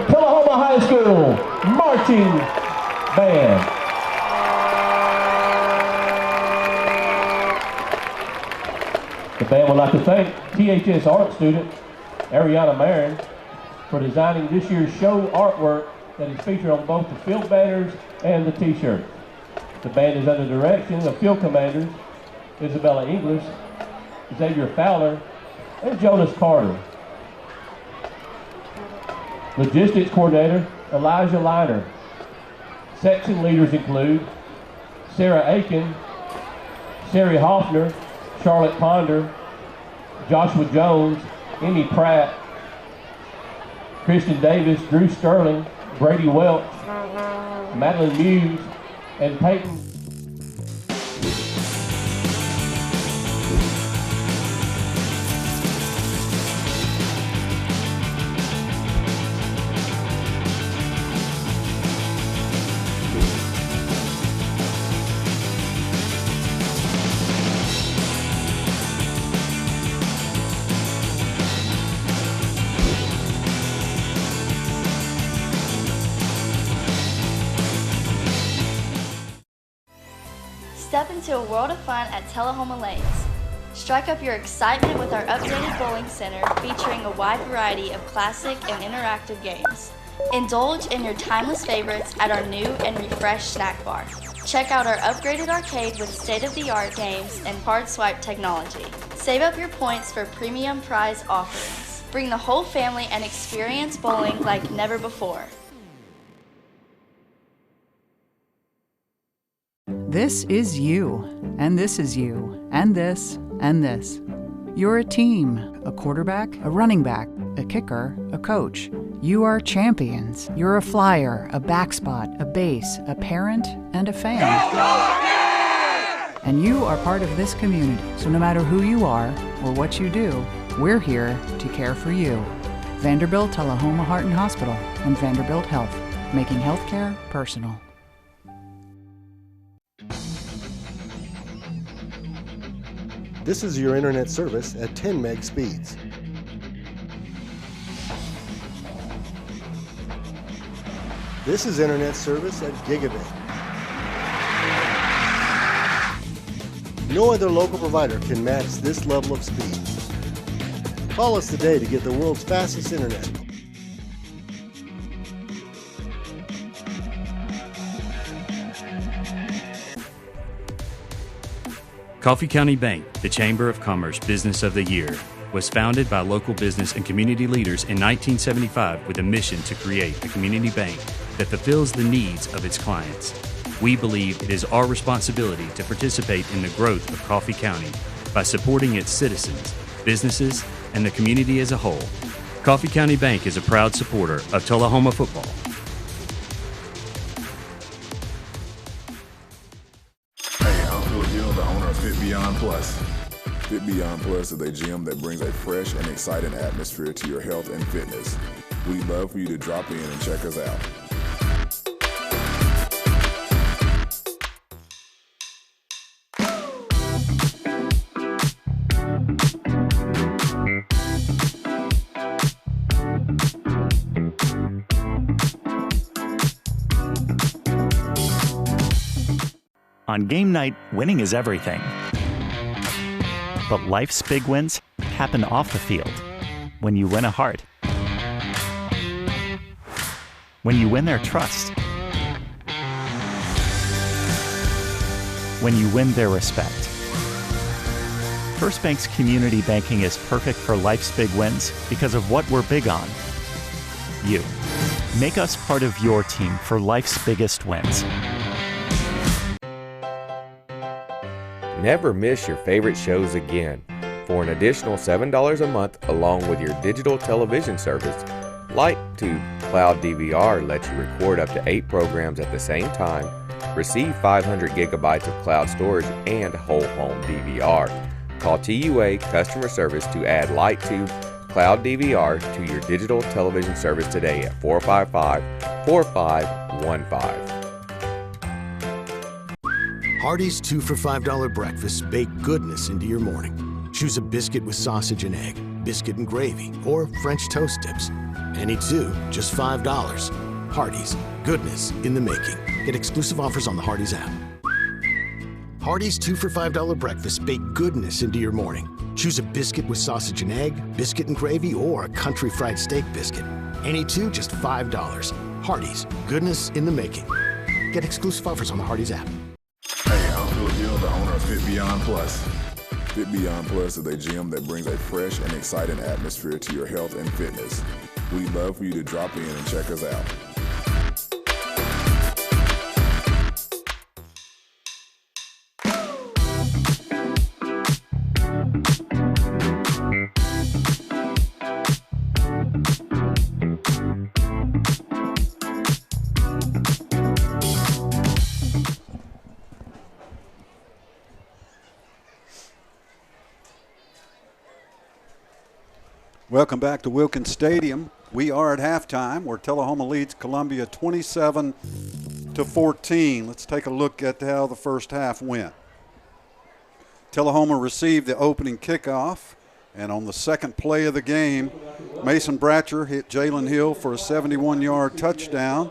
Tullahoma High School marching band. The band would like to thank THS art student Ariana Marin for designing this year's show artwork that is featured on both the field banners and the t-shirt. The band is under the direction of field commanders Isabella English, Xavier Fowler, and Jonas Carter. Logistics coordinator Elijah Liner. Section leaders include Sarah Aiken, Sari Hoffner, Charlotte Ponder, Joshua Jones, Emmy Pratt, Christian Davis, Drew Sterling, Brady Welch, Madeline Muse, and Peyton. Step into a world of fun at Tullahoma Lanes. Strike up your excitement with our updated bowling center featuring a wide variety of classic and interactive games. Indulge in your timeless favorites at our new and refreshed snack bar. Check out our upgraded arcade with state-of-the-art games and card swipe technology. Save up your points for premium prize offerings. Bring the whole family and experience bowling like never before. This is you, and this is you, and this, and this. You're a team, a quarterback, a running back, a kicker, a coach. You are champions. You're a flyer, a back spot, a base, a parent, and a fan. And you are part of this community, so no matter who you are or what you do, we're here to care for you. Vanderbilt Tullahoma Heart and Hospital and Vanderbilt Health, making healthcare personal. This is your internet service at 10 meg speeds. This is internet service at gigabit. No other local provider can match this level of speed. Call us today to get the world's fastest internet. Coffee County Bank, the Chamber of Commerce Business of the Year, was founded by local business and community leaders in 1975 with a mission to create a community bank that fulfills the needs of its clients. We believe it is our responsibility to participate in the growth of Coffee County by supporting its citizens, businesses, and the community as a whole. Coffee County Bank is a proud supporter of Tullahoma football. Fit Beyond Plus. Fit Beyond Plus is a gym that brings a fresh and exciting atmosphere to your health and fitness. We'd love for you to drop in and check us out. On game night, winning is everything. But life's big wins happen off the field. When you win a heart. When you win their trust. When you win their respect. First Bank's community banking is perfect for life's big wins because of what we're big on. You. Make us part of your team for life's biggest wins. Never miss your favorite shows again. For an additional $7 a month along with your digital television service, LightTube Cloud DVR lets you record up to 8 programs at the same time, receive 500 gigabytes of cloud storage, and whole home DVR. Call TUA Customer Service to add LightTube Cloud DVR to your digital television service today at 455-4515. Hardee's 2 for $5 breakfast bake goodness into your morning. Choose a biscuit with sausage and egg, biscuit and gravy, or French toast dips. Any two, just $5. Hardee's, goodness in the making. Get exclusive offers on the Hardee's app. Hardee's 2 for $5 breakfast bake goodness into your morning. Choose a biscuit with sausage and egg, biscuit and gravy, or a country fried steak biscuit. Any two, just $5. Hardee's, goodness in the making. Get exclusive offers on the Hardee's app. Hey, I'm Phil Gill, the owner of Fit Beyond Plus. Fit Beyond Plus is a gym that brings a fresh and exciting atmosphere to your health and fitness. We'd love for you to drop in and check us out. Welcome back to Wilkins Stadium. We are at halftime where Tullahoma leads Columbia 27-14. Let's take a look at how the first half went. Tullahoma received the opening kickoff, and on the second play of the game, Mason Bratcher hit Jalen Hill for a 71-yard touchdown.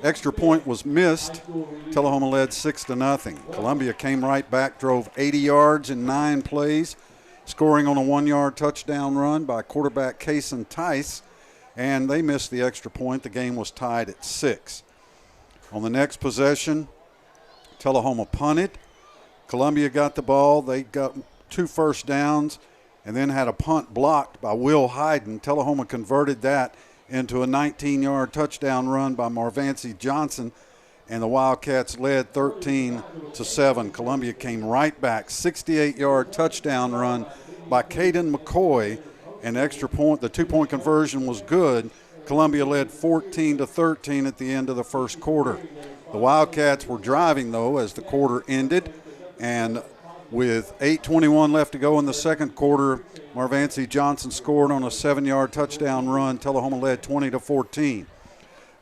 Extra point was missed. Tullahoma led 6-0. Columbia came right back, drove 80 yards in 9 plays, scoring on a 1-yard touchdown run by quarterback Kason Tice, and they missed the extra point. The game was tied at 6. On the next possession, Tullahoma punted. Columbia got the ball. They got 2 first downs and then had a punt blocked by Will Hyden. Tullahoma converted that into a 19-yard touchdown run by Marvancy Johnson, and the Wildcats led 13-7. Columbia came right back, 68-yard touchdown run by Caden McCoy, and extra point. The 2-point conversion was good. Columbia led 14-13 at the end of the first quarter. The Wildcats were driving, though, as the quarter ended, and with 8:21 left to go in the second quarter, Marvancy Johnson scored on a 7-yard touchdown run. Tullahoma led 20-14.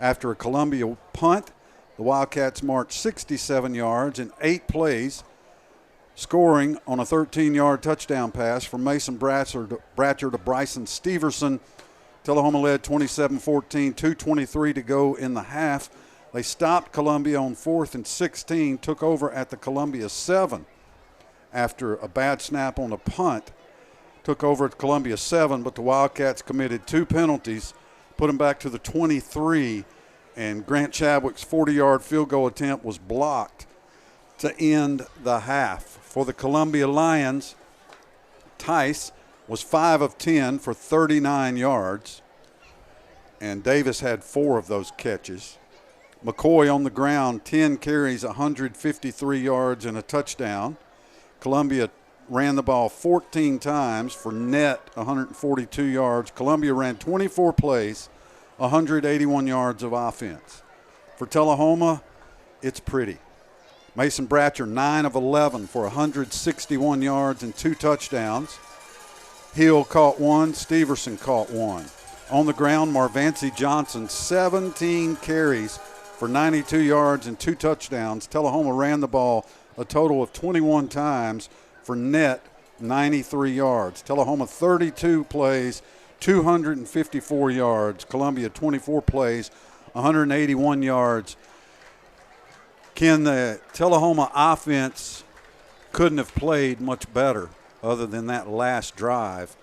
After a Columbia punt, the Wildcats marched 67 yards in 8 plays, scoring on a 13-yard touchdown pass from Mason Bratcher to Bryson Steverson. Tullahoma led 27-14, 2:23 to go in the half. They stopped Columbia on 4th and 16, took over at the Columbia 7 after a bad snap on a punt. Took over at Columbia 7, but the Wildcats committed 2 penalties, put them back to the 23, and Grant Chadwick's 40-yard field goal attempt was blocked to end the half. For the Columbia Lions, Tice was 5 of 10 for 39 yards, and Davis had 4 of those catches. McCoy on the ground, 10 carries, 153 yards, and a touchdown. Columbia ran the ball 14 times for net 142 yards. Columbia ran 24 plays, 181 yards of offense. For Tullahoma, it's pretty. Mason Bratcher, 9 of 11 for 161 yards and 2 touchdowns. Hill caught 1, Steverson caught 1. On the ground, Marvancy Johnson, 17 carries for 92 yards and 2 touchdowns. Tullahoma ran the ball a total of 21 times for net 93 yards. Tullahoma 32 plays, 254 yards. Columbia 24 plays, 181 yards. Ken, the Tullahoma offense couldn't have played much better other than that last drive,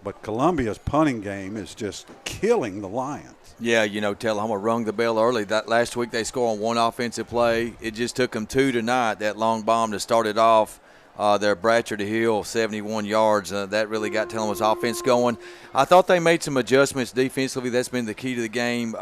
but Columbia's punting game is just killing the Lions. Yeah, you know, Tullahoma rung the bell early. That last week they scored on 1 offensive play. It just took them 2 tonight, that long bomb to start it off. Their Bratcher to Hill, 71 yards. That really got Tullahoma's offense going. I thought they made some adjustments defensively. That's been the key to the game.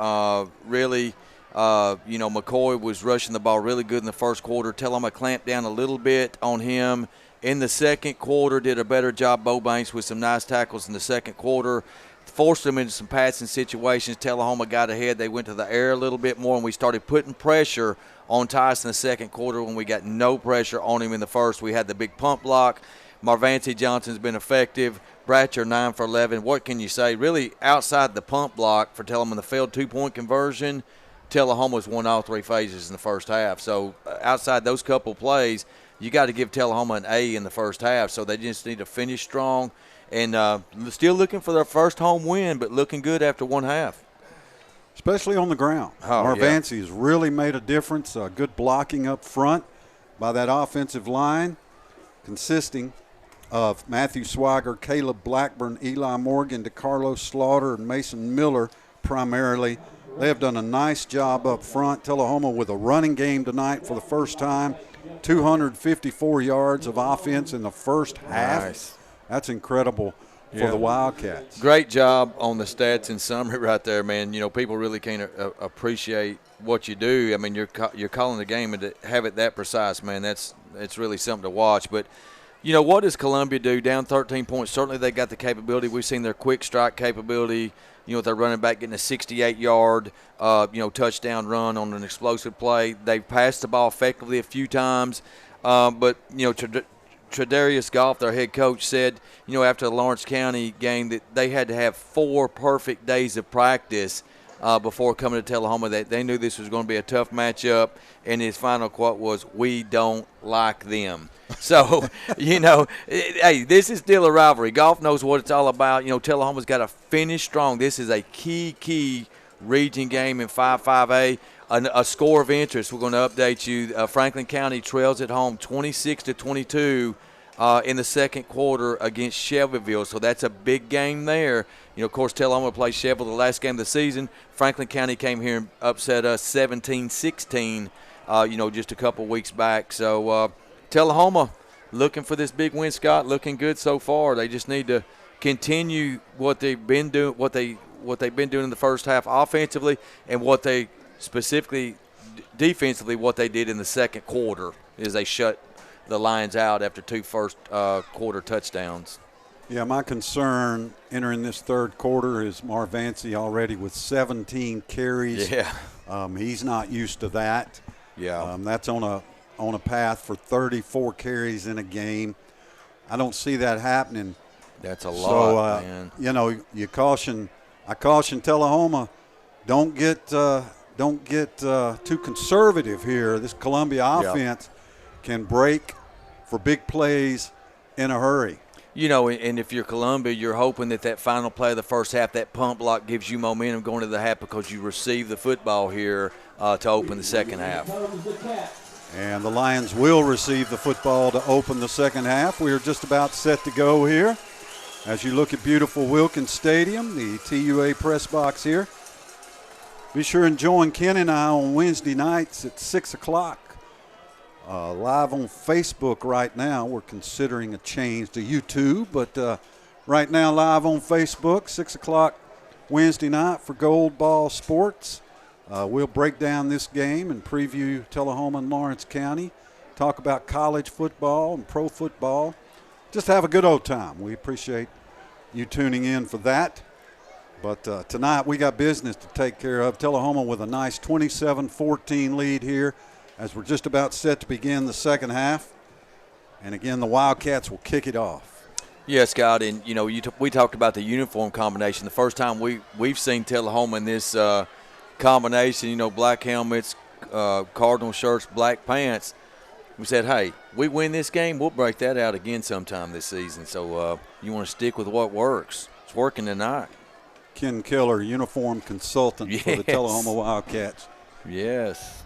Really, McCoy was rushing the ball really good in the first quarter. Tullahoma clamped down a little bit on him. In the second quarter, did a better job. Bo Banks with some nice tackles in the second quarter. Forced them into some passing situations. Tullahoma got ahead. They went to the air a little bit more, and we started putting pressure on Tice in the second quarter when we got no pressure on him in the first. We had the big pump block. Marvancy Johnson's been effective. Bratcher, 9 for 11. What can you say? Really, outside the pump block for Tullahoma, the failed 2-point conversion, Tullahoma's won all 3 phases in the first half. So outside those couple plays, you got to give Tullahoma an A in the first half. So they just need to finish strong, and still looking for their first home win, but looking good after one half. Especially on the ground. Marvancy has really made a difference. Good blocking up front by that offensive line, consisting of Matthew Swiger, Caleb Blackburn, Eli Morgan, DeCarlos Slaughter, and Mason Miller primarily. They have done a nice job up front. Tullahoma with a running game tonight for the first time. 254 yards of offense in the first half. Nice. That's incredible for the Wildcats. Great job on the stats and summary right there, man. You know, people really can't appreciate what you do. I mean, you're calling the game, and to have it that precise, man, it's really something to watch. But, you know, what does Columbia do? Down 13 points. Certainly they got the capability. We've seen their quick strike capability. You know, with their running back getting a 68-yard, touchdown run on an explosive play. They've passed the ball effectively a few times. But, you know, Tredarius Goff, their head coach, said, you know, after the Lawrence County game that they had to have 4 perfect days of practice before coming to Tullahoma. That they knew this was going to be a tough matchup, and his final quote was, "We don't like them." So, you know, hey, this is still a rivalry. Goff knows what it's all about. You know, Tullahoma's got to finish strong. This is a key region game in 5-5A. A score of interest. We're going to update you. Franklin County trails at home 26-22 in the second quarter against Shelbyville. So that's a big game there. You know, of course, Tullahoma played Shelbyville the last game of the season. Franklin County came here and upset us 17-16, just a couple weeks back. So Tullahoma looking for this big win, Scott, looking good so far. They just need to continue what they've been doing, what they've been doing in the first half offensively, and what they specifically defensively, what they did in the second quarter is they shut the Lions out after 2 first quarter touchdowns. Yeah, my concern entering this third quarter is Marvancy already with 17 carries. Yeah. He's not used to that. Yeah. That's on a path for 34 carries in a game. I don't see that happening. That's a lot, man. You know, I caution Tullahoma, don't get too conservative here. This Columbia offense can break for big plays in a hurry. You know, and if you're Columbia, you're hoping that final play of the first half, that pump block gives you momentum going to the half because you receive the football here to open the second half. And the Lions will receive the football to open the second half. We are just about set to go here. As you look at beautiful Wilkins Stadium, the TUA press box here. Be sure and join Ken and I on Wednesday nights at 6 o'clock. Live on Facebook right now. We're considering a change to YouTube, but right now live on Facebook, 6 o'clock Wednesday night for Gold Ball Sports. We'll break down this game and preview Tullahoma and Lawrence County, talk about college football and pro football. Just have a good old time. We appreciate you tuning in for that. But tonight we got business to take care of. Tullahoma with a nice 27-14 lead here as we're just about set to begin the second half. And again, the Wildcats will kick it off. Yeah, Scott, and you know, we talked about the uniform combination. The first time we've seen Tullahoma in this combination, you know, black helmets, Cardinal shirts, black pants. We said, hey, we win this game, we'll break that out again sometime this season. So you want to stick with what works. It's working tonight. Ken Keller, uniform consultant for the Tullahoma Wildcats. Yes.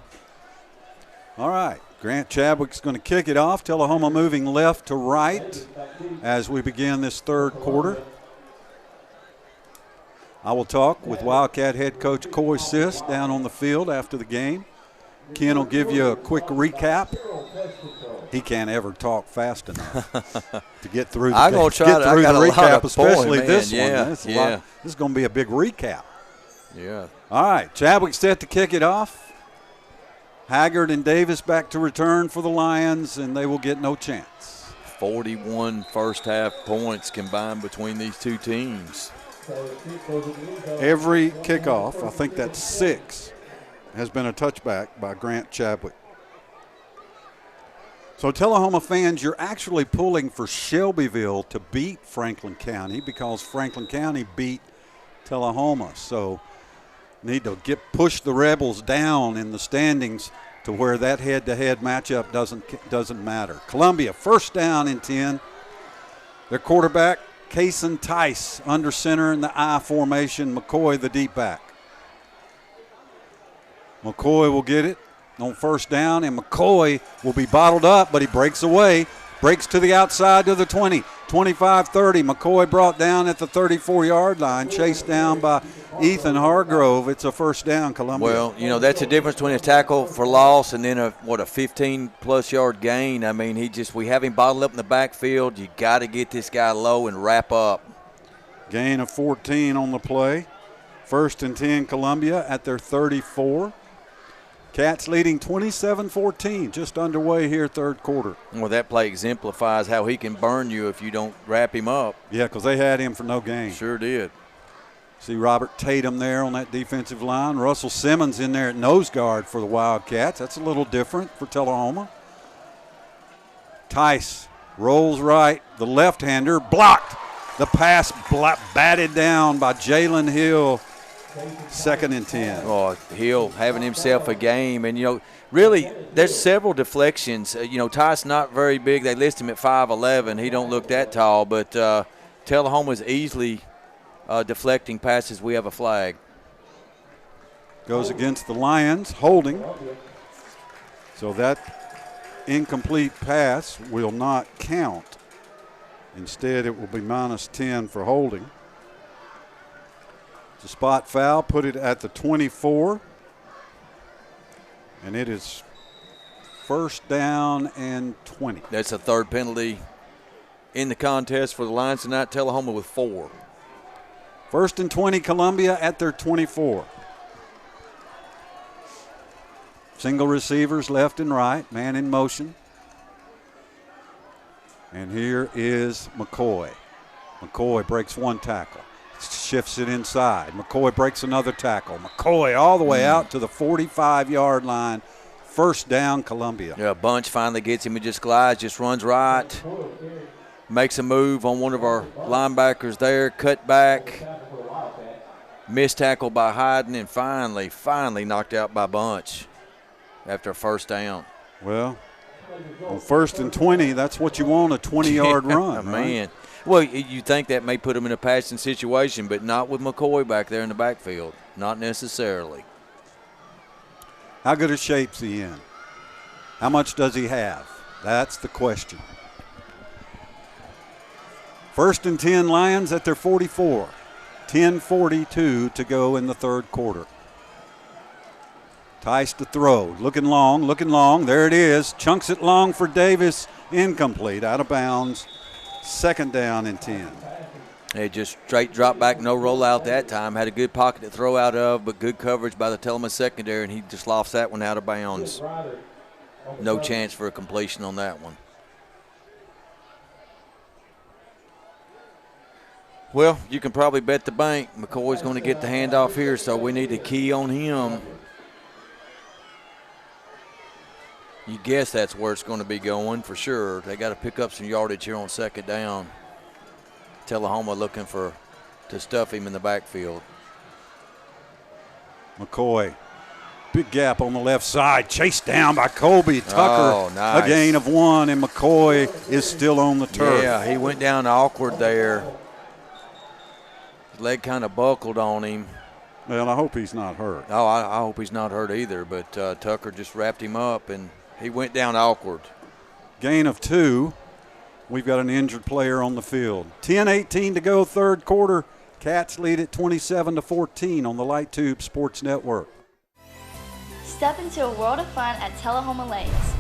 All right. Grant Chadwick's going to kick it off. Tullahoma moving left to right as we begin this third quarter. I will talk with Wildcat head coach Coy Sis down on the field after the game. Ken will give you a quick recap. He can't ever talk fast enough to get through the, recap, especially this one. This is going to be a big recap. Yeah. All right, Chadwick set to kick it off. Haggard and Davis back to return for the Lions, and they will get no chance. 41 first half points combined between these two teams. Every kickoff, I think that's 6, has been a touchback by Grant Chadwick. So Tullahoma fans, you're actually pulling for Shelbyville to beat Franklin County because Franklin County beat Tullahoma. So need to push the Rebels down in the standings to where that head-to-head matchup doesn't matter. Columbia, first down and 10. Their quarterback, Kason Tice, under center in the I formation. McCoy, the deep back. McCoy will get it on first down, and McCoy will be bottled up, but he breaks away, breaks to the outside to the 20, 25-30. McCoy brought down at the 34-yard line, chased down by Ethan Hargrove. It's a first down, Columbia. Well, you know, that's the difference between a tackle for loss and then a 15-plus yard gain. I mean, we have him bottled up in the backfield. You got to get this guy low and wrap up. Gain of 14 on the play. First and 10, Columbia at their 34. Cats leading 27-14, just underway here, third quarter. Well, that play exemplifies how he can burn you if you don't wrap him up. Yeah, because they had him for no gain. Sure did. See Robert Tatum there on that defensive line. Russell Simmons in there at nose guard for the Wildcats. That's a little different for Tullahoma. Tice rolls right. The left-hander blocked. The pass batted down by Jalen Hill. Second and 10. Oh, Hill having himself a game. And, you know, really, there's several deflections. Tice not very big. They list him at 5'11". He don't look that tall. But Tullahoma's easily deflecting passes. We have a flag. Goes against the Lions, holding. So that incomplete pass will not count. Instead, it will be -10 for holding. It's a spot foul, put it at the 24. And it is first down and 20. That's a third penalty in the contest for the Lions tonight. Tullahoma with 4. First and 20, Columbia at their 24. Single receivers left and right, man in motion. And here is McCoy. McCoy breaks one tackle, shifts it inside. McCoy breaks another tackle. McCoy all the way out to the 45-yard line. First down, Columbia. Yeah, Bunch finally gets him and just glides, just runs right. Makes a move on one of our linebackers there, cut back. Missed tackle by Hyden, and finally knocked out by Bunch after a first down. Well, on first and 20, that's what you want, a 20-yard run. Man. Right? Well, you think that may put him in a passing situation, but not with McCoy back there in the backfield. Not necessarily. How good a shape's he in? How much does he have? That's the question. First and 10, Lions at their 44. 10:42 to go in the third quarter. Tice to throw. Looking long. There it is. Chunks it long for Davis. Incomplete. Out of bounds. Second down and 10. Hey, just straight drop back, no rollout that time. Had a good pocket to throw out of, but good coverage by the Tullahoma secondary, and he just lofts that one out of bounds. No chance for a completion on that one. Well, you can probably bet the bank McCoy's going to get the handoff here, so we need to key on him. You guess that's where it's going to be going for sure. They got to pick up some yardage here on second down. Tullahoma looking to stuff him in the backfield. McCoy, big gap on the left side, chased down by Colby Tucker. Oh, nice. A gain of 1, and McCoy is still on the turf. Yeah, he went down awkward there. His leg kind of buckled on him. Well, I hope he's not hurt. Oh, I hope he's not hurt either, but Tucker just wrapped him up, and he went down awkward. Gain of 2. We've got an injured player on the field. 10:18 to go, third quarter. Cats lead at 27-14 on the Light Tube Sports Network. Step into a world of fun at Tullahoma Lanes.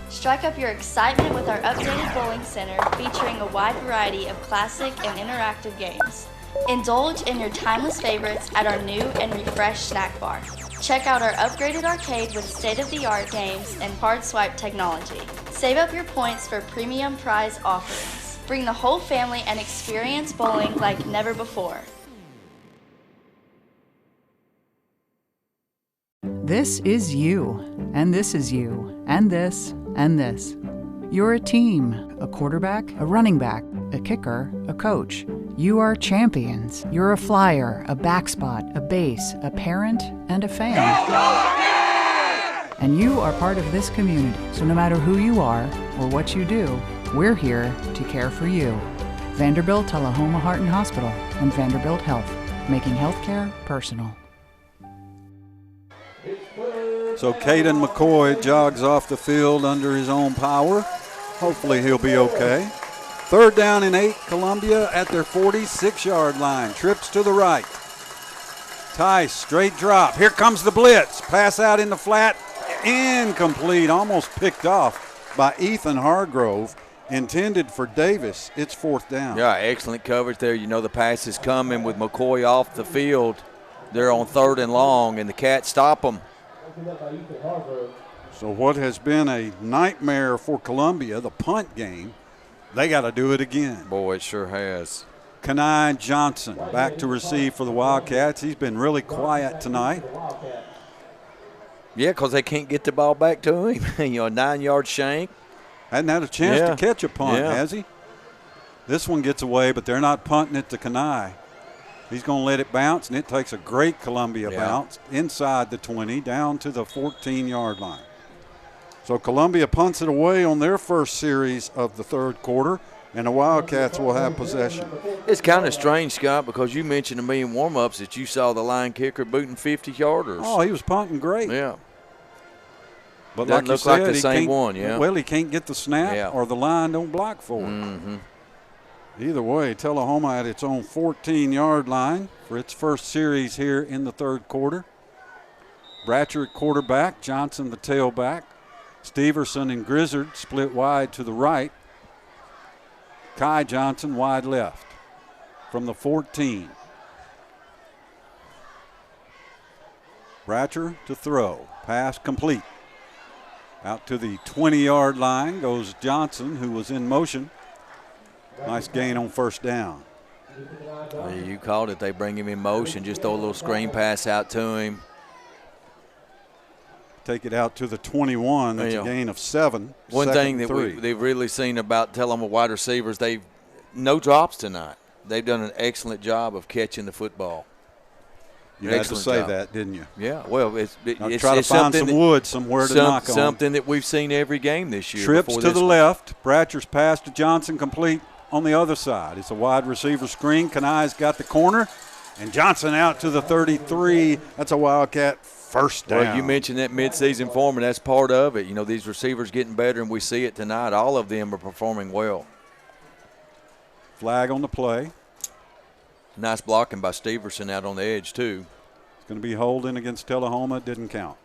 Strike up your excitement with our updated bowling center featuring a wide variety of classic and interactive games. Indulge in your timeless favorites at our new and refreshed snack bar. Check out our upgraded arcade with state-of-the-art games and hard swipe technology. Save up your points for premium prize offerings. Bring the whole family and experience bowling like never before. This is you, and this is you, and this, and this. You're a team, a quarterback, a running back, a kicker, a coach. You are champions. You're a flyer, a backspot, a base, a parent, and a fan. And you are part of this community, so no matter who you are or what you do, we're here to care for you. Vanderbilt Tullahoma Heart and Hospital and Vanderbilt Health, making healthcare personal. So Caden McCoy jogs off the field under his own power. Hopefully he'll be okay. 3rd down and 8, Columbia at their 46-yard line. Trips to the right. Tice, straight drop. Here comes the blitz. Pass out in the flat. Incomplete. Almost picked off by Ethan Hargrove. Intended for Davis. It's 4th down. Yeah, excellent coverage there. You know the pass is coming with McCoy off the field. They're on 3rd and long, and the Cats stop them. So what has been a nightmare for Columbia, the punt game, they got to do it again. Boy, it sure has. Kenai Johnson back to receive for the Wildcats. He's been really quiet tonight. Yeah, because they can't get the ball back to him. A 9-yard shank. Hadn't had a chance to catch a punt, has he? This one gets away, but they're not punting it to Kenai. He's going to let it bounce, and it takes a great Columbia bounce inside the 20 down to the 14-yard line. So Columbia punts it away on their first series of the 3rd quarter, and the Wildcats will have possession. It's kind of strange, Scott, because you mentioned to me in warm-ups that you saw the line kicker booting 50-yarders. Oh, he was punting great. Yeah. But doesn't like you look said, like the same one, Well, he can't get the snap or the line don't block for it. Either way, Tullahoma at its own 14-yard line for its first series here in the 3rd quarter. Bratcher at quarterback, Johnson the tailback. Steverson and Grizzard split wide to the right. Kai Johnson wide left from the 14. Bratcher to throw. Pass complete. Out to the 20-yard line goes Johnson, who was in motion. Nice gain on 1st down. Well, you called it. They bring him in motion. Just throw a little screen pass out to him. Take it out to the 21. That's a gain of 7. One thing that they've really seen about Tullahoma wide receivers, they've no drops tonight. They've done an excellent job of catching the football. You had to say that, didn't you? Yeah. Well, it's try to find some wood somewhere to knock on. Something that we've seen every game this year. Trips to the left. Bratcher's pass to Johnson complete on the other side. It's a wide receiver screen. Kanai's got the corner. And Johnson out to the 33. That's a Wildcat first down. Well, you mentioned that midseason form, and that's part of it. You know, these receivers getting better, and we see it tonight. All of them are performing well. Flag on the play. Nice blocking by Steverson out on the edge, too. It's going to be holding against Tullahoma. It didn't count.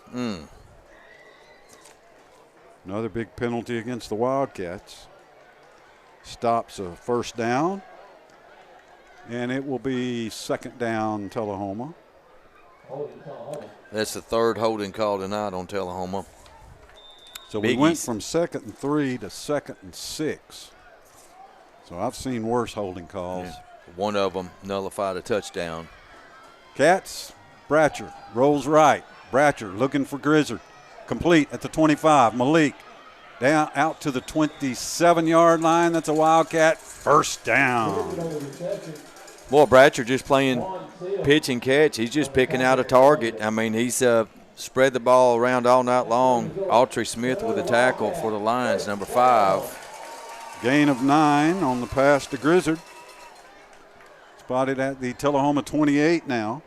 Another big penalty against the Wildcats. Stops a 1st down. And it will be 2nd down, Tullahoma. That's the 3rd holding call tonight on Tullahoma. So we went from 2nd and 3 to 2nd and 6. So I've seen worse holding calls. Yeah. One of them nullified a touchdown. Cats, Bratcher rolls right. Bratcher looking for Grizzard. Complete at the 25. Malik down out to the 27-yard line. That's a Wildcat first down. Boy, Bratcher just playing pitch and catch. He's just picking out a target. I mean, he's spread the ball around all night long. Autry Smith with a tackle for the Lions, number 5. Gain of 9 on the pass to Grizzard. Spotted at the Tullahoma 28 now.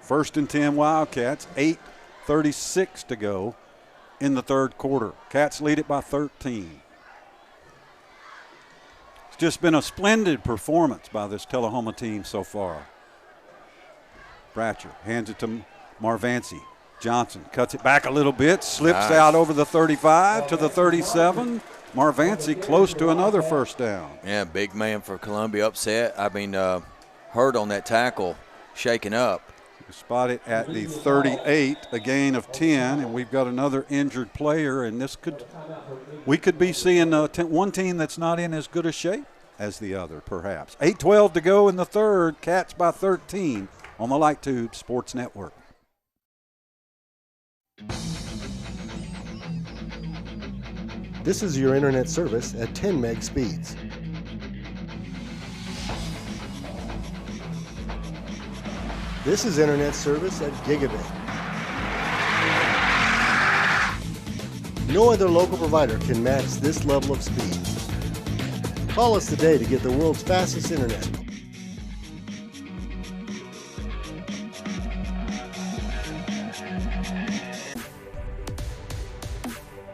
1st and 10 Wildcats. 8:36 to go in the 3rd quarter. Cats lead it by 13. It's just been a splendid performance by this Tullahoma team so far. Bratcher hands it to Marvancy. Johnson cuts it back a little bit, slips out over the 35 to the 37. Marvancy close to another first down. Yeah, big man for Columbia, upset. I mean, hurt on that tackle, shaken up. Spotted at the 38, a gain of 10, and we've got another injured player, and we could be seeing one team that's not in as good a shape as the other, perhaps. 8:12 to go in the 3rd. Cats by 13 on the Light Tube Sports Network. This is your internet service at 10 meg speeds. This is internet service at gigabit. No other local provider can match this level of speed. Call us today to get the world's fastest internet.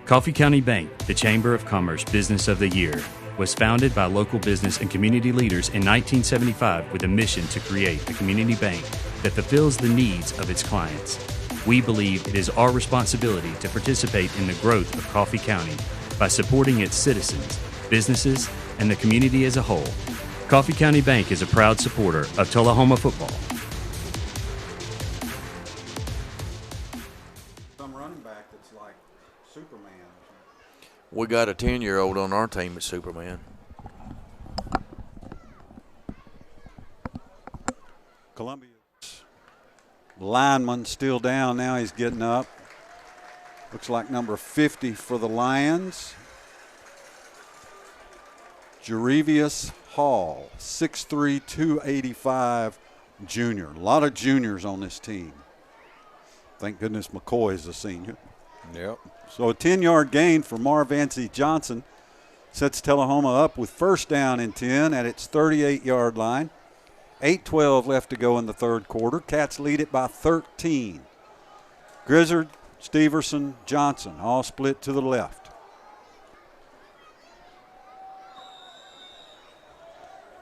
Coffee County Bank, the Chamber of Commerce Business of the Year, was founded by local business and community leaders in 1975 with a mission to create a community bank that fulfills the needs of its clients. We believe it is our responsibility to participate in the growth of Coffee County by supporting its citizens, businesses, and the community as a whole. Coffee County Bank is a proud supporter of Tullahoma football. Some running back that's like Superman. We got a 10-year-old on our team at Superman. Columbia's lineman still down. Now he's getting up. Looks like number 50 for the Lions. Jarevius Hall, 6'3", 285 junior. A lot of juniors on this team. Thank goodness McCoy is a senior. Yep. So a 10-yard gain for Marvancy Johnson sets Tullahoma up with first down and 10 at its 38-yard line. 8:12 left to go in the third quarter. Cats lead it by 13. Grizzard, Steverson, Johnson all split to the left.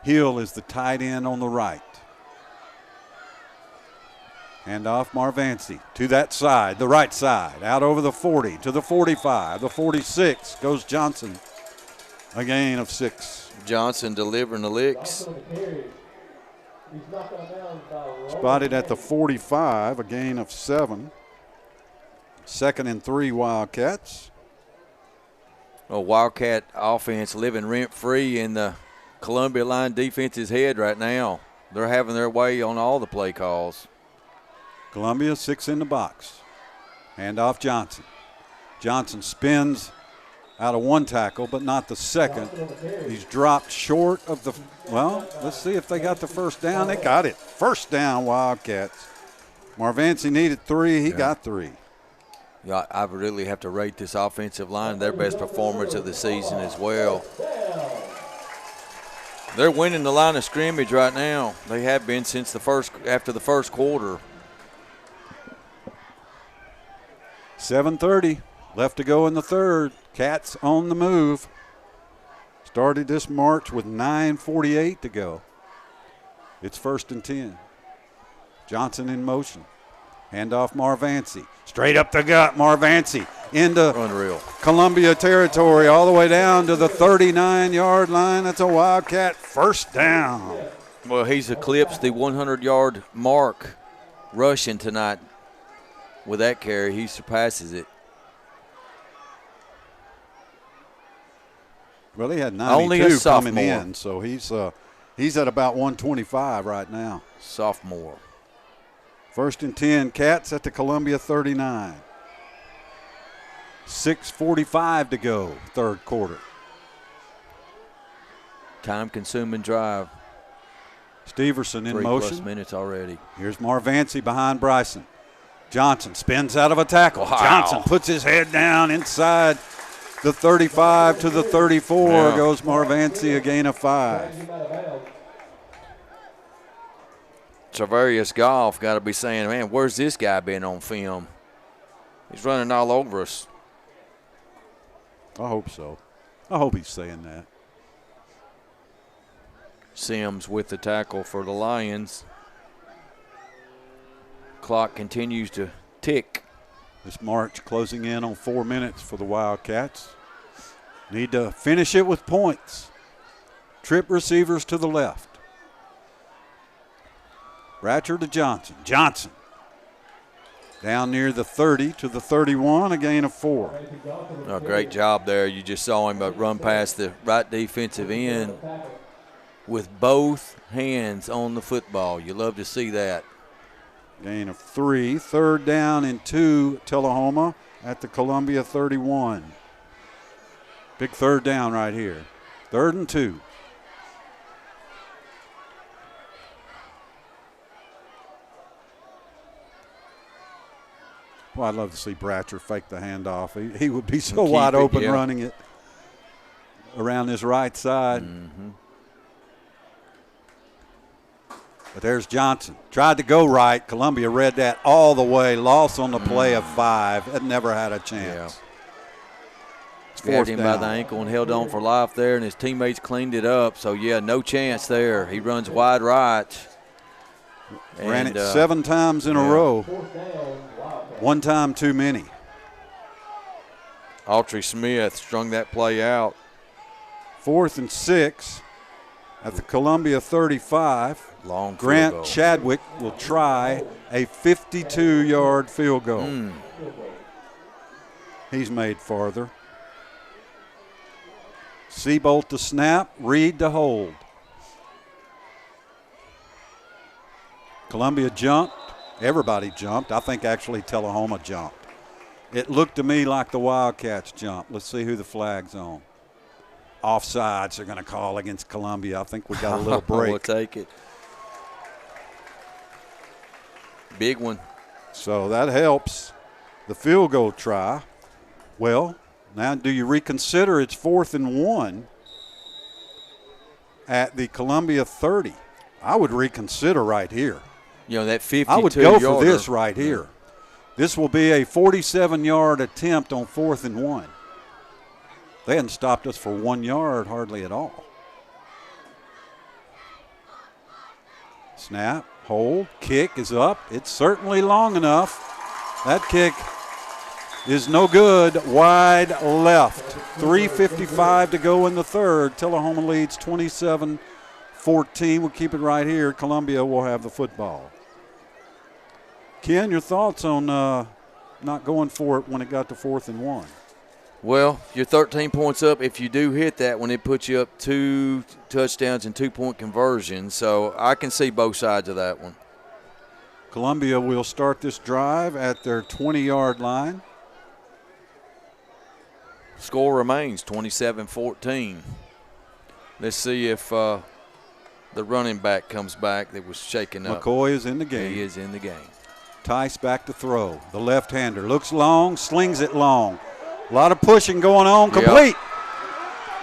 Hill is the tight end on the right. Hand off Marvancy to that side, the right side, out over the 40 to the 45, the 46 goes Johnson. A gain of 6. Johnson delivering the licks. Spotted at the 45, a gain of 7. 2nd and 3 Wildcats. A Wildcat offense living rent-free in the Columbia line defense's head right now. They're having their way on all the play calls. Columbia 6 in the box. Hand off Johnson. Johnson spins out of one tackle, but not the second. He's dropped short of the, well, let's see if they got the first down. They got it. First down, Wildcats. Marvancy needed 3. He got 3. Yeah, I really have to rate this offensive line their best performance of the season as well. They're winning the line of scrimmage right now. They have been since after the first quarter. 7:30 left to go in the third. Cats on the move. Started this march with 9:48 to go. It's 1st and 10. Johnson in motion. Hand off Marvancy. Straight up the gut, Marvancy into Unreal. Columbia territory all the way down to the 39-yard line. That's a Wildcat first down. Well, he's eclipsed the 100-yard mark rushing tonight. With that carry, he surpasses it. Well, he had Only 92 a sophomore. coming in, so he's at about 125 right now. Sophomore. 1st and 10, Cats at the Columbia 39. 6:45 to go, third quarter. Time-consuming drive. Steverson in 3+ motion. minutes already. Here's Marvancy behind Bryson. Johnson spins out of a tackle. Wow. Johnson puts his head down inside the 35 to the 34. Yeah. Goes Marvancy, a gain of 5. Travarius Goff got to be saying, man, where's this guy been on film? He's running all over us. I hope so. I hope he's saying that. Sims with the tackle for the Lions. Clock continues to tick. This march closing in on 4 minutes for the Wildcats. Need to finish it with points. Trip receivers to the left. Ratcher to Johnson. Johnson down near the 30 to the 31, a gain of 4. Oh, great job there. You just saw him run past the right defensive end with both hands on the football. You love to see that. Gain of 3. 3rd down and 2, Tullahoma at the Columbia 31. Big 3rd down right here. 3rd and 2. Well, I'd love to see Bratcher fake the handoff. He would be so wide open running it around his right side. Mm-hmm. But there's Johnson. Tried to go right. Columbia read that all the way. Loss on the play of 5. It never had a chance. Grabbed him by the ankle and held on for life there, and his teammates cleaned it up. So, yeah, no chance there. He runs wide right. Ran it 7 times in a row. 1 time too many. Autry Smith strung that play out. 4th and 6 at the Columbia 35. Long Grant field goal. Chadwick will try a 52-yard field goal. He's made farther. Seabolt to snap, Reed to hold. Columbia jumped. Everybody jumped. I think actually Tullahoma jumped. It looked to me like the Wildcats jumped. Let's see who the flag's on. Offsides they're going to call against Columbia. I think we got a little break. We'll take it. Big one. So that helps the field goal try. Well, now do you reconsider it's 4th and 1 at the Columbia 30? I would reconsider right here. You know, that 52 I would go yarder. for this right here. This will be a 47-yard attempt on 4th and 1. They hadn't stopped us for 1 yard hardly at all. Snap, hold, kick is up. It's certainly long enough. That kick is no good. Wide left. 3:55 to go in the third. Tullahoma leads 27-14. We'll keep it right here. Columbia will have the football. Ken, your thoughts on not going for it when it got to 4th and 1? Well, you're 13 points up. If you do hit that one, it puts you up 2 touchdowns and 2-point conversion. So I can see both sides of that one. Columbia will start this drive at their 20-yard line. Score remains 27-14. Let's see if the running back comes back that was shaken up. McCoy is in the game. He is in the game. Tice back to throw. The left-hander looks long, slings it long. A lot of pushing going on. Complete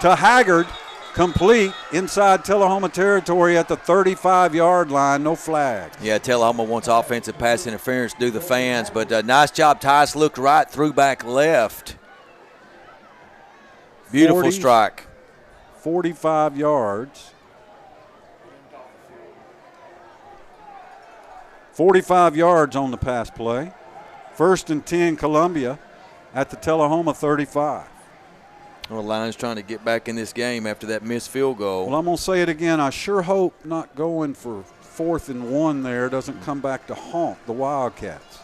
to Haggard. Complete inside Tullahoma territory at the 35-yard line. No flag. Yeah, Tullahoma wants offensive pass interference, do the fans. But nice job. Tice looked right, threw back left. Beautiful strike. 45 yards. 45 yards on the pass play. 1st and 10 Columbia at the Tullahoma 35. Well, the Lions trying to get back in this game after that missed field goal. Well, I'm going to say it again. I sure hope not going for 4th and 1 there doesn't come back to haunt the Wildcats.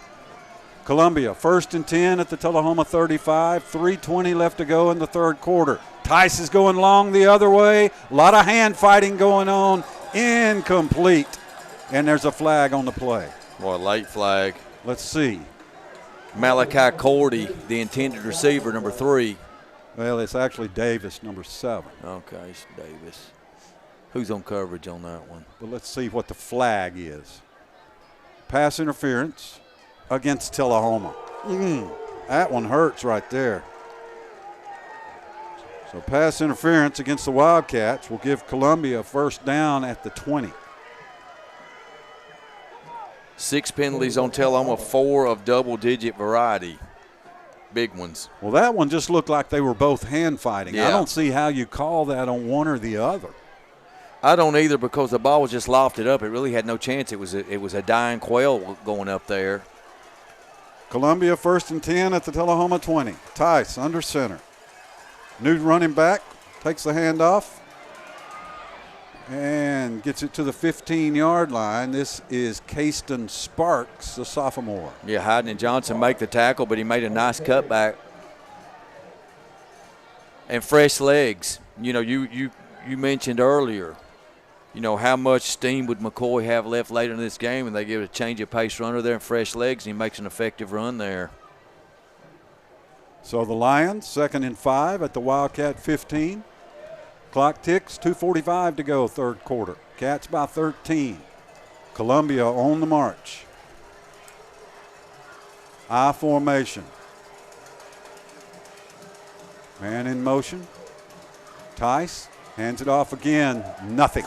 Columbia, 1st and 10 at the Tullahoma 35. 3:20 left to go in the third quarter. Tice is going long the other way. A lot of hand fighting going on. Incomplete. And there's a flag on the play. Boy, late flag. Let's see. Malachi Cordy, the intended receiver, number 3. Well, it's actually Davis, number 7. Okay, it's Davis. Who's on coverage on that one? But let's see what the flag is. Pass interference against Tullahoma. That one hurts right there. So pass interference against the Wildcats will give Columbia a first down at the 20. 6 penalties on Tullahoma, 4 of double-digit variety. Big ones. Well, that one just looked like they were both hand fighting. Yeah. I don't see how you call that on one or the other. I don't either because the ball was just lofted up. It really had no chance. It was a dying quail going up there. Columbia 1st and 10 at the Tullahoma 20. Tice under center. New running back takes the handoff and gets it to the 15-yard line. This is Casten Sparks, the sophomore. Yeah, Hyden and Johnson make the tackle, but he made a nice cutback. And fresh legs. You know, you mentioned earlier, you know, how much steam would McCoy have left later in this game, and they give it a change of pace runner there and fresh legs, and he makes an effective run there. So the Lions, 2nd and 5 at the Wildcat 15. Clock ticks, 2:45 to go, third quarter. Cats by 13. Columbia on the march. I formation. Man in motion. Tice hands it off again. Nothing.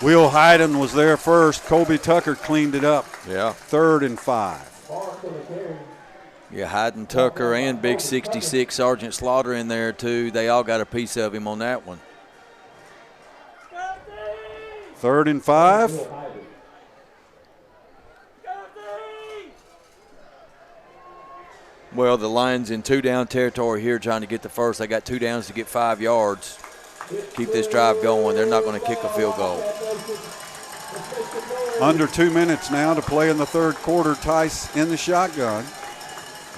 Will Hyden was there first. Colby Tucker cleaned it up. Yeah. 3rd and 5. Yeah, Hyden Tucker and Big 66 Sergeant Slaughter in there too. They all got a piece of him on that one. 3rd and 5. Well, the Lions in 2-down territory here trying to get the first. They got 2 downs to get 5 yards. Keep this drive going. They're not going to kick a field goal. Under 2 minutes now to play in the 3rd quarter. Tice in the shotgun.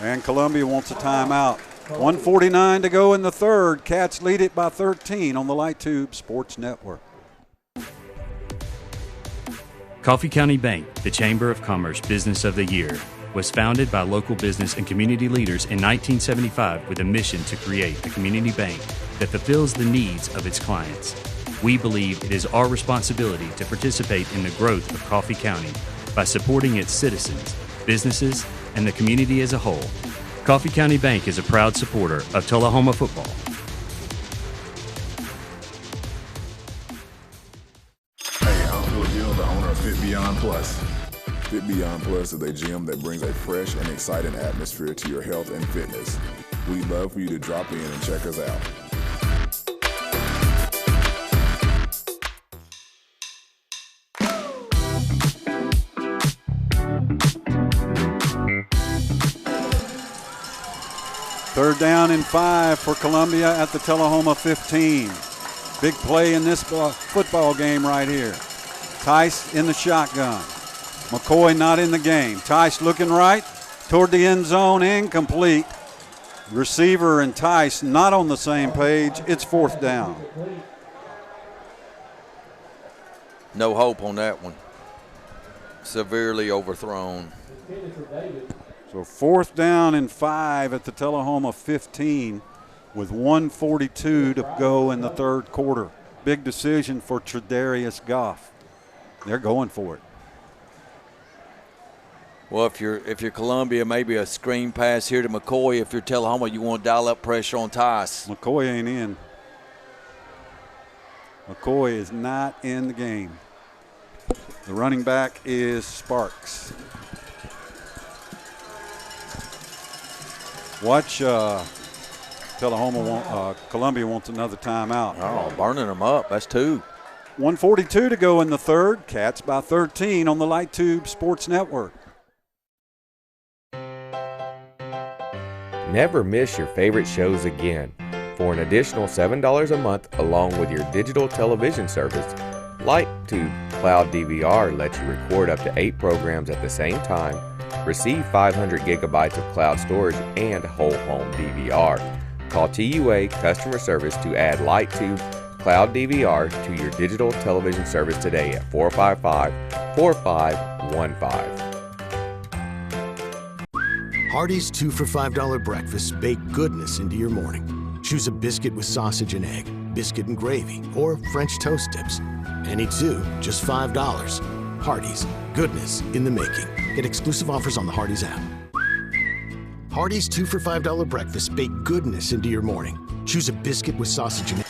And Columbia wants a timeout. 1:49 to go in the 3rd. Cats lead it by 13 on the Light Tube Sports Network. Coffee County Bank, the Chamber of Commerce Business of the Year, was founded by local business and community leaders in 1975 with a mission to create a community bank that fulfills the needs of its clients. We believe it is our responsibility to participate in the growth of Coffee County by supporting its citizens, businesses, and the community as a whole. Coffee County Bank is a proud supporter of Tullahoma football. Hey, I'm Phil Gill, the owner of Fit Beyond Plus. Fit Beyond Plus is a gym that brings a fresh and exciting atmosphere to your health and fitness. We'd love for you to drop in and check us out. Third down and 5 for Columbia at the Tullahoma 15. Big play in this football game right here. Tice in the shotgun. McCoy not in the game. Tice looking right toward the end zone, incomplete. Receiver and Tice not on the same page. It's 4th down. No hope on that one. Severely overthrown. So 4th down and 5 at the Tullahoma 15 with 1:42 to go in the 3rd quarter. Big decision for Tredarius Goff. They're going for it. Well, if you're Columbia, maybe a screen pass here to McCoy. If you're Tullahoma, you want to dial up pressure on Tice. McCoy ain't in. McCoy is not in the game. The running back is Sparks. Watch Columbia wants another timeout. Oh, burning them up. That's 2. 1:42 to go in the 3rd. Cats by 13 on the Light Tube Sports Network. Never miss your favorite shows again. For an additional $7 a month along with your digital television service, Light Tube Cloud DVR lets you record up to 8 programs at the same time, receive 500 gigabytes of cloud storage, and whole home DVR. Call TUA Customer Service to add Light Tube Cloud DVR to your digital television service today at 455-4515. Hardee's 2 for $5 breakfast bake goodness into your morning. Choose a biscuit with sausage and egg, biscuit and gravy, or French toast tips. Any 2, just $5. Hardee's, goodness in the making. Get exclusive offers on the Hardee's app. Hardee's 2 for $5 breakfast bake goodness into your morning. Choose a biscuit with sausage and egg.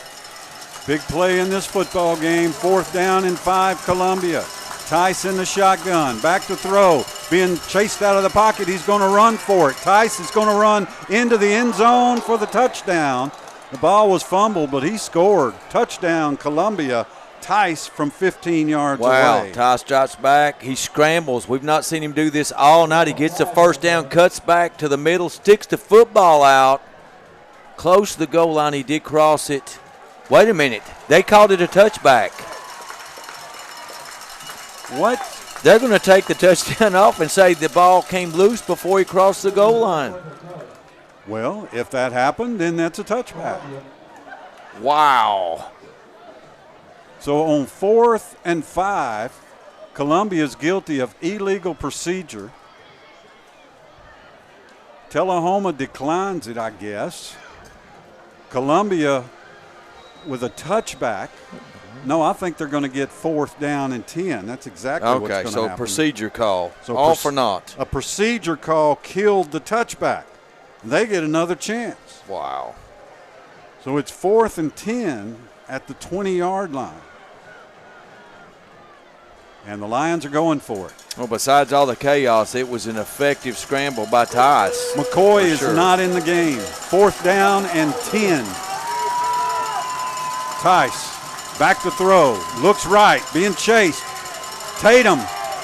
Big play in this football game. 4th down and 5, Columbia. Tice in the shotgun, back to throw, being chased out of the pocket. He's going to run for it. Tice is going to run into the end zone for the touchdown. The ball was fumbled, but he scored. Touchdown, Columbia. Tice from 15 yards away. Wow, Tice drops back. He scrambles. We've not seen him do this all night. He gets the 1st down, cuts back to the middle, sticks the football out. Close to the goal line, he did cross it. Wait a minute. They called it a touchback. What? They're going to take the touchdown off and say the ball came loose before he crossed the goal line. Well, if that happened, then that's a touchback. Wow. So on 4th and 5, Columbia is guilty of illegal procedure. Tullahoma declines it, I guess. Columbia with a touchback. No, I think they're going to get 4th down and 10. That's exactly what's going to happen. Okay, so procedure call. So all for naught. A procedure call killed the touchback. They get another chance. Wow. So it's 4th and 10 at the 20-yard line. And the Lions are going for it. Well, besides all the chaos, it was an effective scramble by Tice. McCoy is not in the game. 4th down and 10. Tice back to throw. Looks right, being chased. Tatum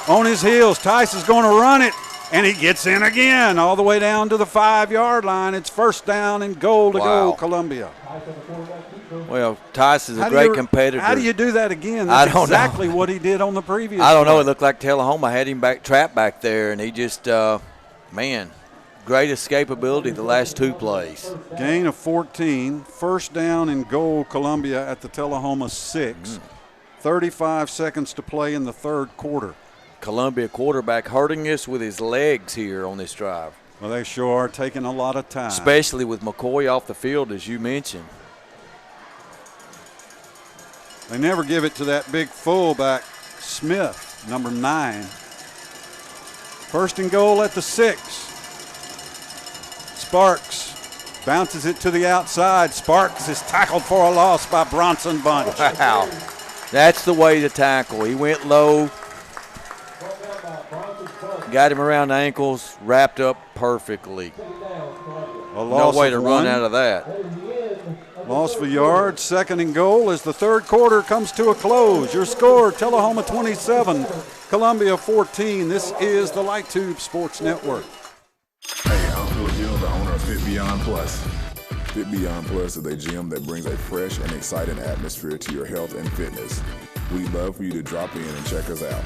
on his heels. Tice is going to run it, and he gets in again all the way down to the 5-yard line. It's 1st down and goal to go, Columbia. Well, Tice is a great competitor. How do you do that again? That's exactly what he did on the previous I don't know. play. It looked like Tullahoma had him trapped back there, and he just, man, great escapability the last 2 plays. Gain of 14. 1st down and goal, Columbia at the Tullahoma 6. 35 seconds to play in the 3rd quarter. Columbia quarterback hurting us with his legs here on this drive. Well, they sure are taking a lot of time. Especially with McCoy off the field, as you mentioned. They never give it to that big fullback, Smith, number 9. 1st and goal at the 6. Sparks bounces it to the outside. Sparks is tackled for a loss by Bronson Bunch. Wow. That's the way to tackle. He went low, got him around the ankles, wrapped up perfectly. No way to run out of that. Loss for yards, 2nd and goal as the 3rd quarter comes to a close. Your score, Tullahoma 27, Columbia 14. This is the Light Tube Sports Network. Hey, I'm Phil Gill, the owner of Fit Beyond Plus. Fit Beyond Plus is a gym that brings a fresh and exciting atmosphere to your health and fitness. We'd love for you to drop in and check us out.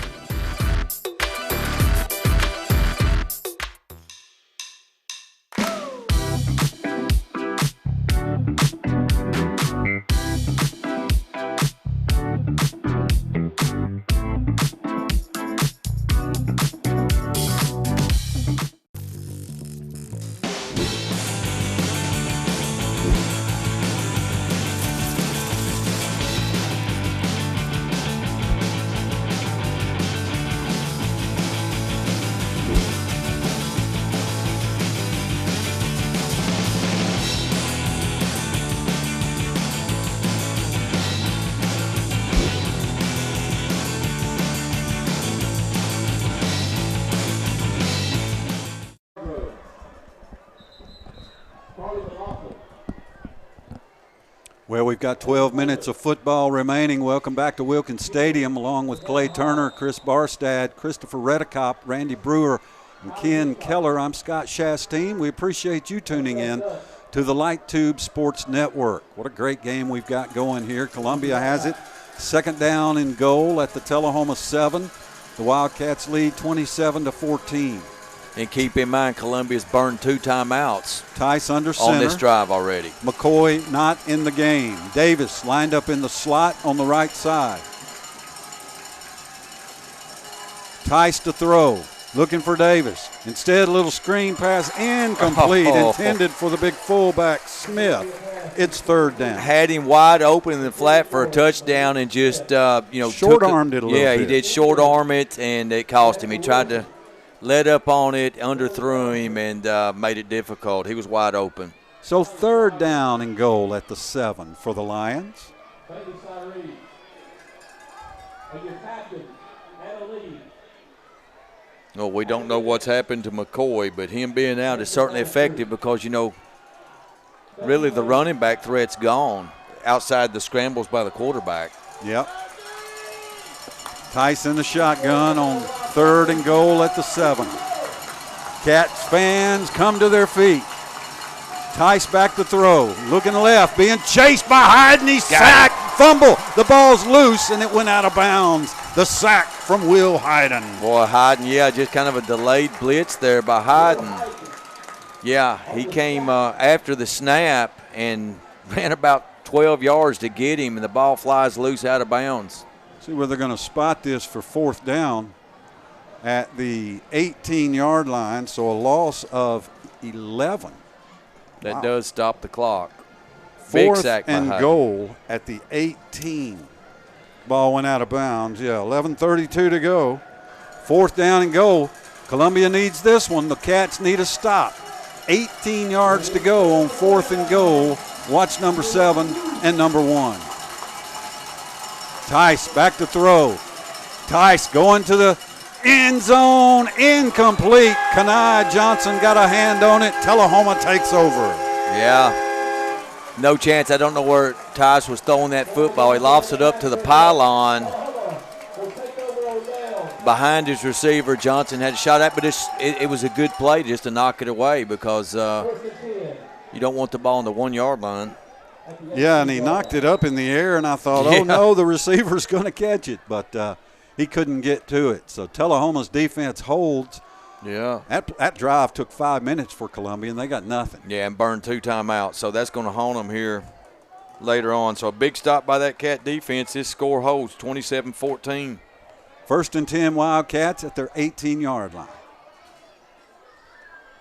Well, we've got 12 minutes of football remaining. Welcome back to Wilkins Stadium, along with Clay Turner, Chris Barstad, Christopher Redekop, Randy Brewer, and Ken Keller. I'm Scott Chastain. We appreciate you tuning in to the Light Tube Sports Network. What a great game we've got going here. Columbia has it. 2nd down and goal at the Tullahoma 7. The Wildcats lead 27-14. And keep in mind, Columbia's burned 2 timeouts. Tice under center on this drive already. McCoy not in the game. Davis lined up in the slot on the right side. Tice to throw, looking for Davis. Instead, a little screen pass incomplete, intended for the big fullback Smith. It's 3rd down. Had him wide open in the flat for a touchdown and just, short-armed it a little bit. Yeah, he did short-arm it, and it cost him. He tried to let up on it, underthrew him, and made it difficult. He was wide open. So 3rd down and goal at the 7 for the Lions. Well, we don't know what's happened to McCoy, but him being out is certainly effective because, really the running back threat's gone outside the scrambles by the quarterback. Yep. Tice in the shotgun on 3rd and goal at the 7. Cats fans come to their feet. Tice back to throw, looking left, being chased by Hyden. He's sacked, fumble. The ball's loose, and it went out of bounds. The sack from Will Hyden. Boy, Hyden, just kind of a delayed blitz there by Hyden. Yeah, he came after the snap and ran about 12 yards to get him, and the ball flies loose out of bounds. See where they're going to spot this for 4th down at the 18-yard line, so a loss of 11. That does stop the clock. Big 4th sack by and Hyden. goal at the 18. Ball went out of bounds. Yeah, 11:32 to go. 4th down and goal. Columbia needs this one. The Cats need a stop. 18 yards to go on 4th and goal. Watch number 7 and number 1. Tice back to throw. Tice going to the end zone. Incomplete. Kanai Johnson got a hand on it. Tullahoma takes over. Yeah. No chance. I don't know where Tice was throwing that football. He lofts it up to the pylon behind his receiver. Johnson had a shot at, but it was a good play just to knock it away because you don't want the ball on the 1 yard line. Yeah, and he knocked it up in the air, and I thought, oh, no, the receiver's going to catch it. But he couldn't get to it. So Tullahoma's defense holds. Yeah. That drive took 5 minutes for Columbia, and they got nothing. Yeah, and burned 2 timeouts. So that's going to haunt them here later on. So a big stop by that Cat defense. This score holds 27-14. 1st and 10 Wildcats at their 18-yard line.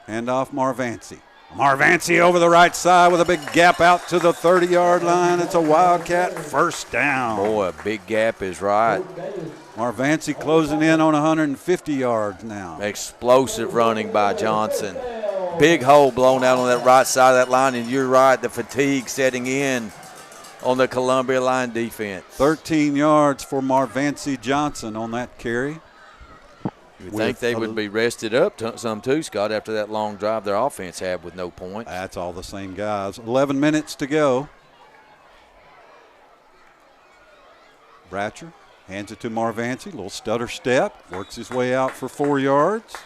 Hand off Marvancy. Marvancy over the right side with a big gap out to the 30-yard line. It's a Wildcat 1st down. Boy, a big gap is right. Marvancy closing in on 150 yards now. Explosive running by Johnson. Big hole blown out on that right side of that line, and you're right, the fatigue setting in on the Columbia line defense. 13 yards for Marvancy Johnson on that carry. You would think they would be rested up some too, Scott, after that long drive their offense had with no points. That's all the same guys. 11 minutes to go. Bratcher hands it to Marvancy. Little stutter step. Works his way out for 4 yards.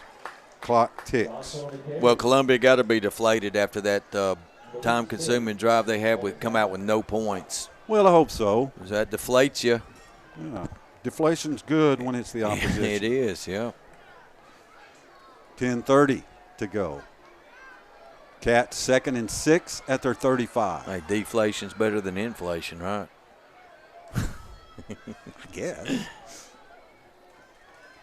Clock ticks. Well, Columbia got to be deflated after that time-consuming drive they had come out with no points. Well, I hope so. That deflates you. Yeah. Deflation's good when it's the opposition. It is, yeah. 10:30 to go. Cats 2nd and 6 at their 35. Hey, deflation's better than inflation, right? I guess.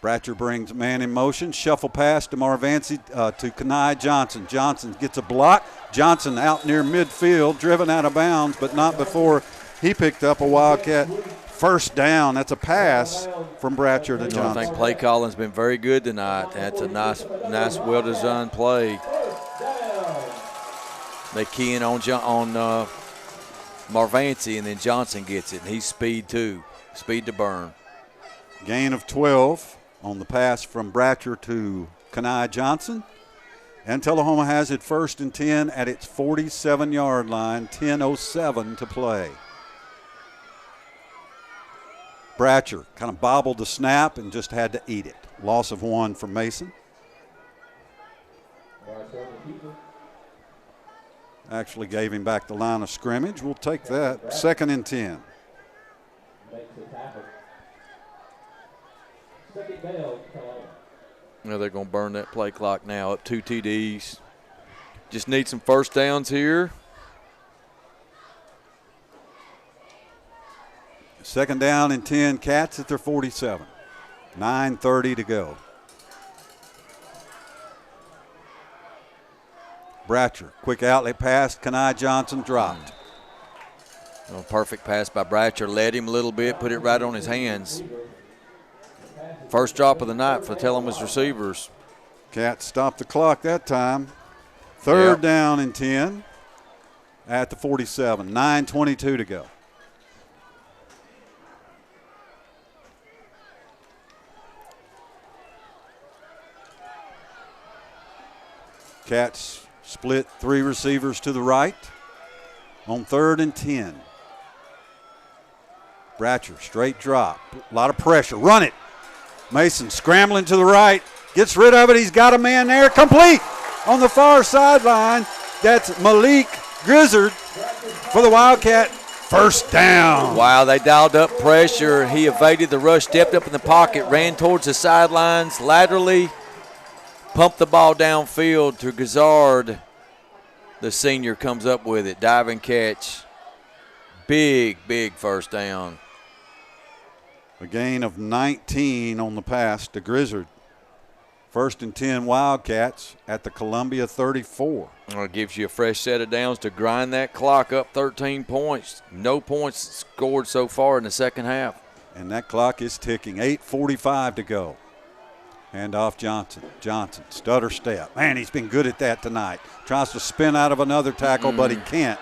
Bratcher brings man in motion. Shuffle pass to Marvancy to Kanai Johnson. Johnson gets a block. Johnson out near midfield, driven out of bounds, but not before he picked up a Wildcat 1st down. That's a pass from Bratcher to Johnson. I think play calling's been very good tonight. That's a nice, well-designed play. They key in on Marvancy, and then Johnson gets it, and he's speed too. Speed to burn. Gain of 12 on the pass from Bratcher to Kanai Johnson. And Tullahoma has it 1st and 10 at its 47-yard line, 10:07 to play. Bratcher kind of bobbled the snap and just had to eat it. Loss of 1 for Mason. Actually gave him back the line of scrimmage. We'll take that. 2nd and 10. Now they're going to burn that play clock now, up 2 TDs. Just need some 1st downs here. 2nd down and 10, Cats at their 47. 9:30 to go. Bratcher, quick outlet pass, Kanai Johnson dropped. Oh, perfect pass by Bratcher. Led him a little bit, put it right on his hands. First drop of the night for Tullahoma's receivers. Cats stopped the clock that time. 3rd down and 10 at the 47. 9:22 to go. Cats split 3 receivers to the right on 3rd and 10. Bratcher, straight drop. A lot of pressure. Run it. Mason scrambling to the right. Gets rid of it. He's got a man there. Complete on the far sideline. That's Malik Grizzard for the Wildcat. 1st down. Wow, they dialed up pressure. He evaded the rush, stepped up in the pocket, ran towards the sidelines laterally. Pumped the ball downfield to Grizzard. The senior comes up with it. Diving catch. Big 1st down. A gain of 19 on the pass to Grizzard. 1st and 10 Wildcats at the Columbia 34. Well, it gives you a fresh set of downs to grind that clock up 13 points. No points scored so far in the second half. And that clock is ticking. 8:45 to go. Hand off Johnson. Johnson, stutter step. Man, he's been good at that tonight. Tries to spin out of another tackle, but he can't.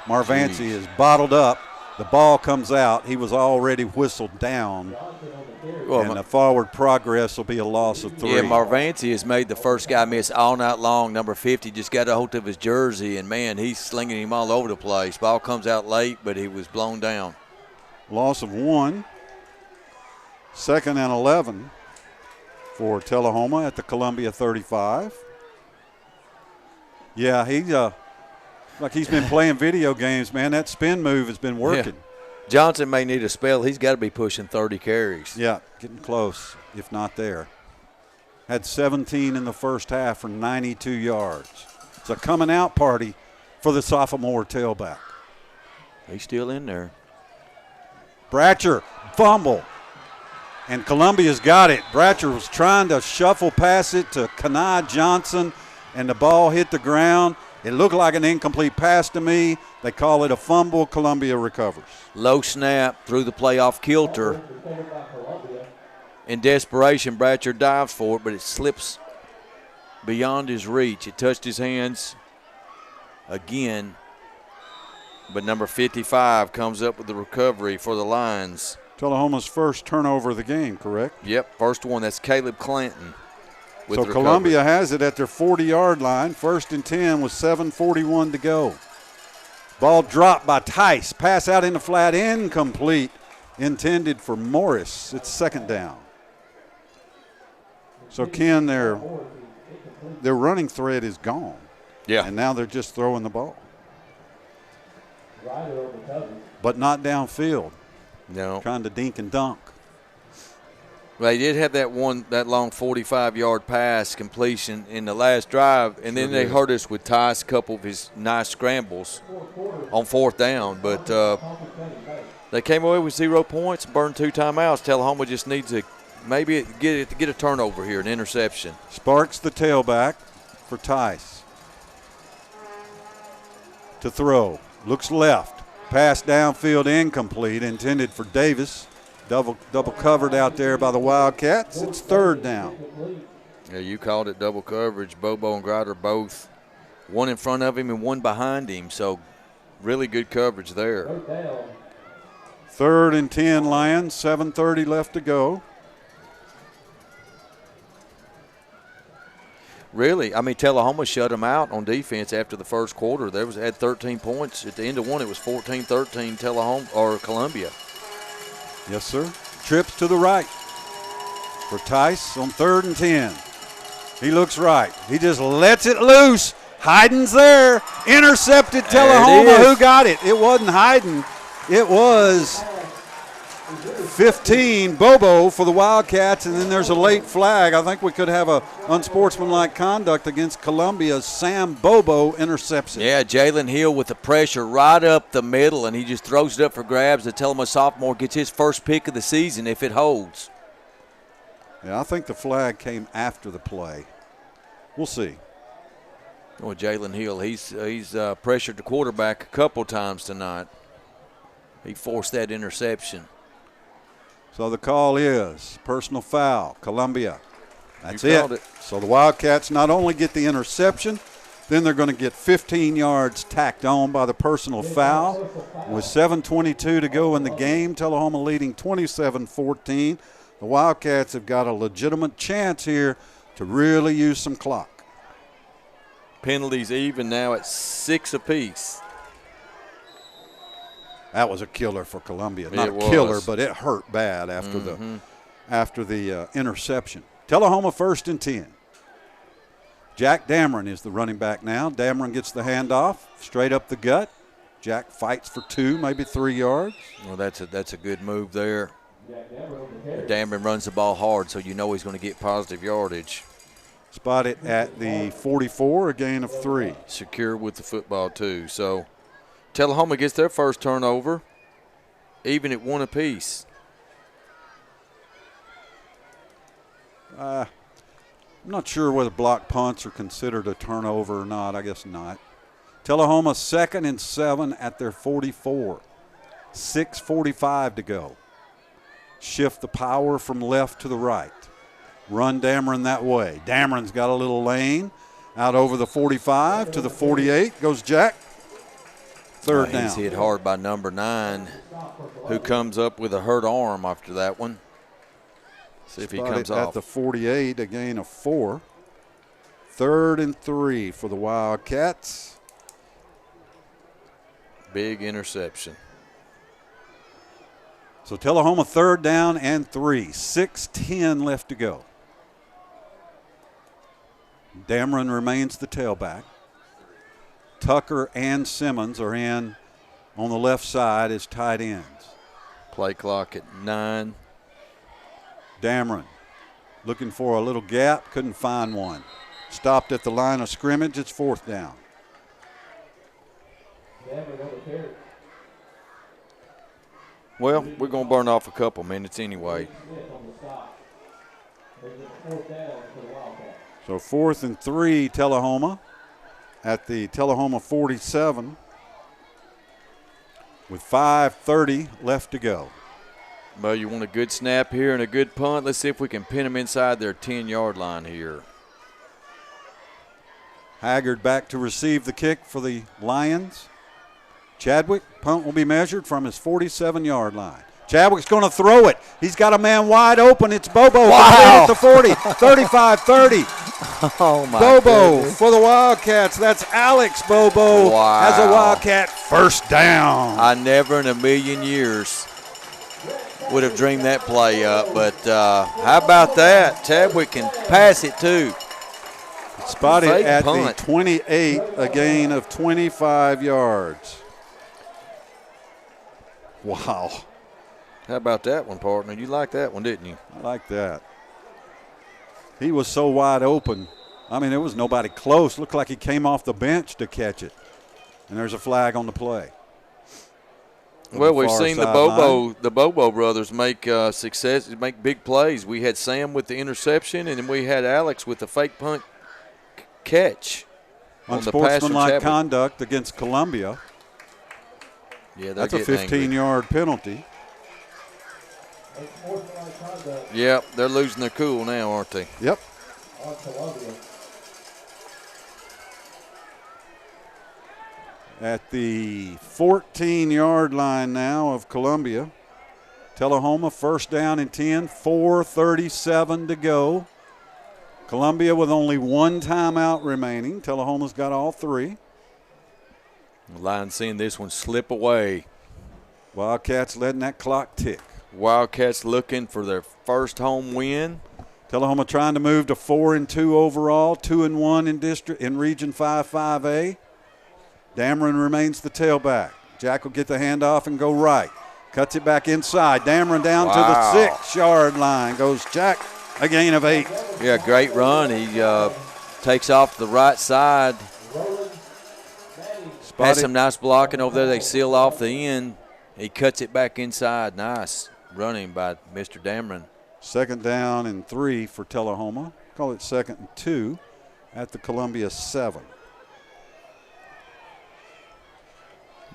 Marvancy is bottled up. The ball comes out. He was already whistled down. Well, and the forward progress will be a loss of 3. Yeah, Marvancy has made the first guy miss all night long. Number 50 just got a hold of his jersey, and, man, he's slinging him all over the place. Ball comes out late, but he was blown down. Loss of 1. 2nd and 11 for Tullahoma at the Columbia 35. Yeah, he's been playing video games, man. That spin move has been working. Yeah. Johnson may need a spell. He's got to be pushing 30 carries. Yeah, getting close, if not there. Had 17 in the first half for 92 yards. It's a coming out party for the sophomore tailback. He's still in there. Bratcher, fumble. And Columbia's got it. Bratcher was trying to shuffle pass it to Kanai Johnson, and the ball hit the ground. It looked like an incomplete pass to me. They call it a fumble. Columbia recovers. Low snap through the playoff kilter. In desperation, Bratcher dives for it, but it slips beyond his reach. It touched his hands again, but number 55 comes up with the recovery for the Lions. Tullahoma's first turnover of the game, correct? Yep, first one. That's Caleb Clanton. So Columbia has it at their 40-yard line. 1st and 10 with 7:41 to go. Ball dropped by Tice. Pass out in the flat, incomplete. Intended for Morris. It's 2nd down. So, Ken, their running thread is gone. Yeah. And now they're just throwing the ball. But not downfield. No. Trying to dink and dunk. They did have that long 45-yard pass completion in the last drive, and then they hurt us with Tice, a couple of his nice scrambles on 4th down. But they came away with 0 points and burned 2 timeouts. Tullahoma just needs to maybe get a turnover here, an interception. Sparks the tailback for Tice. To throw. Looks left. Pass downfield incomplete, intended for Davis. Double covered out there by the Wildcats. It's 3rd down. Yeah, you called it double coverage. Bobo and Grider both, one in front of him and one behind him. So really good coverage there. 3rd and 10 Lions, 7:30 left to go. Really, I mean, Tullahoma shut them out on defense after the first quarter. They had 13 points. At the end of one, it was 14-13 Tullahoma or Columbia. Yes, sir. Trips to the right for Tice on 3rd and 10. He looks right. He just lets it loose. Hyden's there. Intercepted Tullahoma. Who got it? It wasn't Hyden. It was 15, Bobo for the Wildcats, and then there's a late flag. I think we could have a unsportsmanlike conduct against Columbia. Sam Bobo intercepts it. Yeah, Jalen Hill with the pressure right up the middle, and he just throws it up for grabs. The Tullahoma sophomore gets his first pick of the season if it holds. Yeah, I think the flag came after the play. We'll see. Well, Jalen Hill, he's pressured the quarterback a couple times tonight. He forced that interception. So the call is personal foul, Columbia. That's it. So the Wildcats not only get the interception, then they're going to get 15 yards tacked on by the personal foul. With 7:22 to go in the game, Tullahoma leading 27-14. The Wildcats have got a legitimate chance here to really use some clock. Penalties even now at 6 apiece. That was a killer for Columbia. Not a killer, but it hurt bad after the interception. Tullahoma 1st and 10. Jack Dameron is the running back now. Dameron gets the handoff straight up the gut. Jack fights for 2, maybe 3 yards. Well, that's a good move there. Dameron runs the ball hard, so you know he's going to get positive yardage. Spotted at the 44, a gain of 3. Secure with the football, too. So Tullahoma gets their first turnover, even at 1 apiece. I'm not sure whether block punts are considered a turnover or not. I guess not. Tullahoma 2nd and 7 at their 44. 6:45 to go. shift the power from left to the right. Run Dameron that way. Dameron's got a little lane out over the 45 to the 48. Goes Jack. Third down. He's hit hard by number 9, who comes up with a hurt arm after that one. See if he comes off. At the 48, a gain of 4. 3rd and 3 for the Wildcats. Big interception. So Tullahoma 3rd down and 3. 6:10 left to go. Dameron remains the tailback. Tucker and Simmons are in on the left side as tight ends. Play clock at 9. Dameron looking for a little gap, couldn't find one. Stopped at the line of scrimmage, it's 4th down. Well, we're going to burn off a couple minutes anyway. So 4th and 3, Tullahoma at the Tullahoma 47 with 5:30 left to go. Well, you want a good snap here and a good punt. Let's see if we can pin them inside their 10-yard line here. Haggard back to receive the kick for the Lions. Chadwick, punt will be measured from his 47-yard line. Chadwick's going to throw it. He's got a man wide open. It's Bobo. Wow. At the 40, 35-30. Oh, my Bobo goodness. for the Wildcats. That's Alex Bobo has a Wildcat first down. I never in a million years would have dreamed that play up, but how about that? Chadwick can pass it too. Spotted Fake at punt. the 28, a gain of 25 yards. Wow. How about that one, partner? You liked that one, didn't you? I like that. He was so wide open. I mean, there was nobody close. Looked like he came off the bench to catch it. And there's a flag on the play. Well, we've seen the Bobo brothers make make big plays. We had Sam with the interception, and then we had Alex with the fake punt catch. Unsportsmanlike conduct against Columbia. Yeah, that's a 15-yard penalty. Yep, they're losing their cool now, aren't they? Yep. At the 14-yard line now of Columbia. Tullahoma first down and 10, 4:37 to go. Columbia with only one timeout remaining. Tullahoma's got all 3. The Lions seeing this one slip away. Wildcats letting that clock tick. Wildcats looking for their first home win. Tullahoma trying to move to 4-2 overall, 2-1 in Region 5-5A. Dameron remains the tailback. Jack will get the handoff and go right. Cuts it back inside. Dameron down to the 6-yard line. Goes Jack, a gain of 8. Yeah, great run. He takes off the right side. Had some nice blocking over there. They seal off the end. He cuts it back inside. Nice running by Mr. Dameron. 2nd down and 3 for Tullahoma. Call it 2nd and 2 at the Columbia 7.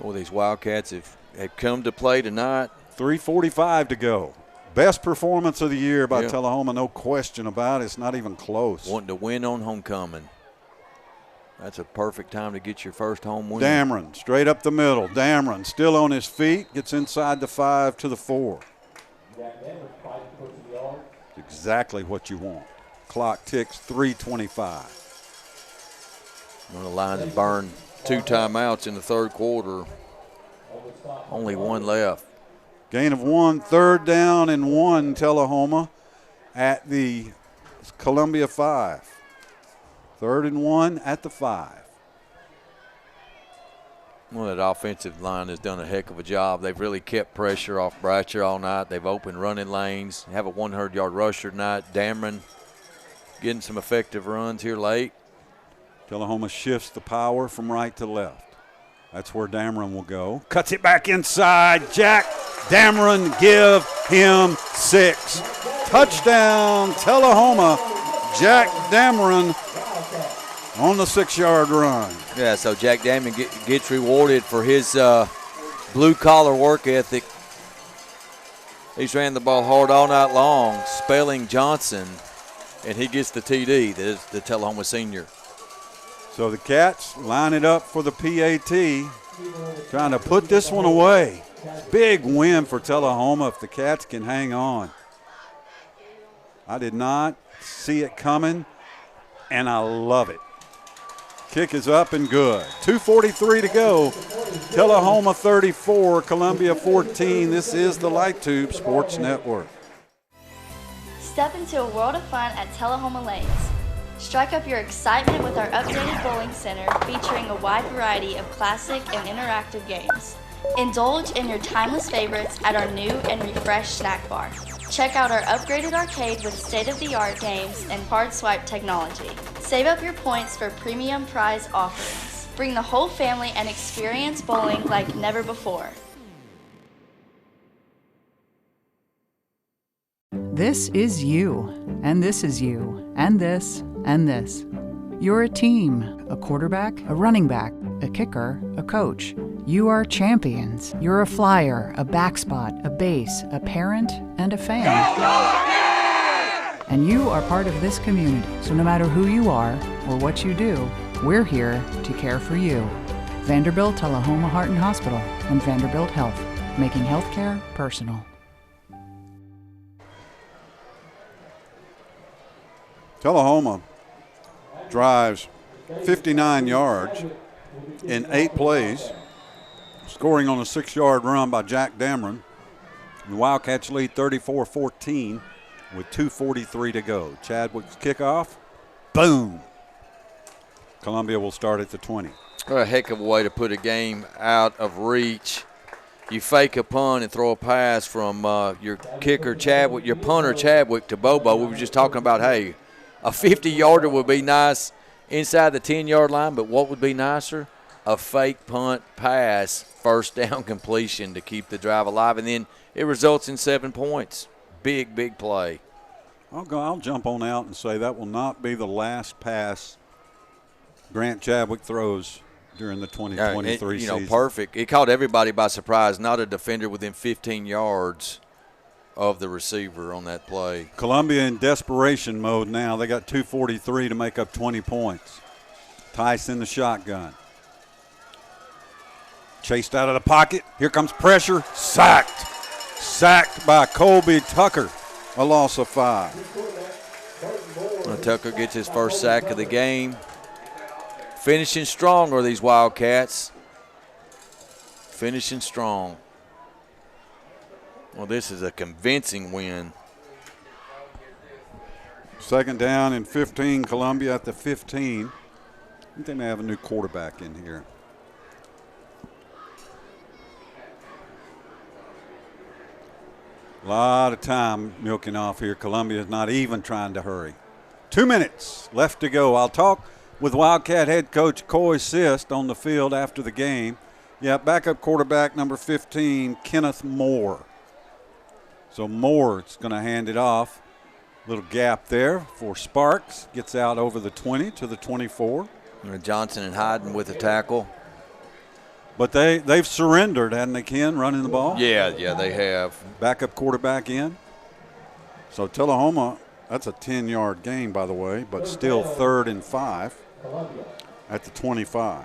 Boy, these Wildcats have come to play tonight. 3:45 to go. Best performance of the year by Tullahoma, no question about it. It's not even close. Wanting to win on homecoming. That's a perfect time to get your first home win. Dameron straight up the middle. Dameron still on his feet, gets inside the 5 to the 4. Exactly what you want. Clock ticks, 3:25. One of the Lions burned 2 timeouts in the 3rd quarter. Only 1 left. Gain of 1, 3rd down and 1, Tullahoma at the Columbia 5. 3rd and 1 at the 5. Well, that offensive line has done a heck of a job. They've really kept pressure off Bratcher all night. They've opened running lanes. Have a 100-yard rusher tonight. Dameron getting some effective runs here late. Tullahoma shifts the power from right to left. That's where Dameron will go. Cuts it back inside. Jack Dameron, give him 6. Touchdown, Tullahoma. Jack Dameron on the 6-yard run. Yeah, so Jack Dameron gets rewarded for his blue-collar work ethic. He's ran the ball hard all night long, spelling Johnson, and he gets the TD. That is the Tullahoma senior. So the Cats line it up for the PAT, trying to put this one away. Big win for Tullahoma if the Cats can hang on. I did not see it coming, and I love it. Kick is up and good. 2:43 to go. Tullahoma 34, Columbia 14. This is the Light Tube Sports Network. Step into a world of fun at Tullahoma Lanes. Strike up your excitement with our updated bowling center featuring a wide variety of classic and interactive games. Indulge in your timeless favorites at our new and refreshed snack bar. Check out our upgraded arcade with state-of-the-art games and card swipe technology. Save up your points for premium prize offerings. Bring the whole family and experience bowling like never before. This is you, and this is you, and this, and this. You're a team, a quarterback, a running back, a kicker, a coach. You are champions. You're a flyer, a backspot, a base, a parent, and a fan. And you are part of this community, so no matter who you are or what you do, we're here to care for you. Vanderbilt Tullahoma Heart and Hospital and Vanderbilt Health, making healthcare personal. Tullahoma drives 59 yards in 8 plays, scoring on a 6-yard run by Jack Dameron. The Wildcats lead 34-14 with 2:43 to go. Chadwick's kickoff, boom. Columbia will start at the 20. A heck of a way to put a game out of reach. You fake a punt and throw a pass from your kicker Chadwick, your punter Chadwick to Bobo. We were just talking about, hey, a 50-yarder would be nice inside the 10-yard line, but what would be nicer? A fake punt pass, first down completion to keep the drive alive, and then it results in 7 points. Big, big play. I'll jump on out and say that will not be the last pass Grant Chadwick throws during the 2023 season. Perfect. It caught everybody by surprise, not a defender within 15 yards of the receiver on that play. Columbia in desperation mode now. They got 2:43 to make up 20 points. Tice in the shotgun. Chased out of the pocket. Here comes pressure. Sacked. Sacked by Colby Tucker. A loss of 5. Tucker gets his first sack of the game. Finishing strong are these Wildcats. Finishing strong. Well, this is a convincing win. Second down and 15, Columbia at the 15. I think they may have a new quarterback in here. A lot of time milking off here. Columbia is not even trying to hurry. 2 minutes left to go. I'll talk with Wildcat head coach Coy Sist on the field after the game. Yeah, backup quarterback number 15, Kenneth Moore. So Moore's going to hand it off. Little gap there for Sparks. Gets out over the 20 to the 24. Johnson and Hyden with the tackle. But they've surrendered, hadn't they, Ken, running the ball? Yeah, they have. Backup quarterback in. So Tullahoma, that's a 10-yard gain, by the way, but still 3rd and 5 at the 25.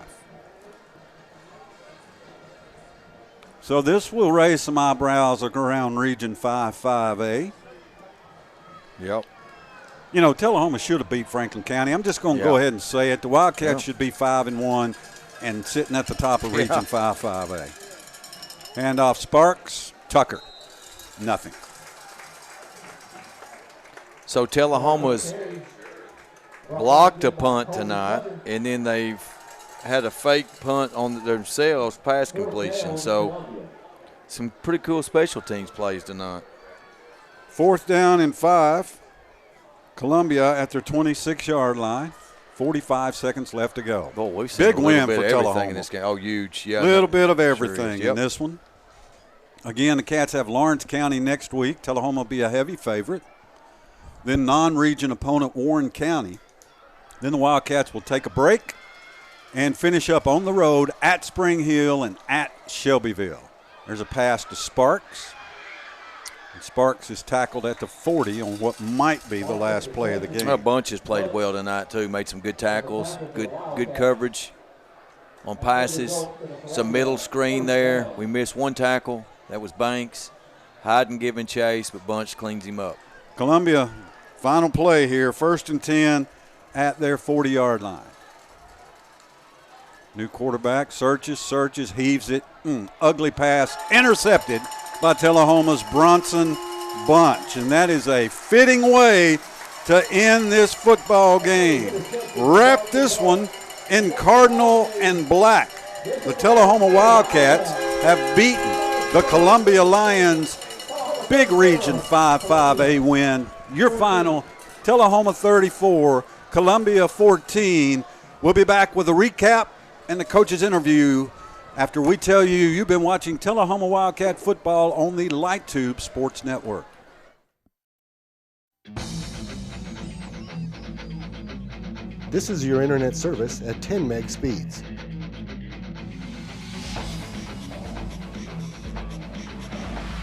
So this will raise some eyebrows around Region 5-5A. Yep. You know, Tullahoma should have beat Franklin County. I'm just going to go ahead and say it. The Wildcats should be 5-1 and sitting at the top of Region 5-5A. Handoff Sparks, Tucker. Nothing. So Tullahoma's blocked a punt tonight, and then they've had a fake punt on themselves, pass completion. So some pretty cool special teams plays tonight. 4th down and 5. Columbia at their 26-yard line. 45 seconds left to go. Boy, we've seen big a win bit for of everything Tullahoma. in this game. Oh, huge. Yeah. A little bit of everything Sure in this one. Again, the Cats have Lawrence County next week. Tullahoma will be a heavy favorite. Then non-region opponent Warren County. Then the Wildcats will take a break and finish up on the road at Spring Hill and at Shelbyville. There's a pass to Sparks. Sparks is tackled at the 40 on what might be the last play of the game. Our bunch has played well tonight too. Made some good tackles, good coverage on passes. Some middle screen there. We missed one tackle. That was Banks. Hyden giving chase, but Bunch cleans him up. Columbia, final play here, 1st and 10 at their 40-yard line. New quarterback searches, heaves it. Ugly pass, intercepted by Tullahoma's Bronson Bunch. And that is a fitting way to end this football game. Wrap this one in cardinal and black. The Tullahoma Wildcats have beaten the Columbia Lions. Big Region 5-5A win. Your final, Tullahoma 34, Columbia 14. We'll be back with a recap and the coach's interview after we tell you you've been watching Tullahoma Wildcat football on the Light Tube Sports Network. This is your internet service at 10 meg speeds.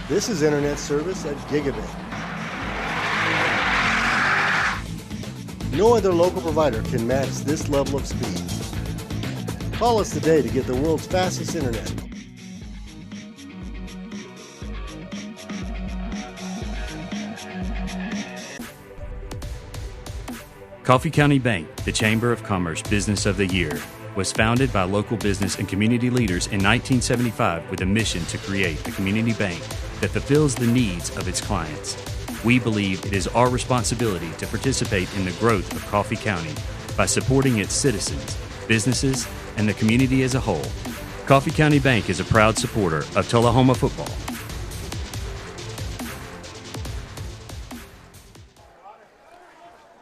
This is internet service at gigabit. No other local provider can match this level of speed. Call us today to get the world's fastest internet. Coffee County Bank, the Chamber of Commerce Business of the Year, was founded by local business and community leaders in 1975 with a mission to create a community bank that fulfills the needs of its clients. We believe it is our responsibility to participate in the growth of Coffee County by supporting its citizens, businesses, and the community as a whole. Coffee County Bank is a proud supporter of Tullahoma football.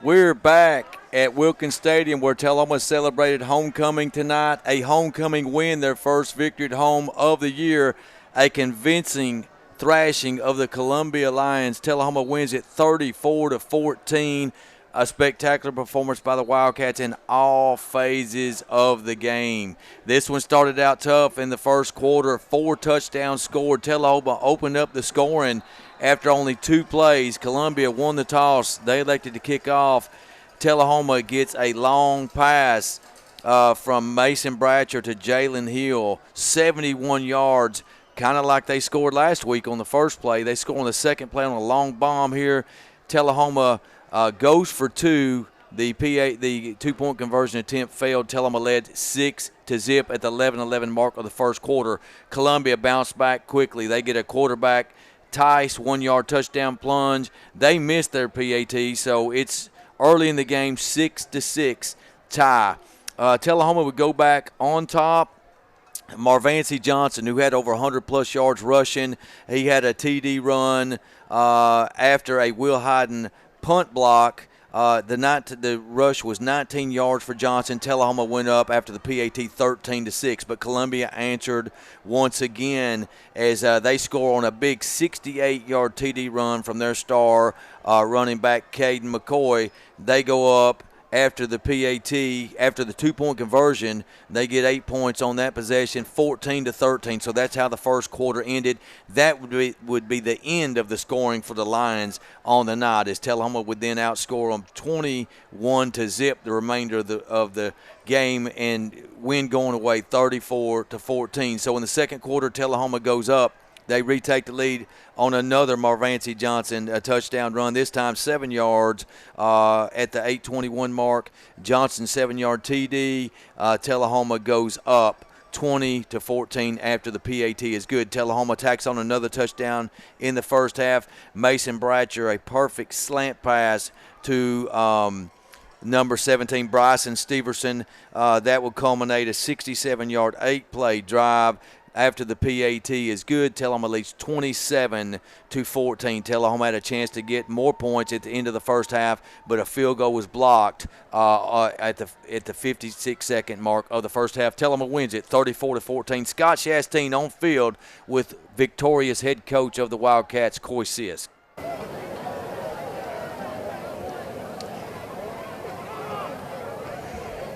We're back at Wilkins Stadium where Tullahoma celebrated homecoming tonight. A homecoming win, their first victory at home of the year. A convincing thrashing of the Columbia Lions. Tullahoma wins it 34-14. A spectacular performance by the Wildcats in all phases of the game. This one started out tough in the first quarter. 4 touchdowns scored. Tullahoma opened up the scoring after only 2 plays. Columbia won the toss. They elected to kick off. Tullahoma gets a long pass from Mason Bratcher to Jalen Hill. 71 yards, kind of like they scored last week on the first play. They score on the second play on a long bomb here. Tullahoma goes for 2. The 2-point conversion attempt failed. Tullahoma led 6-0 at the 11-11 mark of the first quarter. Columbia bounced back quickly. They get a quarterback, Tice, 1-yard touchdown plunge. They missed their PAT, so it's early in the game, 6-6 tie. Tullahoma would go back on top. Marvancy Johnson, who had over 100-plus yards rushing, he had a TD run after a Will Hyden punt block. The rush was 19 yards for Johnson. Tullahoma went up after the PAT 13-6, but Columbia answered once again as they score on a big 68-yard TD run from their star running back Caden McCoy. They go up after the PAT, after the 2-point conversion. They get 8 points on that possession, 14-13. So that's how the first quarter ended. That would be the end of the scoring for the Lions on the night, as Tullahoma would then outscore them 21-0 the remainder of the game and win going away 34-14. So in the second quarter, Tullahoma goes up. They retake the lead on another Marvancy Johnson touchdown run, this time 7 yards at the 8:21 mark. Johnson 7-yard TD. Tullahoma goes up 20-14 after the PAT is good. Tullahoma tacks on another touchdown in the first half. Mason Bratcher, a perfect slant pass to number 17, Bryson Steverson. That will culminate a 67-yard 8-play drive. After the PAT is good, Tullahoma leads 27-14. Tullahoma had a chance to get more points at the end of the first half, but a field goal was blocked at the 56-second mark of the first half. Tullahoma wins it 34-14. Scott Shastine on field with victorious head coach of the Wildcats, Coy Sisk.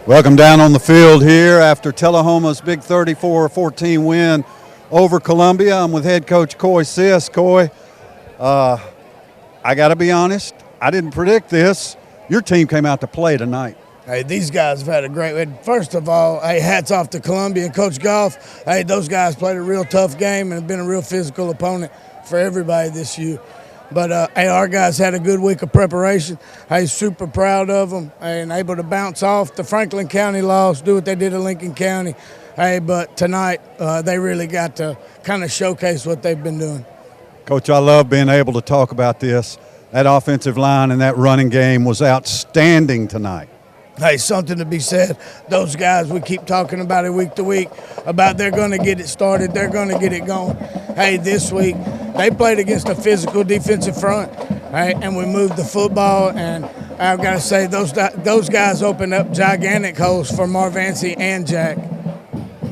Welcome down on the field here after Tullahoma's big 34-14 win over Columbia. I'm with head coach Coy Sisk. Coy, I got to be honest, I didn't predict this. Your team came out to play tonight. Hey, these guys have had a great – first of all, hey, hats off to Columbia and Coach Goff. Hey, those guys played a real tough game and have been a real physical opponent for everybody this year. But, hey, our guys had a good week of preparation. Hey, super proud of them and able to bounce off the Franklin County loss, do what they did at Lincoln County. Hey, but tonight they really got to kind of showcase what they've been doing. Coach, I love being able to talk about this. That offensive line and that running game was outstanding tonight. Hey, something to be said. Those guys, we keep talking about it week to week, about they're going to get it started, they're going to get it going. Hey, this week, they played against a physical defensive front, right? And we moved the football, and I've got to say, those guys opened up gigantic holes for Marvancy and Jack.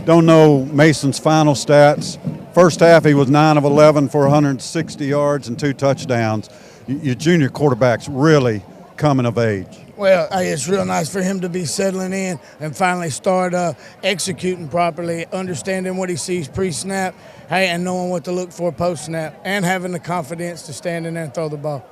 Don't know Mason's final stats. First half, he was 9 of 11 for 160 yards and 2 touchdowns. Your junior quarterback's really coming of age. Well, hey, it's real nice for him to be settling in and finally start executing properly, understanding what he sees pre-snap, hey, and knowing what to look for post-snap, and having the confidence to stand in there and throw the ball.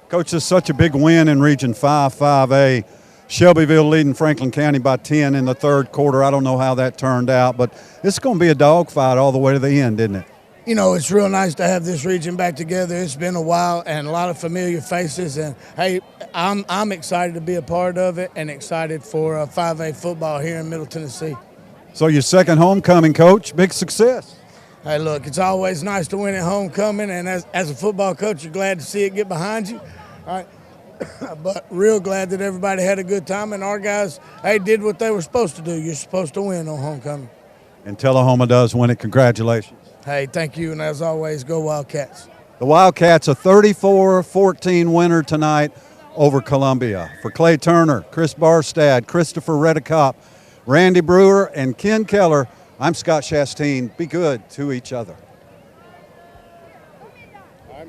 Coach, this is such a big win in Region 5, 5A. Shelbyville leading Franklin County by 10 in the third quarter. I don't know how that turned out, but it's going to be a dogfight all the way to the end, isn't it? You know, it's real nice to have this region back together. It's been a while and a lot of familiar faces. And, hey, I'm excited to be a part of it and excited for 5A football here in Middle Tennessee. So your second homecoming, Coach, big success. Hey, look, it's always nice to win at homecoming. And as a football coach, you're glad to see it get behind you. All right. But real glad that everybody had a good time. And our guys, hey, did what they were supposed to do. You're supposed to win on homecoming. And Tullahoma does win it. Congratulations. Hey, thank you, and as always, go Wildcats. The Wildcats a 34-14 winner tonight over Columbia. For Clay Turner, Chris Barstad, Christopher Redicop, Randy Brewer, and Ken Keller, I'm Scott Chastain. Be good to each other.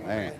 Man.